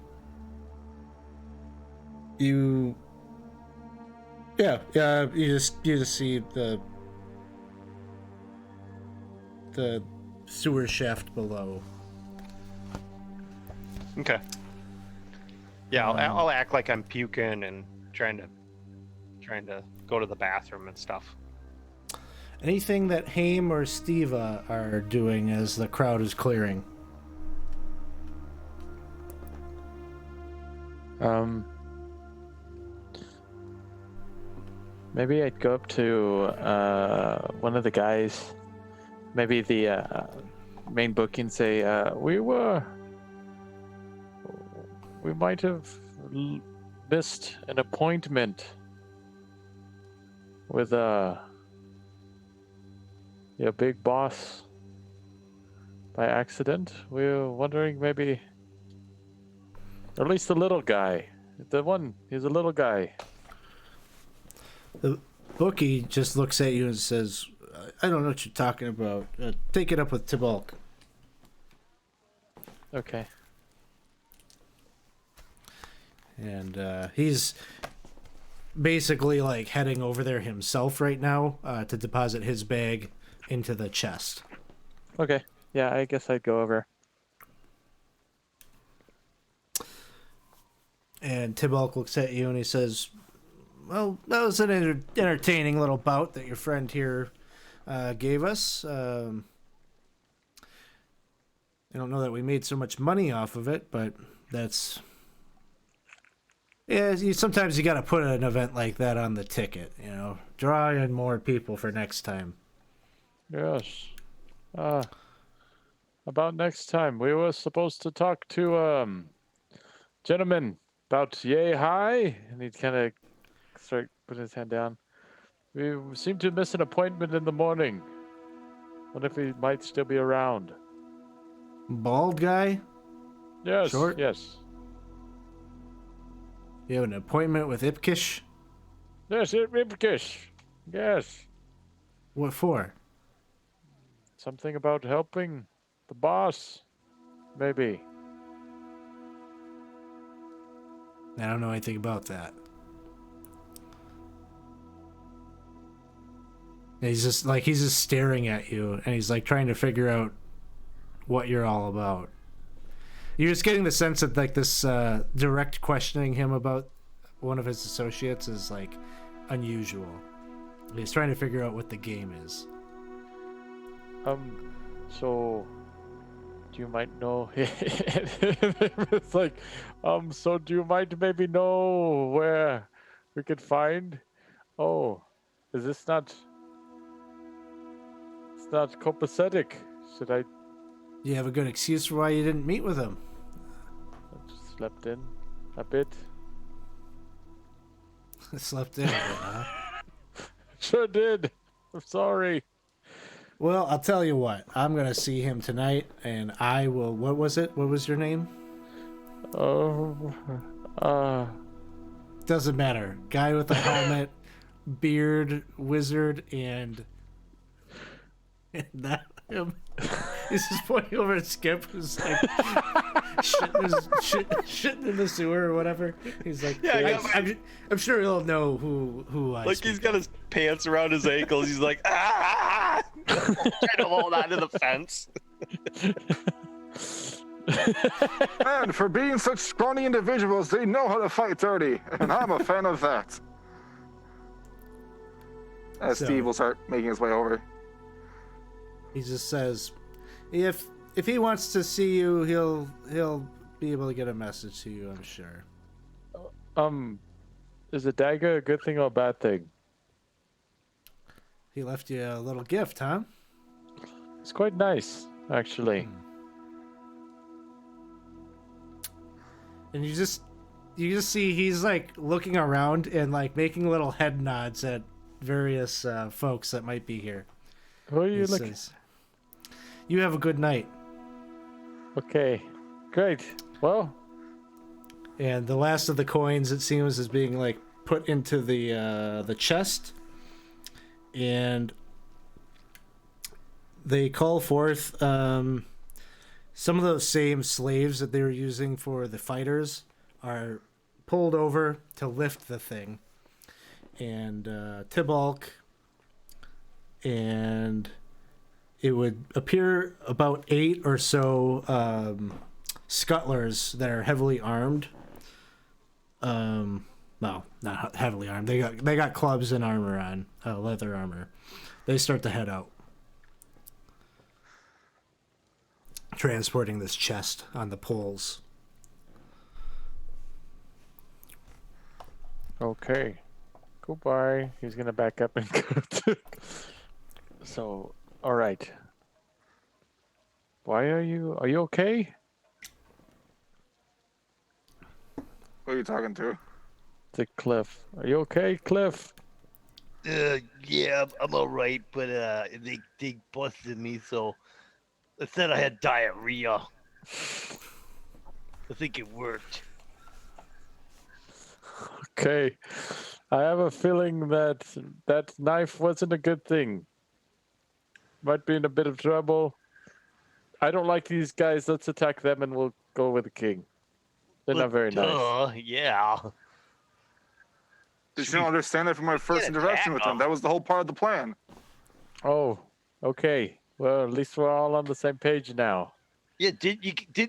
you just see the sewer shaft below. Okay. Yeah, I'll act like I'm puking and trying to go to the bathroom and stuff. Anything that Haim or Steva are doing as the crowd is clearing? Maybe I'd go up to one of the guys, maybe the main bookie, and say, we might have missed an appointment with your big boss by accident. We were wondering maybe, or at least the little guy. He's a little guy. The bookie just looks at you and says, "I don't know what you're talking about. Take it up with Tibulk." Okay. And he's basically like heading over there himself right now to deposit his bag into the chest. Okay. Yeah, I guess I'd go over. And Tibulk looks at you and he says, "Well, that was an entertaining little bout that your friend here gave us. I don't know that we made so much money off of it, but that's... Yeah, sometimes you got to put an event like that on the ticket, you know. Draw in more people for next time." Yes. About next time, we were supposed to talk to gentleman about yay high, and he'd kind of start putting his hand down. We seem to miss an appointment in the morning. Wonder if he might still be around. Bald guy? Yes. Short? Yes. You have an appointment with Ipkish? Yes, Ipkish. Yes. What for? Something about helping the boss, maybe. I don't know anything about that. And he's just staring at you, and he's like trying to figure out what you're all about. You're just getting the sense that like this direct questioning him about one of his associates is like unusual. He's trying to figure out what the game is. So do you might know? It's like, so do you might maybe know where we could find? Oh, is this not? It's not copacetic. Should I? You have a good excuse for why you didn't meet with him. I just slept in a bit. Slept in a bit, huh? Sure did. I'm sorry. Well, I'll tell you what. I'm gonna see him tonight, and I will. What was it? What was your name? Oh, Doesn't matter. Guy with a helmet, beard, wizard, and that him. He's just pointing over at Skip, who's like shitting in the sewer or whatever. He's like, Yeah, I'm sure he'll know who I. Like he's got his pants around his ankles. He's like, ah, trying to hold on to the fence. And for being such scrawny individuals, they know how to fight dirty, and I'm a fan of that. As So- Steve will start making his way over. He just says, if he wants to see you, he'll be able to get a message to you. I'm sure. is a dagger a good thing or a bad thing? He left you a little gift, huh? It's quite nice, actually. And you just see he's like looking around and like making little head nods at various folks that might be here. Who are you He looking? says, "You have a good night." Okay, great. Well, And the last of the coins, it seems, is being like put into the chest, and they call forth some of those same slaves that they were using for the fighters are pulled over to lift the thing, and Tibalk, and it would appear about 8 or so scuttlers that are heavily armed. Well, not heavily armed. They got clubs and armor on, leather armor. They start to head out, transporting this chest on the poles. okay. Goodbye. He's gonna back up and go to... So, all right. Why are you okay? Who are you talking to? To Cliff. Are you okay, Cliff? Yeah, I'm all right, but they busted me, so they said I had diarrhea. I think it worked. Okay. I have a feeling that that knife wasn't a good thing. Might be in a bit of trouble. I don't like these guys. Let's attack them and we'll go with the king. They're not very nice. Yeah. Did you not understand that from my first interaction with them? That was the whole part of the plan. Oh, okay. Well, at least we're all on the same page now. Yeah, did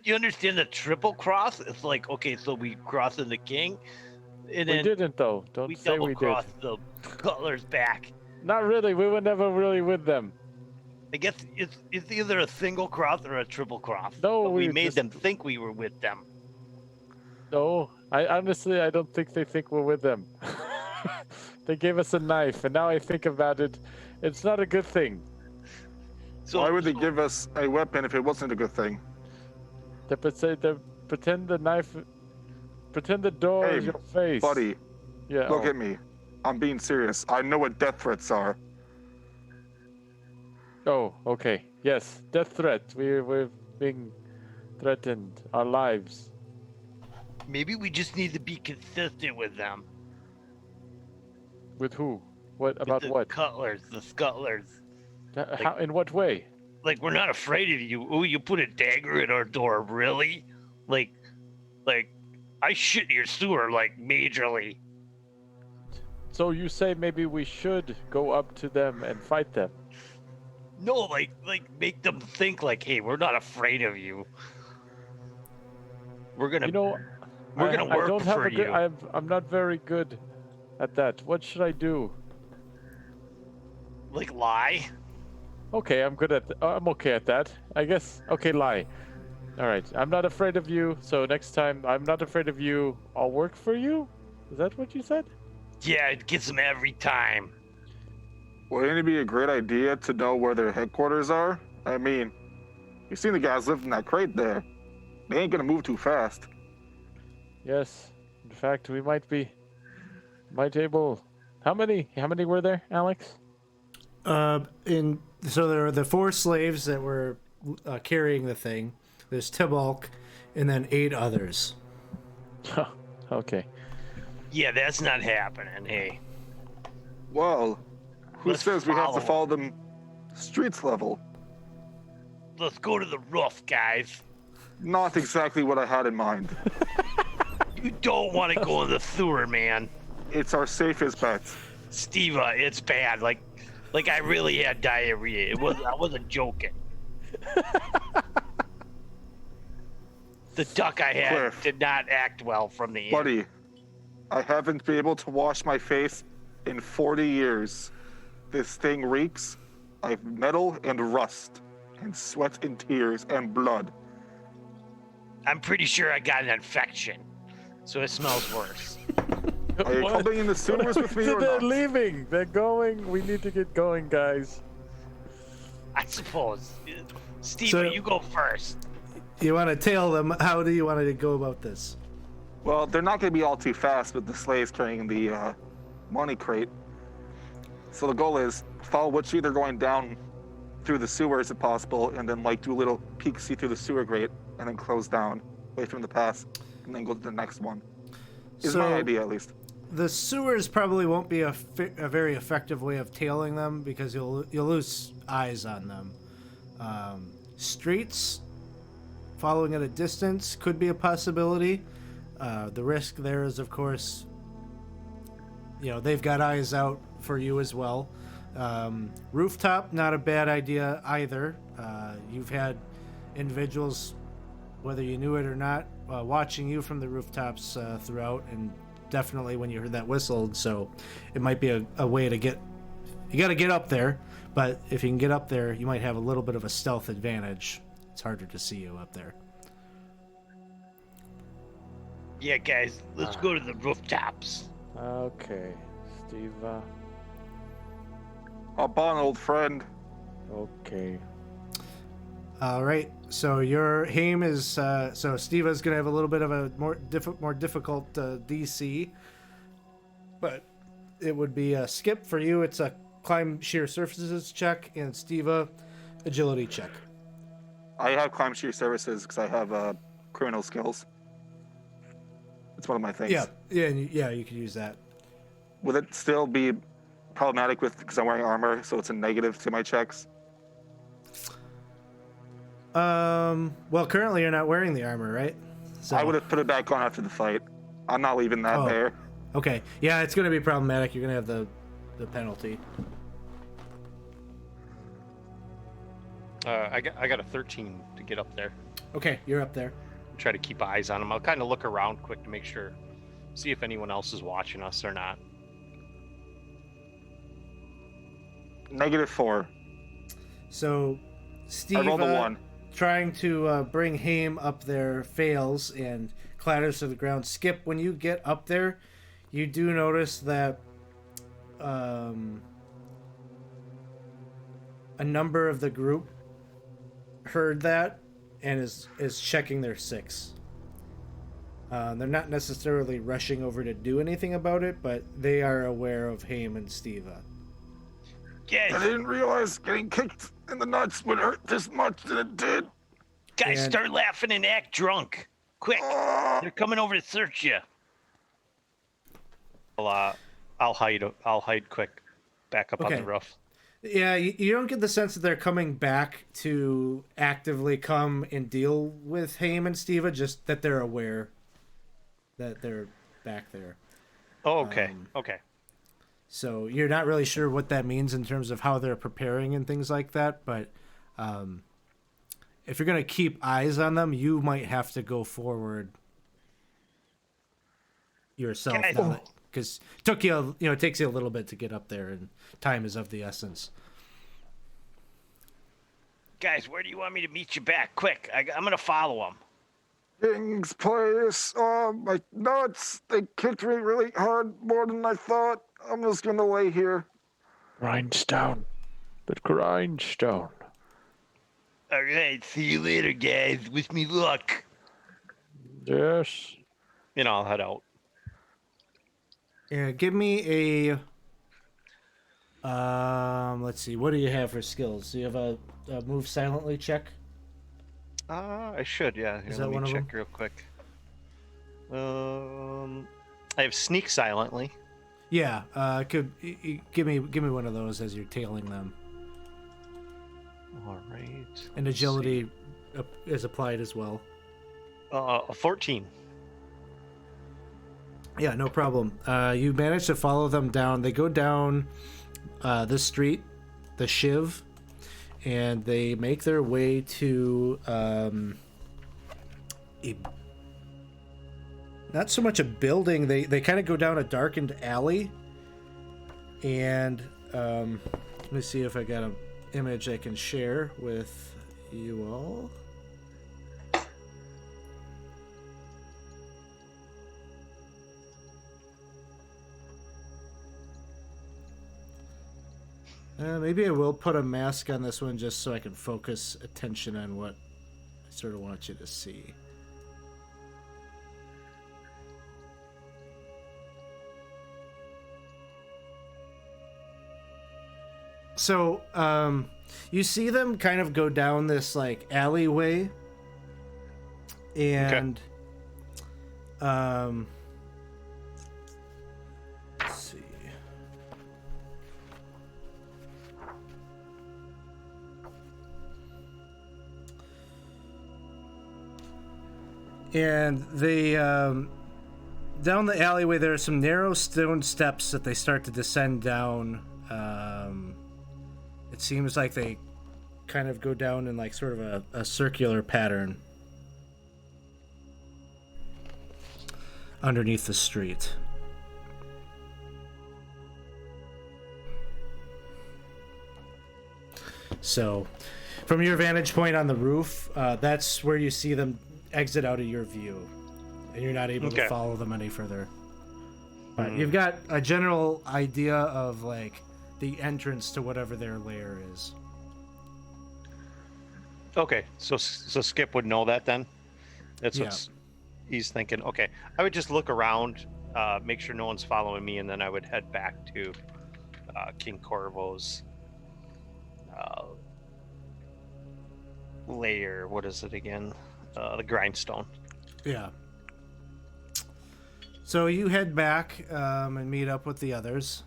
you understand the triple cross? It's like, okay, so we cross in the king, and We then didn't, though. Don't we say double we did. cross the Cutler's back. Not really. We were never really with them. I guess it's either a single cross or a triple cross. No, but we we made just- them think we were with them. No, I honestly, I don't think they think we're with them. They gave us a knife, and now I think about it, it's not a good thing. So Why would they give us a weapon if it wasn't a good thing? They pretend the knife, pretend the door Hey, is your face. Buddy, Yeah. look at me. I'm being serious. I know what death threats are. Oh, okay. Yes, death threat. We're being threatened. Our lives. maybe we just need to be consistent with them. With who? What With about the what? Cutlers, the Scuttlers. How? In what way? Like, we're not afraid of you. Oh, you put a dagger at our door, really? Like, I shit in your sewer, like, majorly. So you say maybe we should go up to them and fight them? No, like make them think, like, hey, we're not afraid of you. We're gonna, You know, we're gonna work I don't have for a good. you. I'm not very good at that. What should I do? Like, lie? Okay, I'm good at. I'm okay at that. I guess. Okay, lie. All right. I'm not afraid of you. So next time, I'm not afraid of you. I'll work for you. Is that what you said? Yeah, it gets them every time. Wouldn't it be a great idea to know where their headquarters are? I mean, you've seen the guys live in that crate there. They ain't gonna move too fast. Yes. In fact, we might be. Might able. How many? How many were there, Alex? In So there are the 4 slaves that were carrying the thing. There's Tibalk, and then 8 others. Okay. Yeah, that's not happening. Hey, Well, who Let's says we have to follow follow them streets level? let's go to the roof, guys. Not exactly what I had in mind. You don't want to go in the sewer, man. It's our safest bet. Steve, it's bad. Like I really had diarrhea. I wasn't joking. The duck I had Cliff. did not act well from the end. Buddy, I haven't been able to wash my face in 40 years. This thing reeks of metal and rust, and sweat and tears and blood. I'm pretty sure I got an infection, so it smells worse. Are you What? coming in the sewers with me or They're not? leaving. They're going. We need to get going, guys. I suppose. Steve, So- you go first. You want to tail them? How do you want to go about this? Well, they're not going to be all too fast with the slaves carrying the money crate. So the goal is follow which street they're going down through the sewers if possible, and then like do a little peek-see through the sewer grate, and then close down away from the pass, and then go to the next one. Is my idea at least. The sewers probably won't be a very effective way of tailing them because you'll lose eyes on them. Streets, following at a distance, could be a possibility. The risk there is, of course, they've got eyes out for you as well. Rooftop, not a bad idea either. You've had individuals, whether you knew it or not, watching you from the rooftops throughout, and definitely when you heard that whistled, so it might be a way to get... You got to get up there, but if you can get up there, you might have a little bit of a stealth advantage. It's harder to see you up there. Yeah, guys, let's go to the rooftops. Okay, Steve. Hop on, old friend. Okay. All right, so your Haim is so Steva's gonna have a little bit of a more difficult DC, but it would be a skip for you. It's a climb sheer surfaces check, and Steva agility check. I have climb sheer services because I have criminal skills. It's one of my things. Yeah, you could use that. Would it still be problematic because I'm wearing armor, so it's a negative to my checks? Well, currently you're not wearing the armor, right? So, I would have put it back on after the fight. I'm not leaving that Oh. there. Okay, yeah, it's gonna be problematic. You're gonna have the penalty. I got a 13 to get up there. Okay, you're up there. Try to keep eyes on them. I'll kind of look around quick to make sure, see if anyone else is watching us or not. -4. So, Steve, I rolled a 1. trying to bring Haim up there fails and clatters to the ground. Skip, when you get up there, you do notice that a number of the group heard that and is checking their 6. They're not necessarily rushing over to do anything about it, but they are aware of Haim and Steva. Guys, I didn't realize getting kicked in the nuts would hurt this much than it did. guys, And- start laughing and act drunk. Quick, Ah. they're coming over to search you. I'll hide quick, back up on Okay. the roof. Yeah, you don't get the sense that they're coming back to actively come and deal with Haim and Steva, just that they're aware that they're back there. Oh, okay, okay. So you're not really sure what that means in terms of how they're preparing and things like that, but if you're going to keep eyes on them, you might have to go forward yourself, Guys- because it took you, it takes you a little bit to get up there, and time is of the essence. Guys, where do you want me to meet you back? Quick, I'm gonna follow them. King's place. Oh, my nuts. They kicked me really hard, more than I thought. I'm just gonna lay here. Grindstone. The grindstone. All right, see you later, guys. Wish me luck. Yes. I'll head out. Yeah, give me a Let's see. What do you have for skills? Do you have a move silently check? I should, yeah. Here, Is let that me one of check them? real quick. I have sneak silently. Yeah. Give me one of those as you're tailing them. All right. And let's agility is applied as well. see. A 14. Yeah, no problem. You manage to follow them down. They go down this street, the Shiv, and they make their way to not so much a building. They kind of go down a darkened alley, and let me see if I got an image I can share with you all. Maybe I will put a mask on this one just so I can focus attention on what I sort of want you to see. So, you see them kind of go down this like alleyway, and let's see. And they down the alleyway there are some narrow stone steps that they start to descend down. It seems like they kind of go down in like sort of a circular pattern underneath the street. So from your vantage point on the roof, that's where you see them exit out of your view, and you're not able to follow them any further. But you've got a general idea of like the entrance to whatever their lair is. Okay, so Skip would know that then? That's what he's thinking. Okay, I would just look around, make sure no one's following me, and then I would head back to King Corvo's lair. What is it again? The grindstone. Yeah. So you head back and meet up with the others.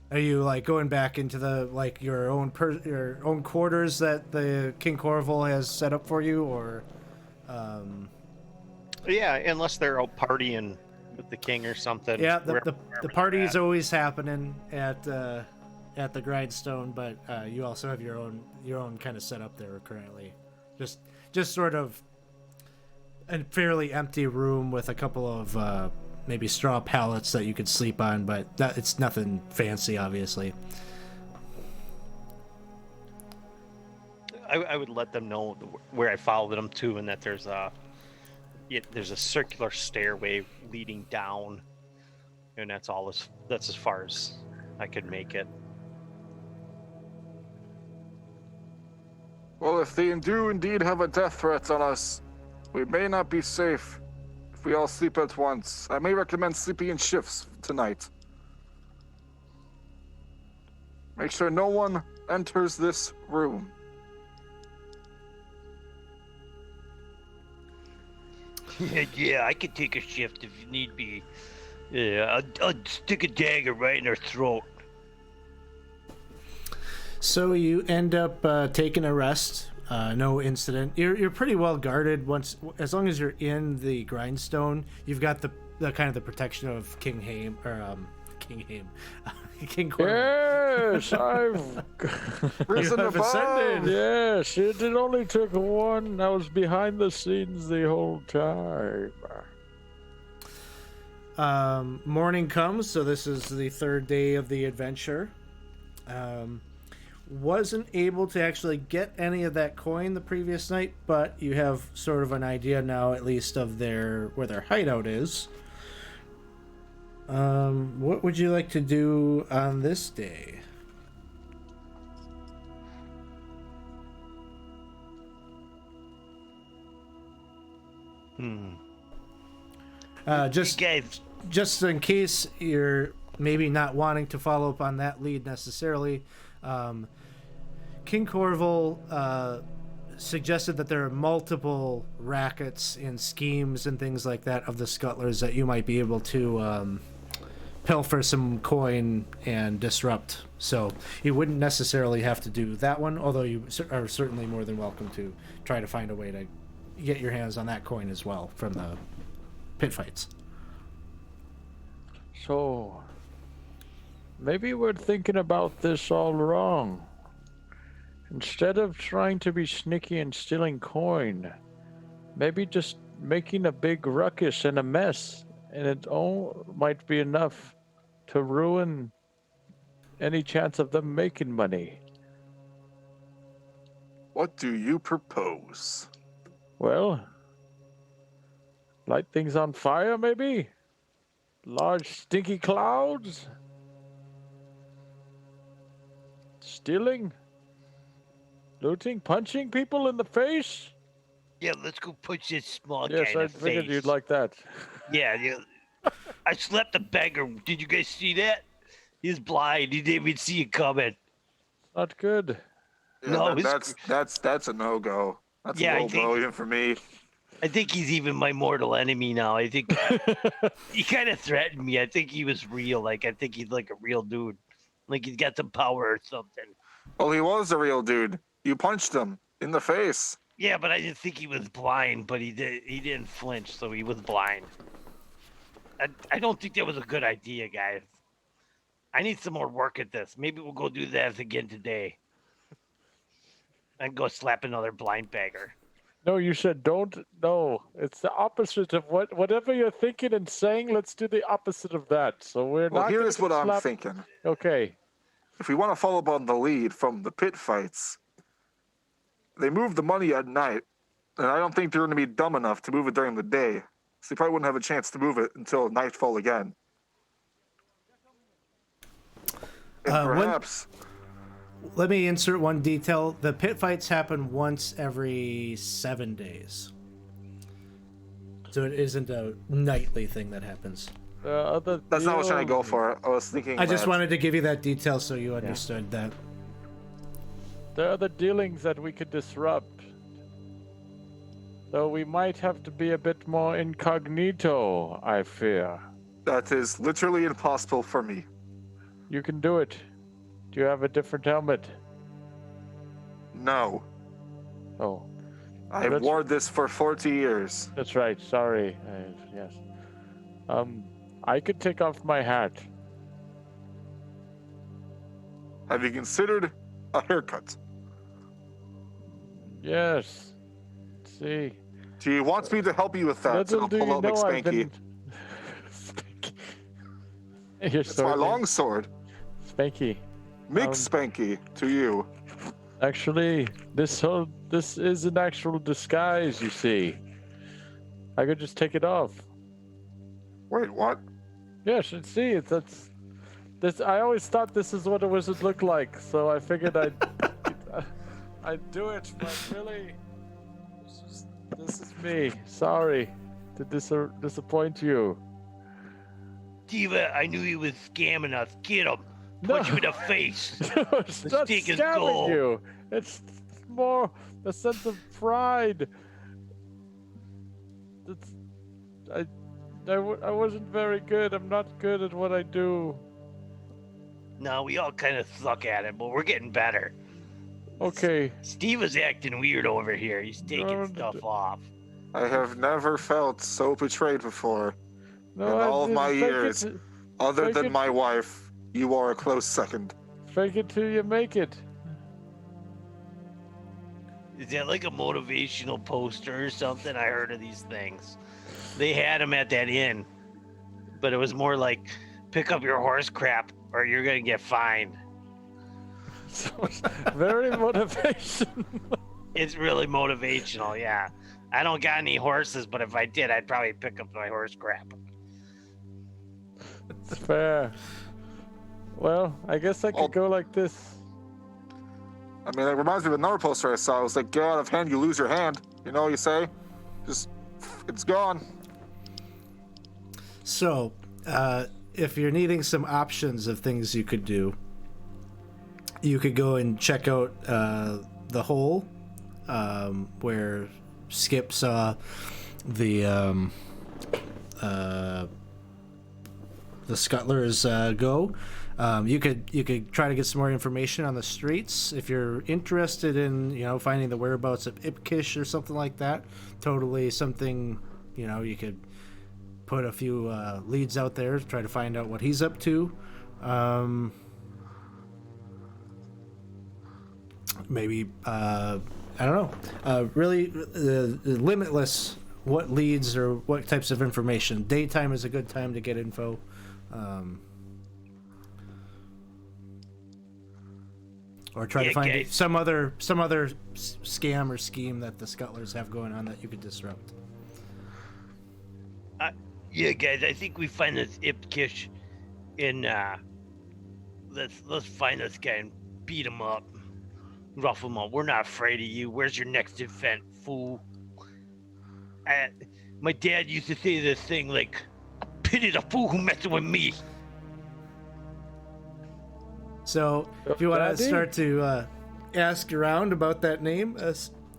Are you like going back into the like your own quarters that the King Corval has set up for you, or? Yeah, unless they're out partying with the king or something. Yeah, the wherever party they're is at. always happening at the grindstone, but you also have your own kind of setup there currently. Just sort of a fairly empty room with a couple of maybe straw pallets that you could sleep on, but it's nothing fancy, obviously. I would let them know where I followed them to, and that there's a circular stairway leading down, and that's as far as I could make it. Well, if they do indeed have a death threat on us, we may not be safe if we all sleep at once. I may recommend sleeping in shifts tonight. Make sure no one enters this room. Yeah, I could take a shift if need be. Yeah, I'd stick a dagger right in her throat. So you end up taking a rest. No incident. You're pretty well guarded as long as you're in the grindstone. You've got the kind of the protection of King Haim or King Corval. Yes, I've Risen have above! ascended. yes. It only took one. I was behind the scenes the whole time. Morning comes, so this is the third day of the adventure. Wasn't able to actually get any of that coin the previous night, but you have sort of an idea now, at least, of where their hideout is. What would you like to do on this day? Hey, guys, Just in case you're maybe not wanting to follow up on that lead necessarily, King Corval suggested that there are multiple rackets and schemes and things like that of the Scuttlers that you might be able to pilfer some coin and disrupt. So you wouldn't necessarily have to do that one, although you are certainly more than welcome to try to find a way to get your hands on that coin as well from the pit fights. So, maybe we're thinking about this all wrong. Instead of trying to be sneaky and stealing coin, maybe just making a big ruckus and a mess, and it all might be enough to ruin any chance of them making money. What do you propose? Well, light things on fire, maybe? Large stinky clouds? Stealing? Looting? Punching people in the face? Yeah, let's go punch this small Yes, guy in I the figured face. you'd like that. Yeah. I slapped the beggar. Did you guys see that? He's blind. He didn't even see it coming. Not good. Yeah, No, that's a no-go. That's Yeah, I a low think- blow even for me. I think he's even my mortal enemy now. I think he kind of threatened me. I think he was real. Like, I think he's like a real dude. Like, he's got some power or something. Well, he was a real dude. You punched him in the face. Yeah, but I didn't think he was blind, but he didn't flinch, so he was blind. I don't think that was a good idea, guys. I need some more work at this. Maybe we'll go do that again today. And go slap another blind beggar. No, you said don't. No, it's the opposite of whatever you're thinking and saying. Let's do the opposite of that. So we're Well, not. here's gonna what I'm slap- thinking. Okay. If we want to follow up on the lead from the pit fights, they move the money at night, and I don't think they're going to be dumb enough to move it during the day. So they probably wouldn't have a chance to move it until nightfall again. And perhaps... Let me insert one detail. The pit fights happen once every 7 days. So it isn't a nightly thing that happens. That's not what I was trying to go for. I was thinking I just that- wanted to give you that detail so you understood that. There are other dealings that we could disrupt. Though we might have to be a bit more incognito, I fear. That is literally impossible for me. You can do it. Do you have a different helmet? No. Oh, I've That's- worn this for 40 years. that's right. Sorry. Yes. I could take off my hat. Have you considered a haircut? Yes. Let's see. Do you want me to help you with that? Little I'll do pull you out know like I've Spanky. been... Spanky. Your It's my sword name? long sword. Spanky. Mix Spanky to you. Actually, this is an actual disguise, you see. I could just take it off. Wait, what? Yes, and see, this. I always thought this is what a wizard looked like, so I figured I'd do it. But really, this is me. Sorry to disappoint you. Diva, I knew he was scamming us. Get him. No. Punch him in the face. It's not Mistake is scamming gold. you. It's more a sense of pride. I wasn't very good. I'm not good at what I do. No, we all kind of suck at it, but we're getting better. Okay. Steve is acting weird over here. He's taking No, stuff off. I have never felt so betrayed before. No, In all of didn't my fake years. It, Other Fake than it. my wife, you are a close second. fake it till you make it. Is that like a motivational poster or something? I heard of these things. They had them at that inn, but it was more like pick up your horse crap or you're gonna get fined. So it's very motivation. It's really motivational, yeah. I don't got any horses, but if I did, I'd probably pick up my horse crap. It's fair. Well, I guess I could Oh. go like this. I mean, it reminds me of another poster I saw. It was like, get out of hand, you lose your hand. You know what you say? Just, it's gone. So, if you're needing some options of things you could do, you could go and check out the hole where Skip saw the scuttlers go. You could try to get some more information on the streets if you're interested in finding the whereabouts of Ipkish or something like that. Totally something you could put a few leads out there to try to find out what he's up to. Maybe I don't know. Really limitless what leads or what types of information. Daytime is a good time to get info. Or try to find some other scam or scheme that the Scuttlers have going on that you could disrupt. Yeah, guys, I think we find this Ipkish in let's find this guy and beat him up. Ruffle him up. We're not afraid of you. Where's your next event, fool? My dad used to say this thing like, pity the fool who messes with me. So, if you want to start to ask around about that name,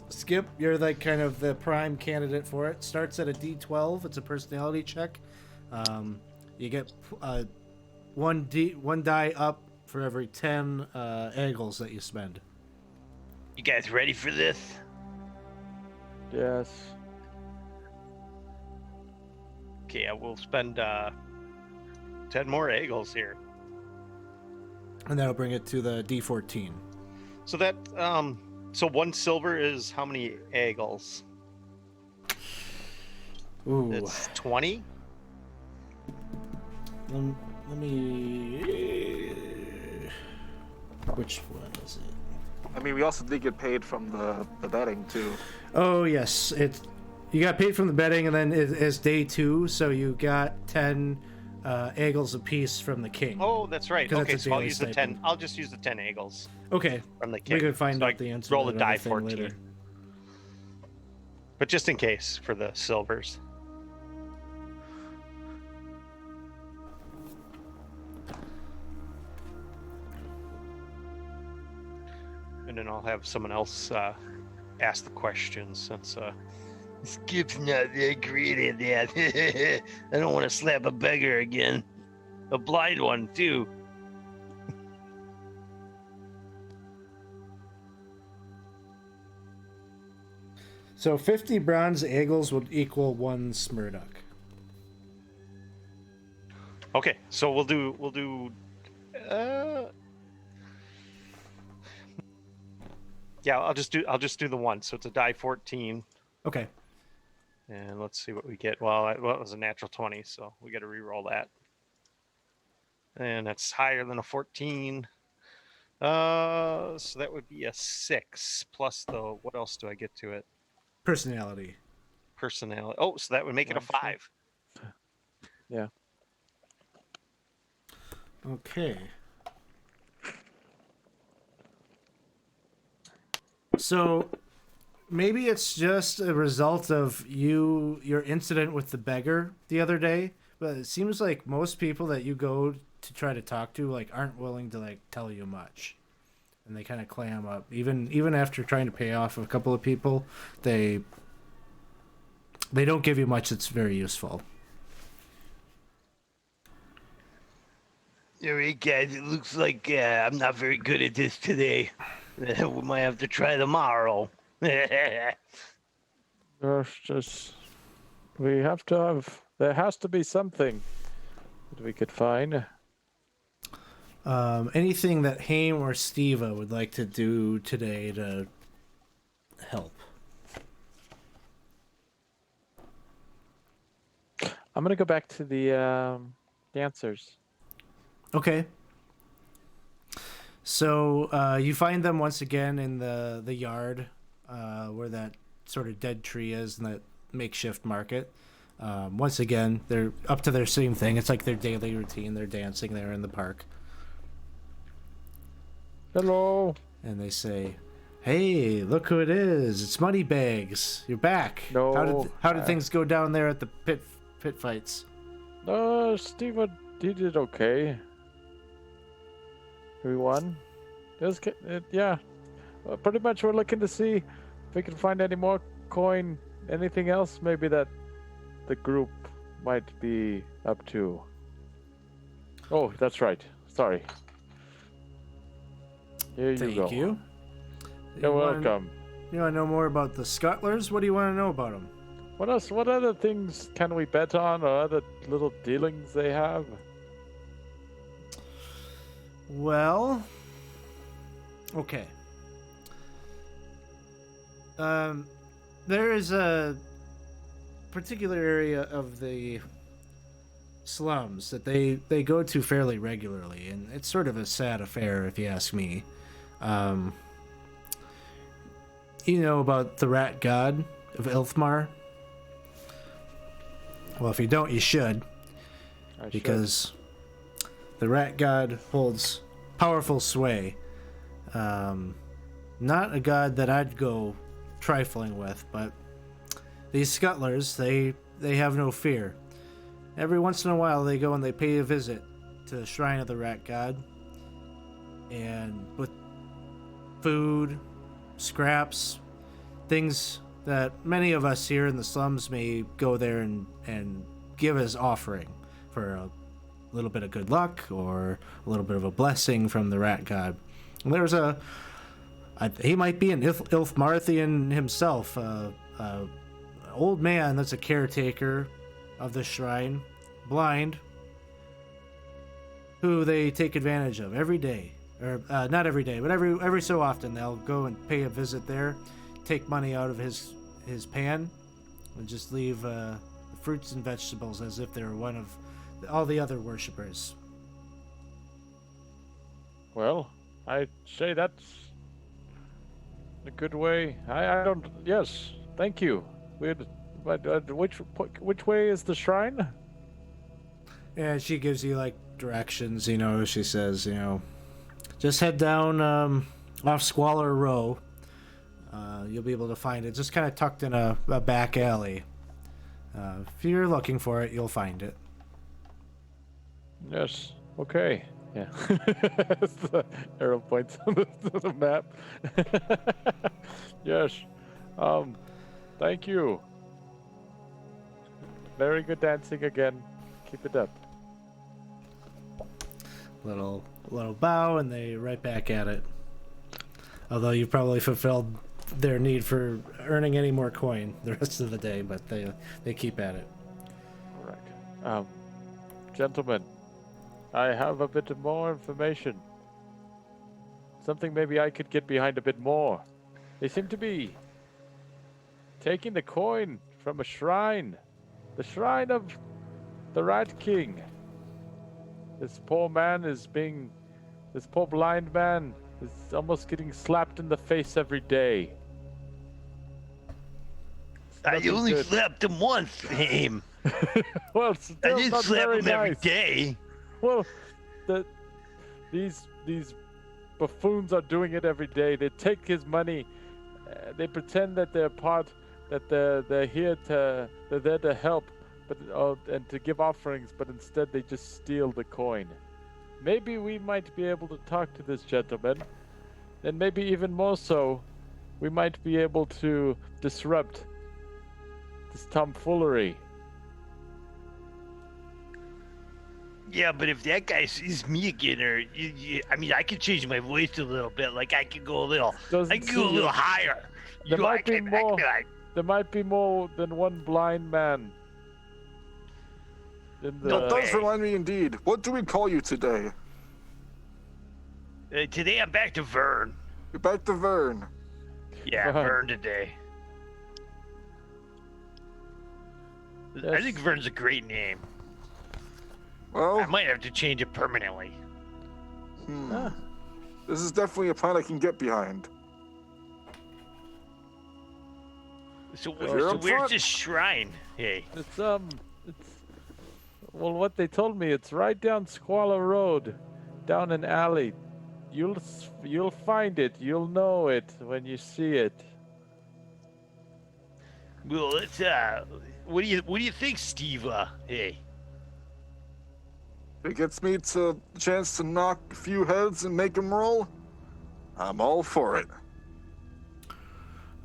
Skip, you're like kind of the prime candidate for it. Starts at a D12. It's a personality check. You get one die up for every 10 eggles that you spend. You guys ready for this? Yes. Okay, I will spend 10 more eagles here. And that'll bring it to the D14. So that so 1 silver is how many eagles? Ooh. It's 20. Let me. Which one is it? I mean, we also did get paid from the betting too. Oh yes, you got paid from the betting, and then it's day 2, so you got 10 eagles apiece from the king. Oh, that's right. Because Okay, that's a so I'll daily use the stipend. 10. I'll just use the 10 eagles Okay, from the king. we could find So out I the answer. roll to a that die other thing 14. later. But just in case for the silvers. And then I'll have someone else ask the questions since Skip's not that great at that. I don't want to slap a beggar again. A blind one, too. So 50 bronze eagles would equal 1 Smurdock. Okay, so we'll do yeah, I'll just do the 1. So it's a die 14. Okay. And let's see what we get. Well, it was a natural 20, so we got to re-roll that. And that's higher than a 14. So that would be a 6 plus the, what else do I get to it? Personality. Personality. Oh, so that would make it a 5. Yeah. Okay. So maybe it's just a result of your incident with the beggar the other day, but it seems like most people that you go to try to talk to like aren't willing to like tell you much. And they kind of clam up. Even after trying to pay off a couple of people, they don't give you much that's very useful. All right, guys, it looks like I'm not very good at this today. We might have to try tomorrow. There's just we have to have. There has to be something that we could find. Anything that Haim or Steva would like to do today to help? I'm gonna go back to the dancers. Okay. So you find them once again in the yard where that sort of dead tree is in that makeshift market. Once again, they're up to their same thing. It's like their daily routine. They're dancing there in the park. Hello. And they say, "Hey, look who it is! It's Moneybags. You're back. No, How did things go down there at the pit fights?" Steven did okay. We won. Yeah. Pretty much we're looking to see if we can find any more coin, anything else maybe that the group might be up to. Oh, that's right. Sorry. Here you go. Thank you. You're wanna- welcome. You want to know more about the Scuttlers? What do you want to know about them? What else? What other things can we bet on, or other little dealings they have? Well, okay. There is a particular area of the slums that they go to fairly regularly, and it's sort of a sad affair if you ask me. You know about the rat god of Ilfmar? Well, if you don't, you should, because the rat god holds powerful sway. Not a god that I'd go trifling with, but these Scuttlers, they have no fear. Every once in a while they go and they pay a visit to the shrine of the rat god, and with food, scraps, things that many of us here in the slums may go there and give as offering for a little bit of good luck or a little bit of a blessing from the rat god. And there's he might be an Ilfmarthian himself, old man that's a caretaker of the shrine, blind, who they take advantage of every day, or not every day, but every so often they'll go and pay a visit there, take money out of his pan, and just leave fruits and vegetables as if they're one of all the other worshippers. Well, I'd say that's a good way. I don't. Yes, thank you. But which way is the shrine? And she gives you like directions. She says, just head down off Squalor Row. You'll be able to find it. Just kind of tucked in a back alley. If you're looking for it, you'll find it. Yes. Okay. Yeah. The arrow points on the map. Yes. Thank you. Very good dancing again. Keep it up. Little bow, and they right back at it. Although you've probably fulfilled their need for earning any more coin the rest of the day, but they keep at it. All right. Gentlemen, I have a bit more information. Something maybe I could get behind a bit more. They seem to be taking the coin from a shrine. The shrine of the Rat King. This poor blind man is almost getting slapped in the face every day. I Nothing only good. slapped him once, Haim. Well, I still didn't not slap very him every nice. day. Well, these buffoons are doing it every day. They take his money. They pretend that they're there to help, and to give offerings, but instead they just steal the coin. Maybe we might be able to talk to this gentleman, and maybe even more so, we might be able to disrupt this tomfoolery. Yeah, but if that guy sees me again, or I mean, I could change my voice a little bit. Like I could go a little, Doesn't I could go a see little you. higher. You There know, I might be could be like, There might be more than one blind man. In the... That does remind me indeed. What do we call you today? today I'm back to Vern. You're back to Vern. Yeah, Vern. Vern today. I Yes. think Vern's a great name. Well, I might have to change it permanently. Ah, this is definitely a plan I can get behind. So, You're so up where's front. this shrine? Hey, it's well, what they told me, it's right down Squalor Road, down an alley. You'll find it. You'll know it when you see it. well, let's what do you think, Steve? Hey, it gets me to a chance to knock a few heads and make them roll, I'm all for it.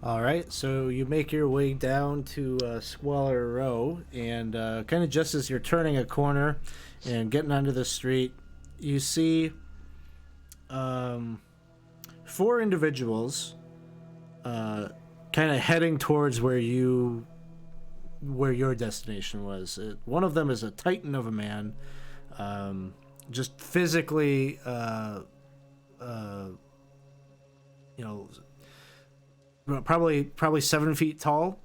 All right, so you make your way down to Squalor Row, and kind of just as you're turning a corner and getting onto the street, you see 4 individuals kind of heading towards where your destination was. One of them is a titan of a man, just physically, probably 7 feet tall,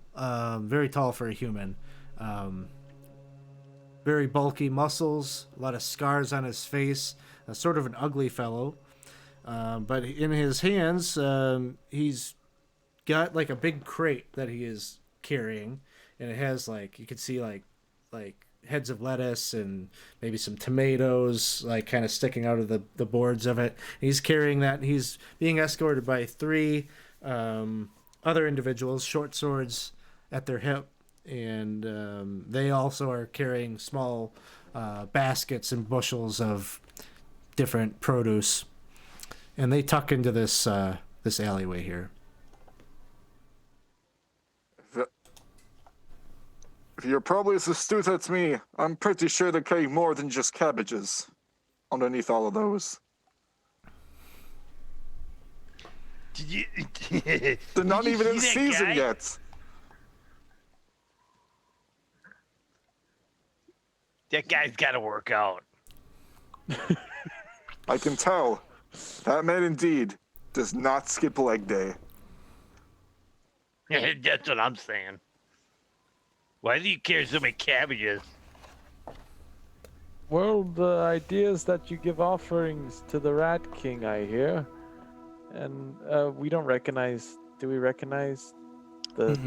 very tall for a human. Very bulky muscles, a lot of scars on his face, sort of an ugly fellow. But in his hands, he's got like a big crate that he is carrying, and it has like, you can see like heads of lettuce and maybe some tomatoes like kind of sticking out of the boards of it. He's carrying that, and he's being escorted by 3 other individuals, short swords at their hip, and they also are carrying small baskets and bushels of different produce, and they tuck into this alleyway here. If you're probably as astute as me, I'm pretty sure they're carrying more than just cabbages underneath all of those. Did you? They're not Did you even in see that season guy? yet. That guy's got to work out. I can tell. That man indeed does not skip leg day. That's what I'm saying. Why do you carry so many cabbages? Well, the idea is that you give offerings to the Rat King, I hear. And we don't recognize... Do we recognize the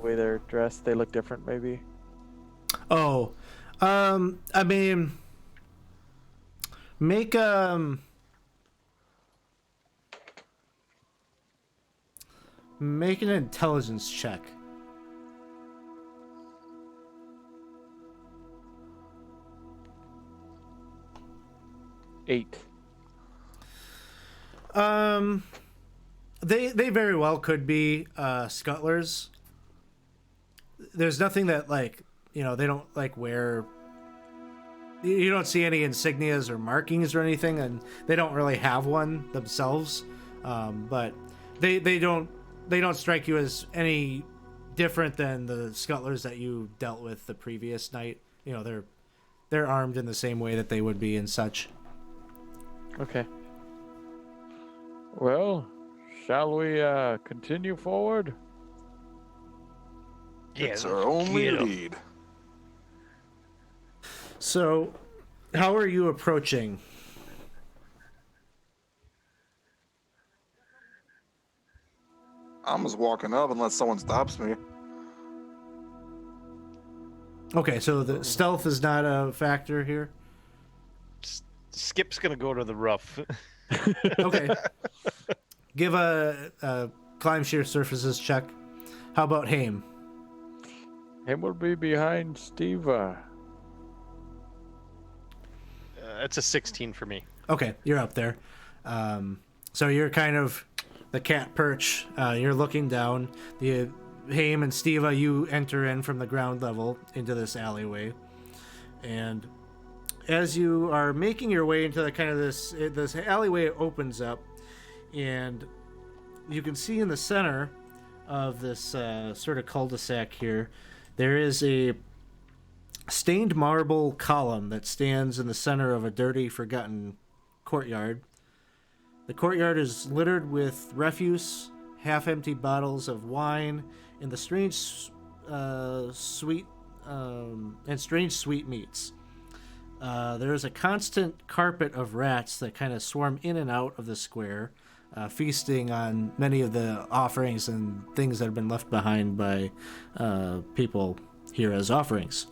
way they're dressed? They look different, maybe? Oh, I mean, make an intelligence check. Eight. They very well could be scuttlers. There's nothing that, like, they don't like wear. You don't see any insignias or markings or anything, and they don't really have one themselves. But they don't strike you as any different than the scuttlers that you dealt with the previous night. They're armed in the same way that they would be and such. Okay. Well, shall we continue forward? Yeah, It's our only get 'em. lead. So, how are you approaching? I'm just walking up unless someone stops me. Okay, so the stealth is not a factor here. Skip's gonna go to the roof. Okay. Give a climb sheer surfaces check. How about Haim? Him will be behind Steve. That's a 16 for me. Okay, you're up there. So you're kind of the cat perch. You're looking down. The Haim and Steva, you enter in from the ground level into this alleyway, and as you are making your way into the kind of this alleyway, opens up, and you can see in the center of this sort of cul-de-sac here, there is a stained marble column that stands in the center of a dirty, forgotten courtyard. The courtyard is littered with refuse, half-empty bottles of wine, and the strange sweet meats. There is a constant carpet of rats that kind of swarm in and out of the square, feasting on many of the offerings and things that have been left behind by people here as offerings.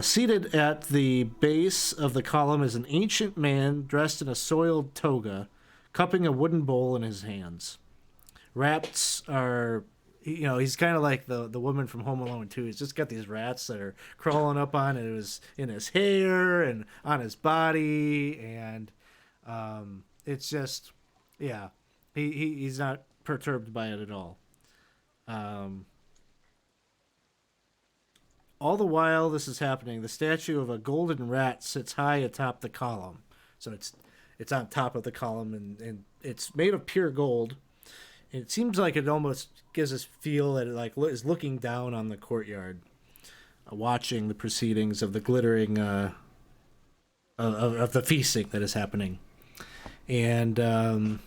Seated at the base of the column is an ancient man dressed in a soiled toga, cupping a wooden bowl in his hands. Rats are he's kind of like the woman from Home Alone 2. He's just got these rats that are crawling up on in his hair and on his body, and it's just, yeah, he's not perturbed by it at all. All the while this is happening, the statue of a golden rat sits high atop the column. So it's on top of the column, and it's made of pure gold. And it seems like it almost gives us feel that it is looking down on the courtyard, watching the proceedings of the glittering of the feasting that is happening. And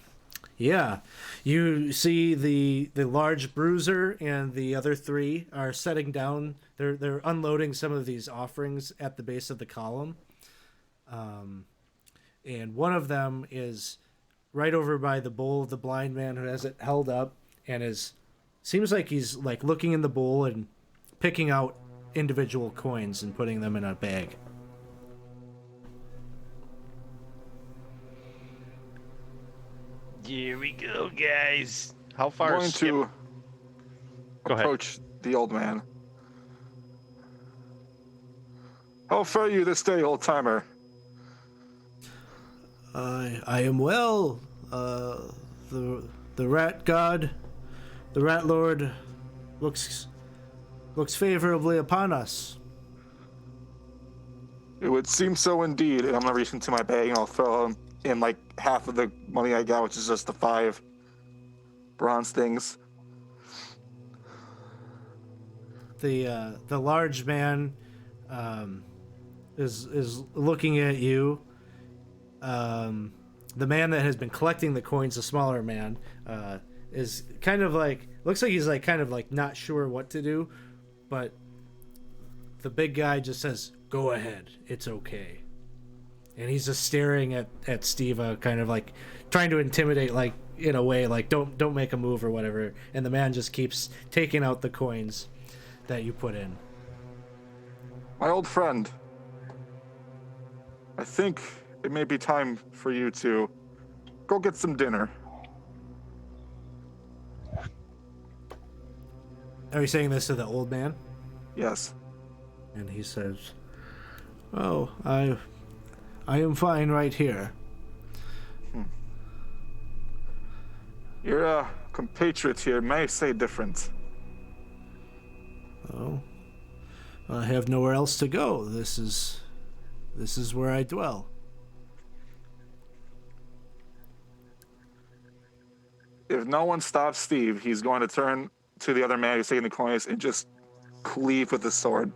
yeah, you see the large bruiser and the other three are setting down. They're unloading some of these offerings at the base of the column. And one of them is right over by the bowl of the blind man, who has it held up and seems like he's like looking in the bowl and picking out individual coins and putting them in a bag. Here we go, guys. How I'm far going is Skip? to Go ahead. approach the old man. How fare you this day, old timer? I am well. The rat god, the rat lord, looks favorably upon us. It would seem so indeed. And I'm gonna reach into my bag and I'll throw in like half of the money I got, which is just the 5 bronze things. The large man is looking at you. The man that has been collecting the coins, the smaller man, is kind of like, looks like he's like kind of like not sure what to do, but the big guy just says, "Go ahead, it's okay." And he's just staring at Steva, kind of like trying to intimidate, like in a way, like don't make a move or whatever. And the man just keeps taking out the coins that you put in. My old friend, I think it may be time for you to go get some dinner. Are you saying this to the old man? Yes. And he says, "Oh, I am fine right here." Your compatriot here may say different. Oh, I have nowhere else to go. This is where I dwell. If no one stops Steve, he's going to turn to the other man who's taking the coins and just cleave with his sword.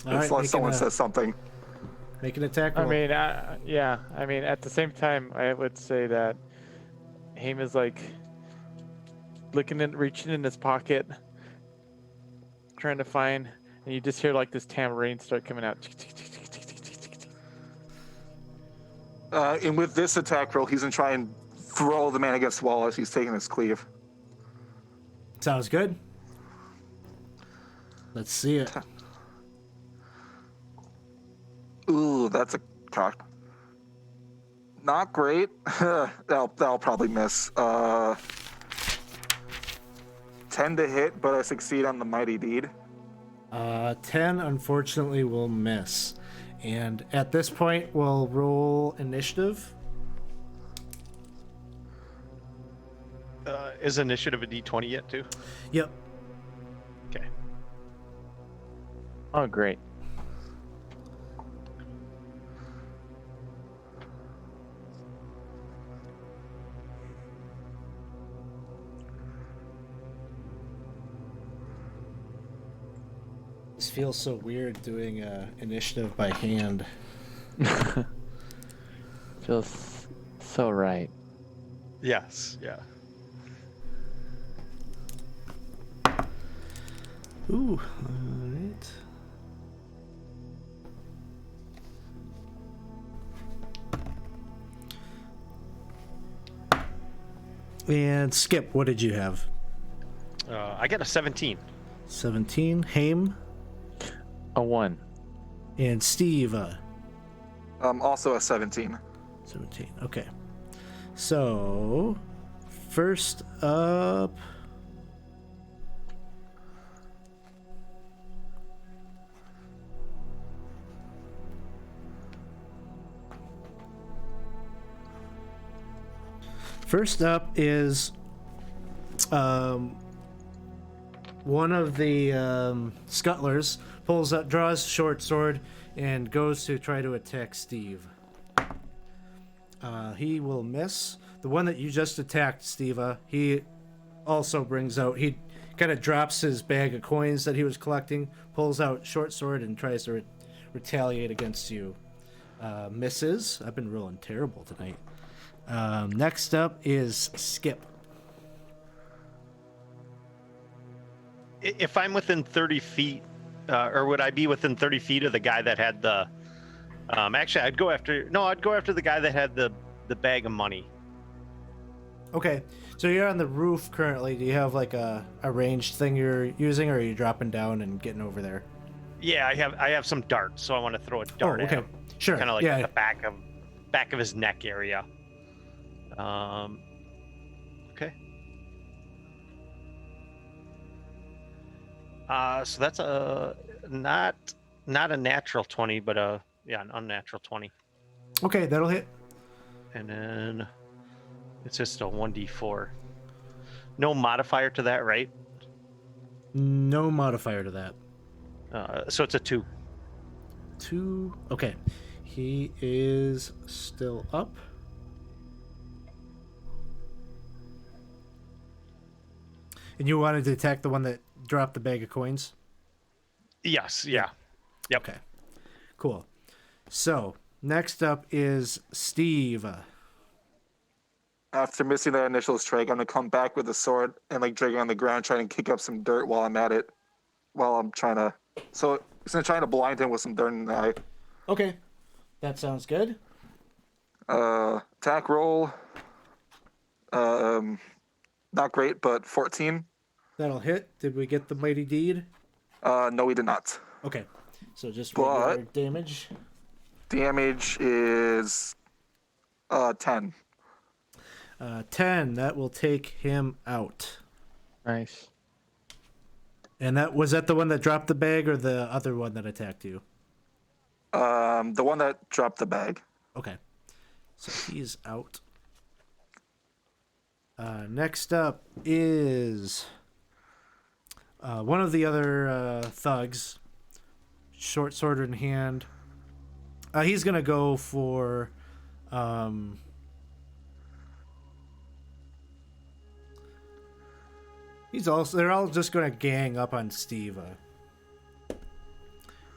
All right, Unless someone says something. Make an attack I roll. mean, yeah. I mean, at the same time, I would say that Haim is like reaching in his pocket, trying to find, and you just hear like this tambourine start coming out. And with this attack roll, he's going to try and throw the man against the wall as he's taking his cleave. Sounds good. Let's see it. Ooh, that's a cock. Not great. That'll probably miss. 10 to hit, but I succeed on the mighty deed. 10 unfortunately will miss. And at this point, we'll roll initiative. Is initiative a D20 yet too? Yep. Okay. Oh, great. This feels so weird doing initiative by hand. Feels so right. Yes. Yeah. Ooh, alright. And Skip, what did you have? I got a 17. 17. Haim A 1. and Steve. Also a 17. 17. Okay. So, first up, First up is one of the scuttlers draws short sword and goes to try to attack Steve. He will miss. The one that you just attacked, Steve, he also brings out, he kind of drops his bag of coins that he was collecting, pulls out short sword and tries to retaliate against you. Misses. I've been rolling terrible tonight. Next up is Skip. If I'm within 30 feet, or would I be within 30 feet of the guy that had the? Actually, I'd go after the guy that had the bag of money. Okay, so you're on the roof currently. Do you have like a ranged thing you're using, or are you dropping down and getting over there? Yeah, I have some darts, so I want to throw a dart at him. Sure. Kind of like at the back of his neck area. Okay. So that's not a natural 20, but an unnatural 20. Okay, that'll hit. And then it's just a 1d4. No modifier to that, right? No modifier to that. So it's a 2. 2. Okay. He is still up. And you wanted to attack the one that dropped the bag of coins? Yes, yeah. Yep. Okay. Cool. So, next up is Steve. After missing that initial strike, I'm gonna come back with a sword and like drag it on the ground, trying to kick up some dirt while I'm at it. So it's gonna try to blind him with some dirt in the eye. Okay. That sounds good. Attack roll. Not great, but 14. That'll hit. Did we get the mighty deed? No, we did not. Okay. So just regular But damage. damage is 10. 10. That will take him out. Nice. And was that the one that dropped the bag or the other one that attacked you? The one that dropped the bag. Okay. So he's out. Next up is one of the other thugs, short sword in hand. He's gonna go for they're all just gonna gang up on Steve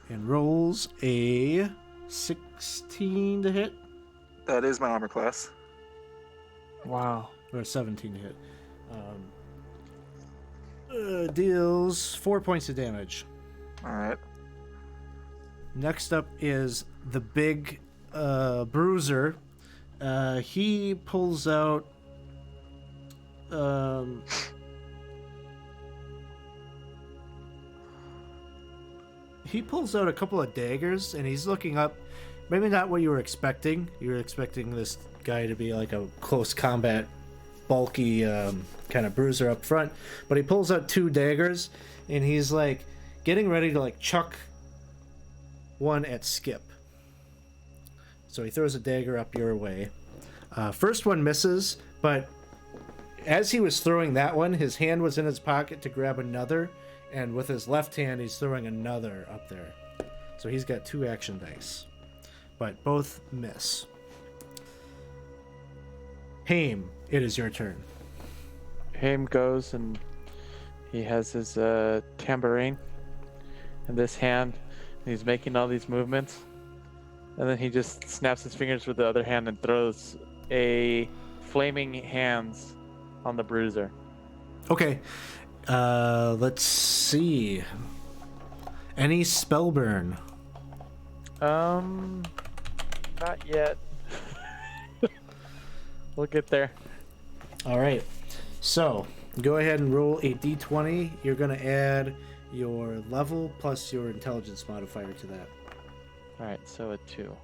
and rolls a 16 to hit. That is my armor class. Wow. Or 17 to hit. Deals 4 points of damage. All right. Next up is the big bruiser. He pulls out a couple of daggers, and he's looking up. Maybe not what you were expecting. You were expecting this guy to be like a close combat, bulky kind of bruiser up front, but he pulls out 2 daggers, and he's like getting ready to like chuck one at Skip. So he throws a dagger up your way. First one misses, but as he was throwing that one, his hand was in his pocket to grab another, and with his left hand, he's throwing another up there. So he's got 2 action dice, but both miss. Haim, it is your turn. Haim goes and he has his tambourine in this hand. And he's making all these movements. And then he just snaps his fingers with the other hand and throws a flaming hands on the bruiser. Okay. Let's see. Any spell burn? Not yet. We'll get there. All right. So go ahead and roll a d20. You're going to add your level plus your intelligence modifier to that. All right, so a 2.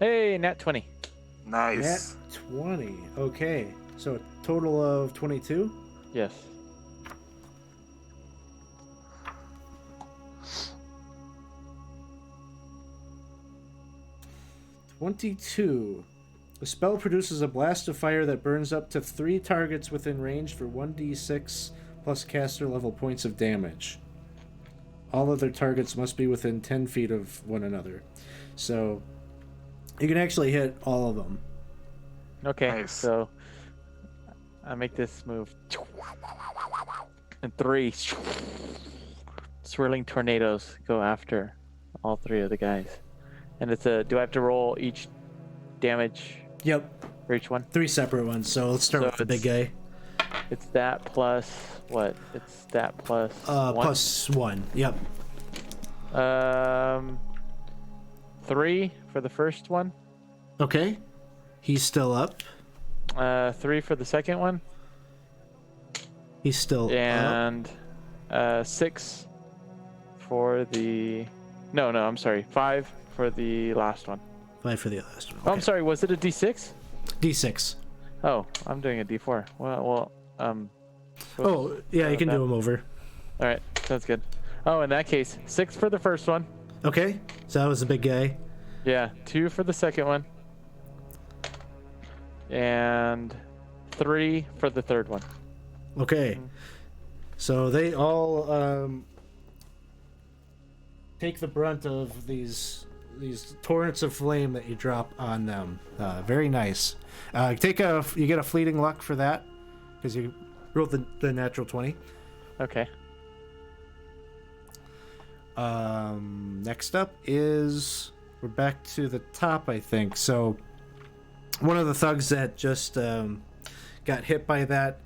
Hey, nat 20. Nice. Nat 20. Okay. So a total of 22? Yes. The spell produces a blast of fire that burns up to 3 targets within range for 1d6 plus caster level points of damage. All other targets must be within 10 feet of one another. So you can actually hit all of them. Okay, Nice. so I make this move. And 3 swirling tornadoes go after all 3 of the guys. And it's a. Do I have to roll each damage Yep, for each one? 3 separate ones. So let's start So with the big guy. It's that plus what? It's that plus one. Plus 1. Yep. 3 for the first one. Okay. He's still up. 3 for the second one. He's still up. And 6 for the. No, I'm sorry. 5 for the last one. 5 for the last one. Oh, I'm Okay. sorry. Was it a D6? D6. Oh, I'm doing a D4. Well. Oh, yeah, you can do them over. All right, sounds good. Oh, in that case, 6 for the first one. Okay. So that was the big guy. Yeah, 2 for the second one. And 3 for the third one. Okay. So they all take the brunt of these torrents of flame that you drop on them. Very nice. You get a fleeting luck for that because you rolled the natural 20. Okay. Next up is we're back to the top, I think. So one of the thugs that just got hit by that,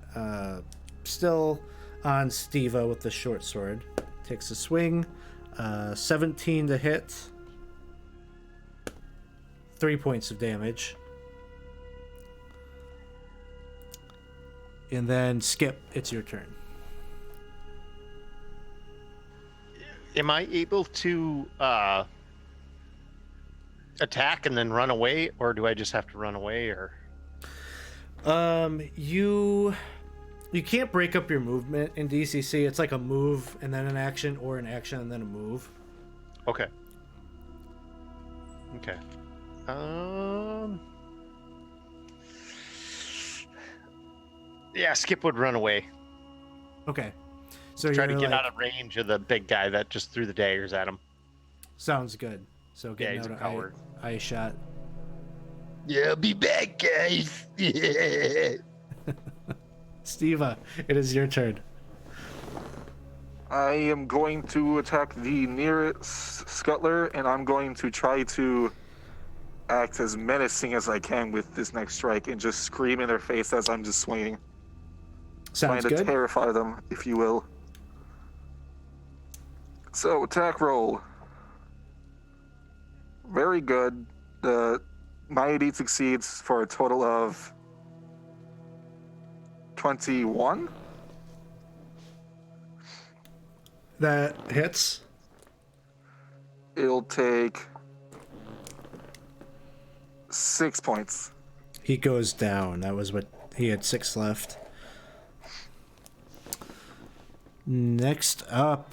still on Steva with the short sword, takes a swing. 17 to hit. 3 points of damage. And then Skip, it's your turn. Am I able to attack and then run away, or do I just have to run away? Or You can't break up your movement in DCC. It's like a move and then an action, or an action and then a move. okay. Yeah, Skip would run away. Okay. So Try to you're get like- out of range of the big guy that just threw the daggers at him. Sounds good. So Yeah, getting he's a out coward. of eye shot. Yeah, I'll be back, guys. Steva, it is your turn. I am going to attack the nearest scuttler, and I'm going to try to act as menacing as I can with this next strike and just scream in their face as I'm just swinging. Sounds Trying to good. terrify them, if you will. So, attack roll. Very good. My AD succeeds for a total of 21. That hits. It'll take 6 points. He goes down. That was what he had 6 left. Next up,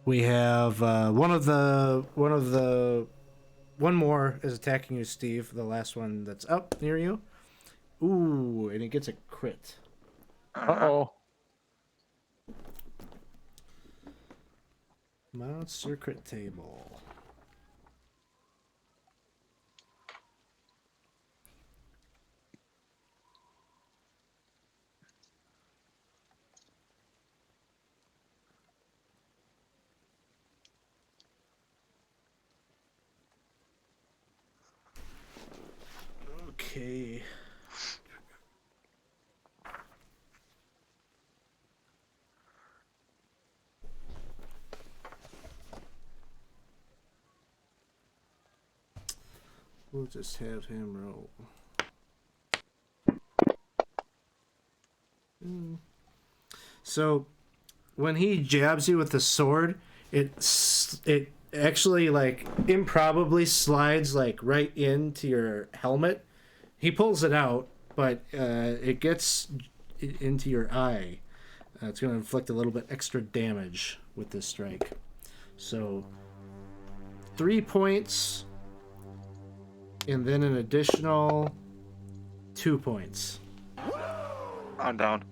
we have one more is attacking you, Steve. The last one that's up near you. Ooh, and he gets a crit. Uh-oh. Monster crit table. Okay. We'll just have him roll. So, when he jabs you with the sword, it actually like improbably slides like right into your helmet. He pulls it out, but it gets into your eye. It's going to inflict a little bit extra damage with this strike. So, 3 points and then an additional 2 points. I'm down.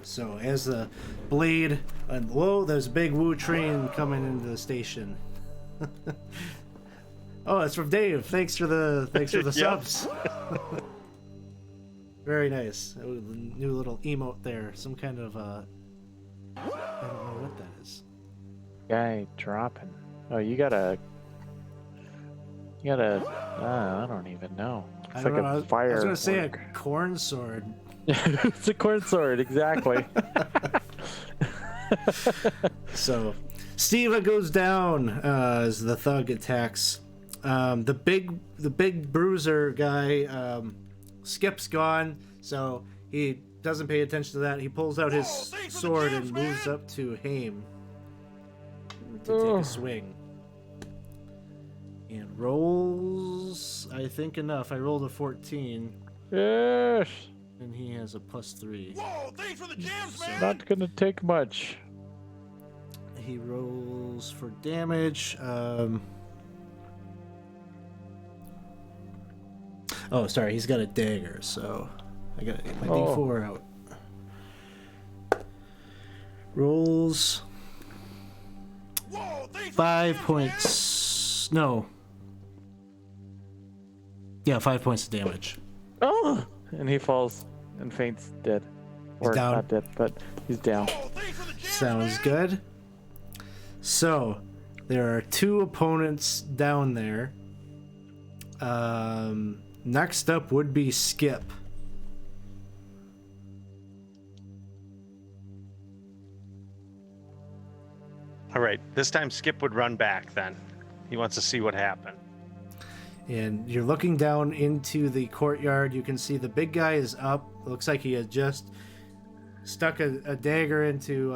So as the blade, and whoa, there's a big woo train coming into the station. Oh, it's from Dave. Thanks for the subs. Very nice. That was a new little emote there. Some kind of I don't know what that is. Guy dropping. Oh, you gotta. I don't even know. It's like a fire. I was gonna say a corn sword. It's a corn sword, exactly. So, Steva goes down as the thug attacks. The big bruiser guy, Skip's gone, so he doesn't pay attention to that. He pulls out his sword and moves up to Haim to take a swing. And rolls, I think, enough. I rolled a 14. Yes. And he has a +3. Whoa, thanks for the jams, man! Not gonna take much. He rolls for damage. Oh, sorry, he's got a dagger, so I gotta get my D4 out. Rolls. Whoa, thanks 5 points. No. Yeah, 5 points of damage. Oh! And he falls and faints dead. He's Or down. not dead, but he's down. Sounds good. So, there are 2 opponents down there. Next up would be Skip. All right, this time Skip would run back then. He wants to see what happened. And you're looking down into the courtyard. You can see the big guy is up. Looks like he had just stuck a dagger into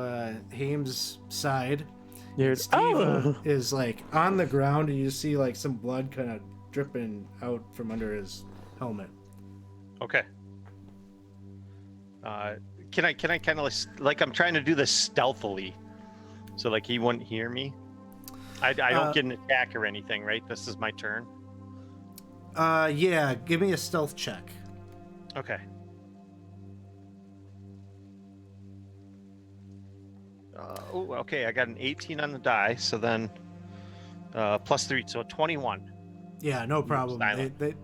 Haim's side. Steve is like on the ground, and you see like some blood kind of dripping out from under his helmet. Okay. Can I kind of like I'm trying to do this stealthily, so like he wouldn't hear me. I don't get an attack or anything, right? This is my turn. Yeah. Give me a stealth check. Okay. Okay. I got an 18 on the die, so then +3, so 21. Yeah, no problem.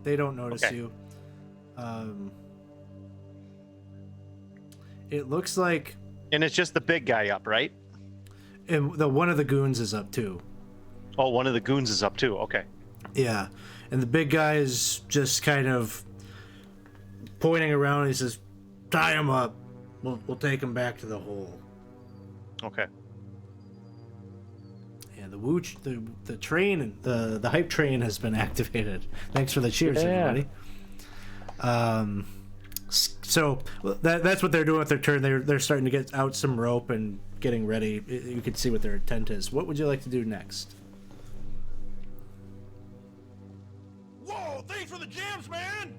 They don't notice Okay. you. It looks like, And it's just the big guy up, right? and one of the goons is up too. Oh, one of the goons is up too. Okay. Yeah, and the big guy is just kind of pointing around. He says, "Tie him up. We'll take him back to the hole." Okay. Yeah, the train, the hype train has been activated. Thanks for the cheers, everybody. So that's what they're doing with their turn. They're starting to get out some rope and getting ready. You can see what their intent is. What would you like to do next? Whoa, thanks for the jams, man!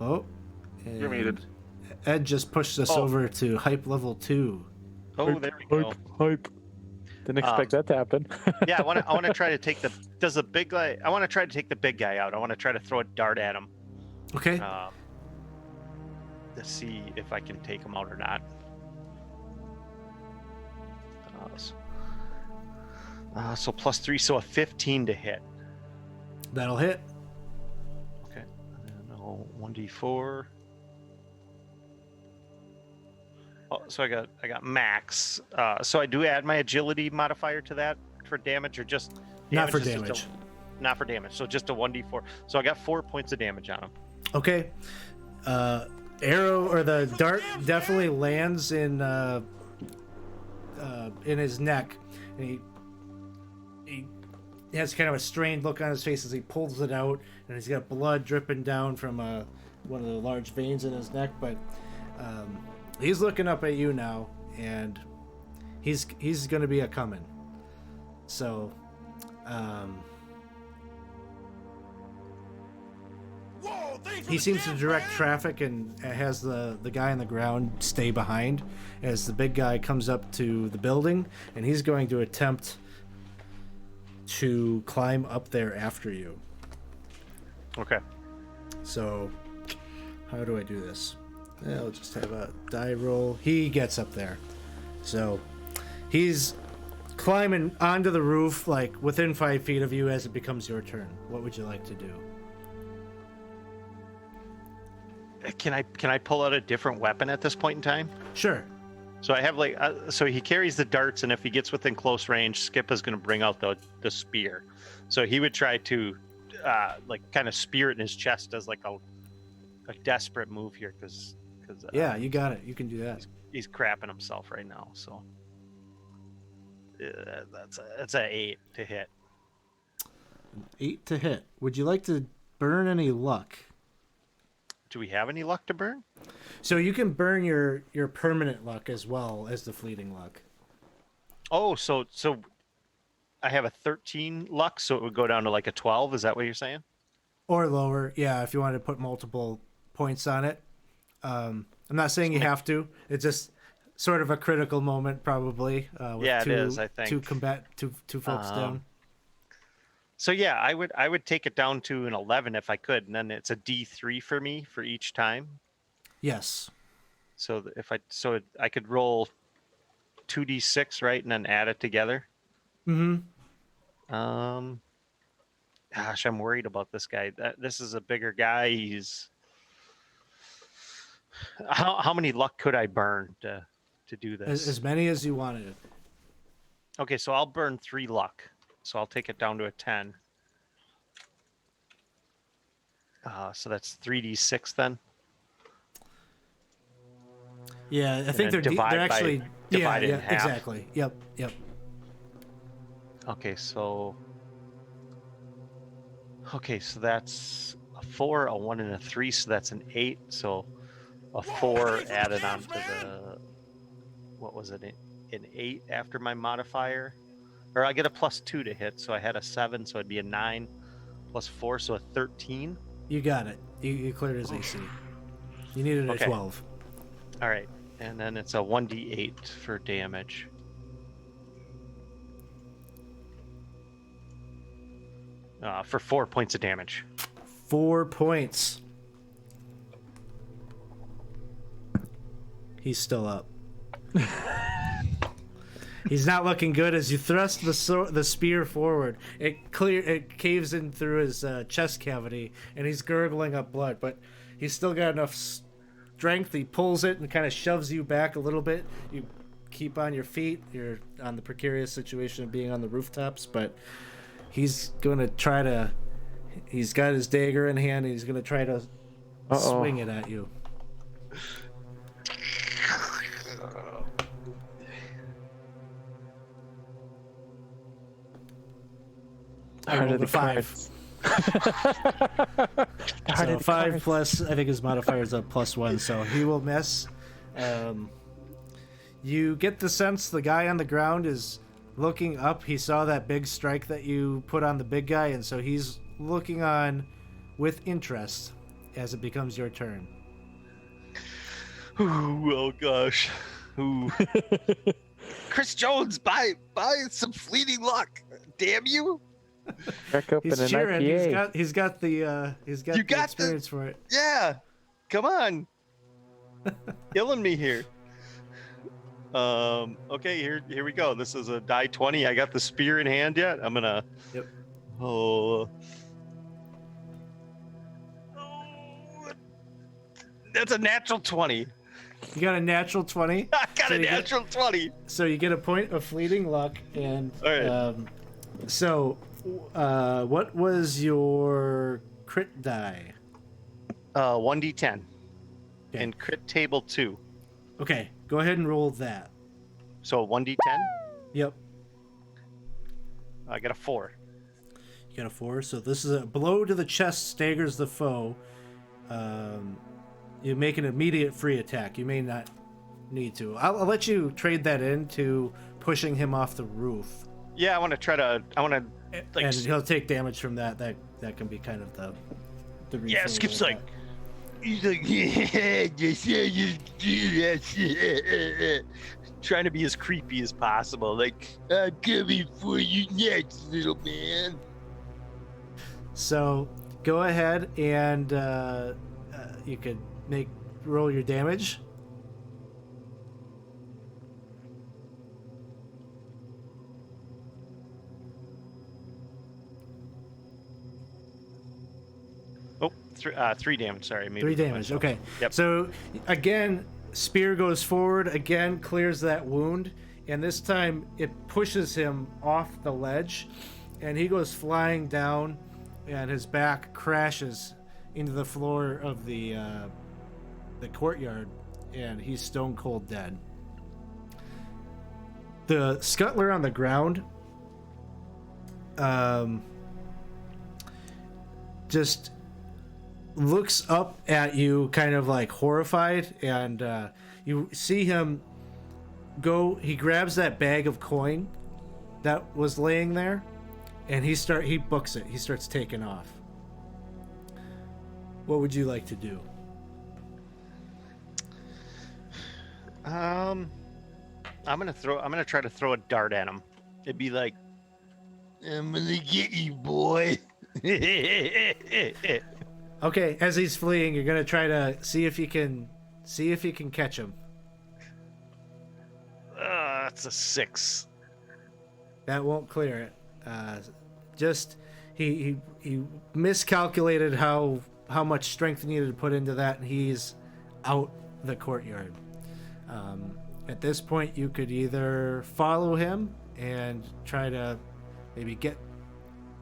Oh, You're muted. Ed just pushed us over to hype level 2. Oh, there we go. Hype. Didn't expect that to happen. Yeah, I want to try to take the big guy. I want to try to take the big guy out. I want to try to throw a dart at him. Okay. To see if I can take him out or not. So +3, so a 15 to hit. That'll hit. Okay. And then 1d4. Oh, so I got max. So I do add my agility modifier to that for damage, or just Not for Just damage. not for damage. So just a 1d4. So I got 4 points of damage on him. Okay. Arrow or the dart definitely lands in his neck, and he has kind of a strained look on his face as he pulls it out, and he's got blood dripping down from one of the large veins in his neck. But he's looking up at you now, and he's going to be a coming. So. Whoa, thanks for He the seems to jams, direct man! traffic and has the guy on the ground stay behind as the big guy comes up to the building, and he's going to attempt to climb up there after you. Okay. So, how do I do this? I'll just have a die roll. He gets up there. So, he's climbing onto the roof, like within 5 feet of you as it becomes your turn. What would you like to do? Can I pull out a different weapon at this point in time? Sure. So I have like so he carries the darts, and if he gets within close range, Skip is going to bring out the spear. So he would try to like kind of spear it in his chest as like a desperate move here, because Yeah, you got it. You can do that. he's crapping himself right now. So that's a 8 to hit. 8 to hit. Would you like to burn any luck? Do we have any luck to burn? So you can burn your permanent luck as well as the fleeting luck. Oh, so I have a 13 luck, so it would go down to like a 12. Is that what you're saying? Or lower, yeah, if you wanted to put multiple points on it. I'm not saying you have to. It's just sort of a critical moment, probably. With Yeah, it two, is, I think. two folks down. So yeah, I would take it down to an 11 if I could, and then it's a D3 for me for each time. Yes. So I could roll 2d6, right, and then add it together. Mm-hmm. Gosh, I'm worried about this guy. This is a bigger guy. He's how many luck could I burn to do this? As many as you wanted. Okay, so I'll burn 3 luck. So I'll take it down to a 10. So that's 3d6 then. Yeah, I think then they're divide actually divide it in half. exactly. Yep. Okay, so that's a 4, a 1, and a 3. So that's an 8. So a 4 added on to the what was it? An 8 after my modifier. Or I get a +2 to hit, so I had a 7, so it'd be a 9 plus 4, so a 13. You got it. You cleared his AC. You needed a Okay. 12. All right, and then it's a 1d8 for damage. For 4 points of damage. 4 points. He's still up. He's not looking good as you thrust the spear forward. It caves in through his chest cavity, and he's gurgling up blood. But he's still got enough strength. He pulls it and kind of shoves you back a little bit. You keep on your feet. You're on the precarious situation of being on the rooftops, but he's gonna try to. He's got his dagger in hand, and he's gonna try to swing it at you. I rolled a 5. So 5 plus, I think his modifier is a +1, so he will miss. You get the sense the guy on the ground is looking up. He saw that big strike that you put on the big guy, and so he's looking on with interest as it becomes your turn. Ooh, oh gosh. Ooh. Chris Jones, buy some fleeting luck. Damn you! Crack open He's an cheering. IPA. He's got the You got the- experience for it. Yeah, come on. Killing me here. Okay, here we go. This is a die 20. I got the spear in hand yet. I'm gonna. Yep. Oh. That's a natural 20. You got a natural 20. I got So a you get- natural 20. So you get a point of fleeting luck, and All right. what was your crit die? 1d10. Okay. And crit table 2. Okay, go ahead and roll that. So 1d10. Yep, I got a 4. you got a 4. So this is a blow to the chest staggers the foe. You make an immediate free attack. You may not need to. I'll let you trade that into pushing him off the roof. Yeah, I want to like. And he'll take damage from that. That can be kind of the Yeah, refillable Skip's like, He's like, yeah, just do that shit. Trying to be as creepy as possible. Like, I'm coming for you next, little man. So go ahead and you could roll your damage. three damage. Sorry, I made 3 it damage. myself. Okay. Yep. So again, spear goes forward, again clears that wound, and this time it pushes him off the ledge, and he goes flying down, and his back crashes into the floor of the courtyard, and he's stone cold dead. The scuttler on the ground just looks up at you kind of like horrified, and you see him he grabs that bag of coin that was laying there, and he books it. He starts taking off. What would you like to do? I'm gonna try to throw a dart at him. It'd be like, I'm gonna get you, boy. Okay, as he's fleeing, you're gonna try to see if you can catch him. it's a 6. That won't clear it. Just he miscalculated how much strength he needed to put into that, and he's out the courtyard. At this point, you could either follow him and try to maybe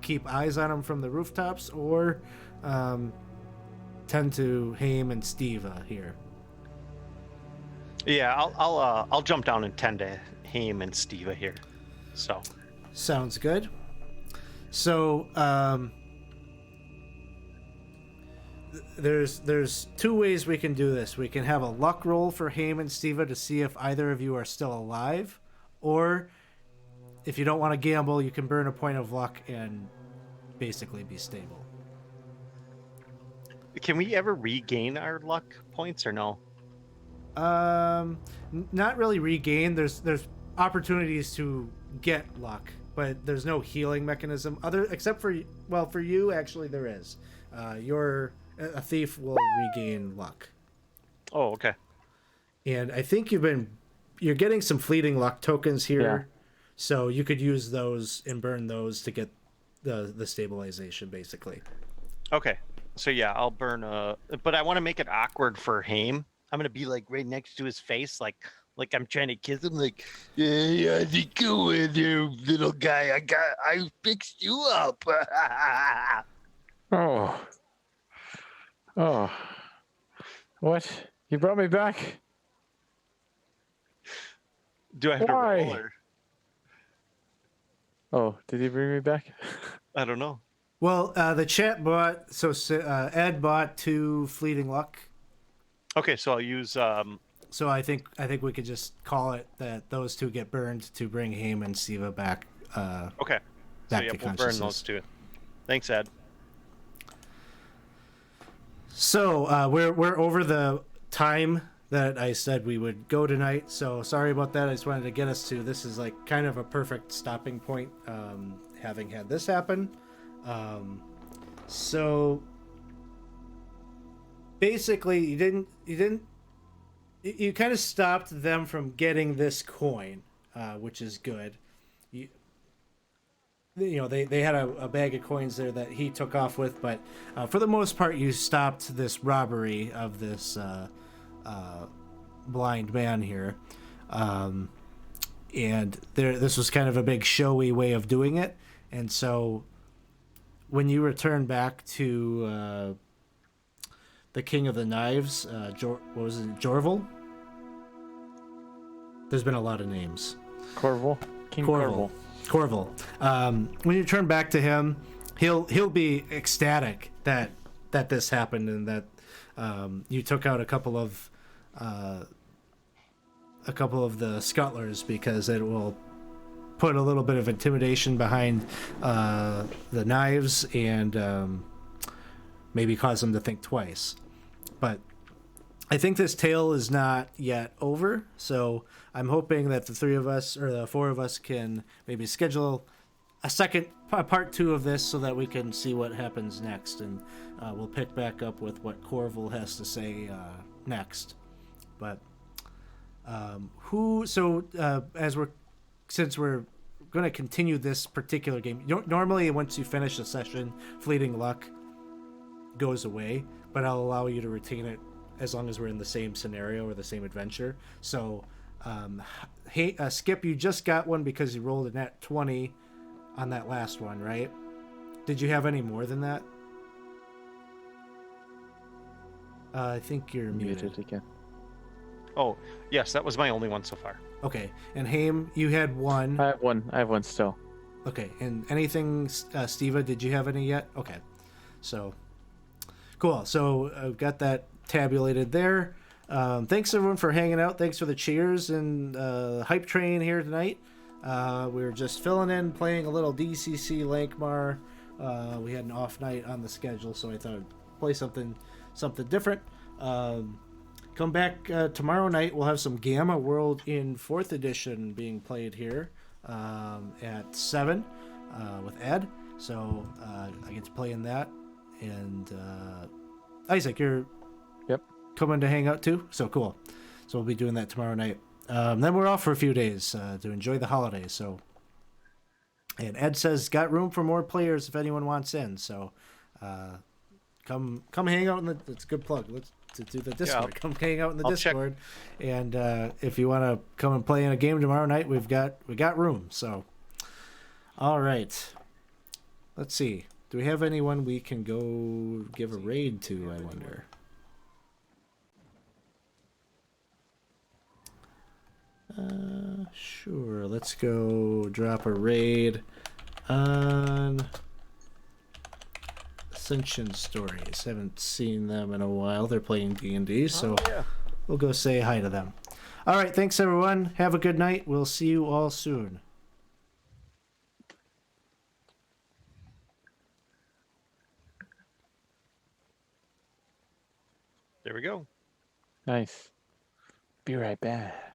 keep eyes on him from the rooftops, or tend to Haim and Steve here. Yeah, I'll jump down and tend to Haim and Steva here. So sounds good. So there's 2 ways we can do this. We can have a luck roll for Haim and Steva to see if either of you are still alive, or if you don't want to gamble, you can burn a point of luck and basically be stable. can we ever regain our luck points or no? Not really regain. There's opportunities to get luck, but there's no healing mechanism except for you actually there is. A thief will regain luck. Oh, okay. And I think you're getting some fleeting luck tokens here. Yeah. So you could use those and burn those to get the stabilization basically. Okay. So yeah, I'll burn but I want to make it awkward for Haim. I'm gonna be like right next to his face, like I'm trying to kiss him, like, hey, how's it going there, little guy? I fixed you up. Oh. What? You brought me back? Do I have Why? to roll or? Oh, did he bring me back? I don't know. Well, the chat bought Ed bought 2 fleeting luck. Okay, so I'll use So I think we could just call it that those 2 get burned to bring Haim and Siva back. okay. So Back yeah, to we'll burn consciousness. those 2. Thanks, Ed. So we're over the time that I said we would go tonight. So sorry about that. I just wanted to get us to this is like kind of a perfect stopping point, having had this happen. So basically, you kind of stopped them from getting this coin, which is good. They had a bag of coins there that he took off with, but for the most part, you stopped this robbery of this blind man here, and this was kind of a big showy way of doing it. And so, when you return back to the King of the Knives, what was it, Jorval? There's been a lot of names. Corval? King Corval. Corval. When you turn back to him, he'll be ecstatic that this happened and that you took out a couple of the scuttlers, because it will put a little bit of intimidation behind the knives and maybe cause them to think twice. But I think this tale is not yet over, so I'm hoping that the three of us or the four of us can maybe schedule a second part 2 of this so that we can see what happens next, and we'll pick back up with what Corval has to say next. But since we're going to continue this particular game, normally once you finish a session, fleeting luck goes away, but I'll allow you to retain it as long as we're in the same scenario or the same adventure. So, hey, Skip, you just got one because you rolled a nat 20 on that last one, right? Did you have any more than that? I think you're muted again. Oh, yes, that was my only one so far. Okay, and Haim, you had one. I have one still. Okay, and anything, Steva, did you have any yet? Okay, so cool. So I've got that tabulated there. Thanks everyone for hanging out. Thanks for the cheers and hype train here tonight. We were just filling in, playing a little DCC Lankhmar. We had an off night on the schedule, so I thought I'd play something different. Come back tomorrow night. We'll have some Gamma World in 4th edition being played here at 7 with Ed. So I get to play in that. And Isaac, you're coming to hang out too? So cool. So we'll be doing that tomorrow night. Then we're off for a few days to enjoy the holidays. So, and Ed says got room for more players if anyone wants in. So come hang out in the. It's a good plug. Let's to do the Discord. Come hang out in the Discord, and if you want to come and play in a game tomorrow night, we got room. So, all right. Let's see. Do we have anyone we can go give a raid to? I wonder. Sure. Let's go drop a raid on Ascension Stories. Haven't seen them in a while. They're playing D&D, so we'll go say hi to them. All right. Thanks, everyone. Have a good night. We'll see you all soon. There we go. Nice. Be right back.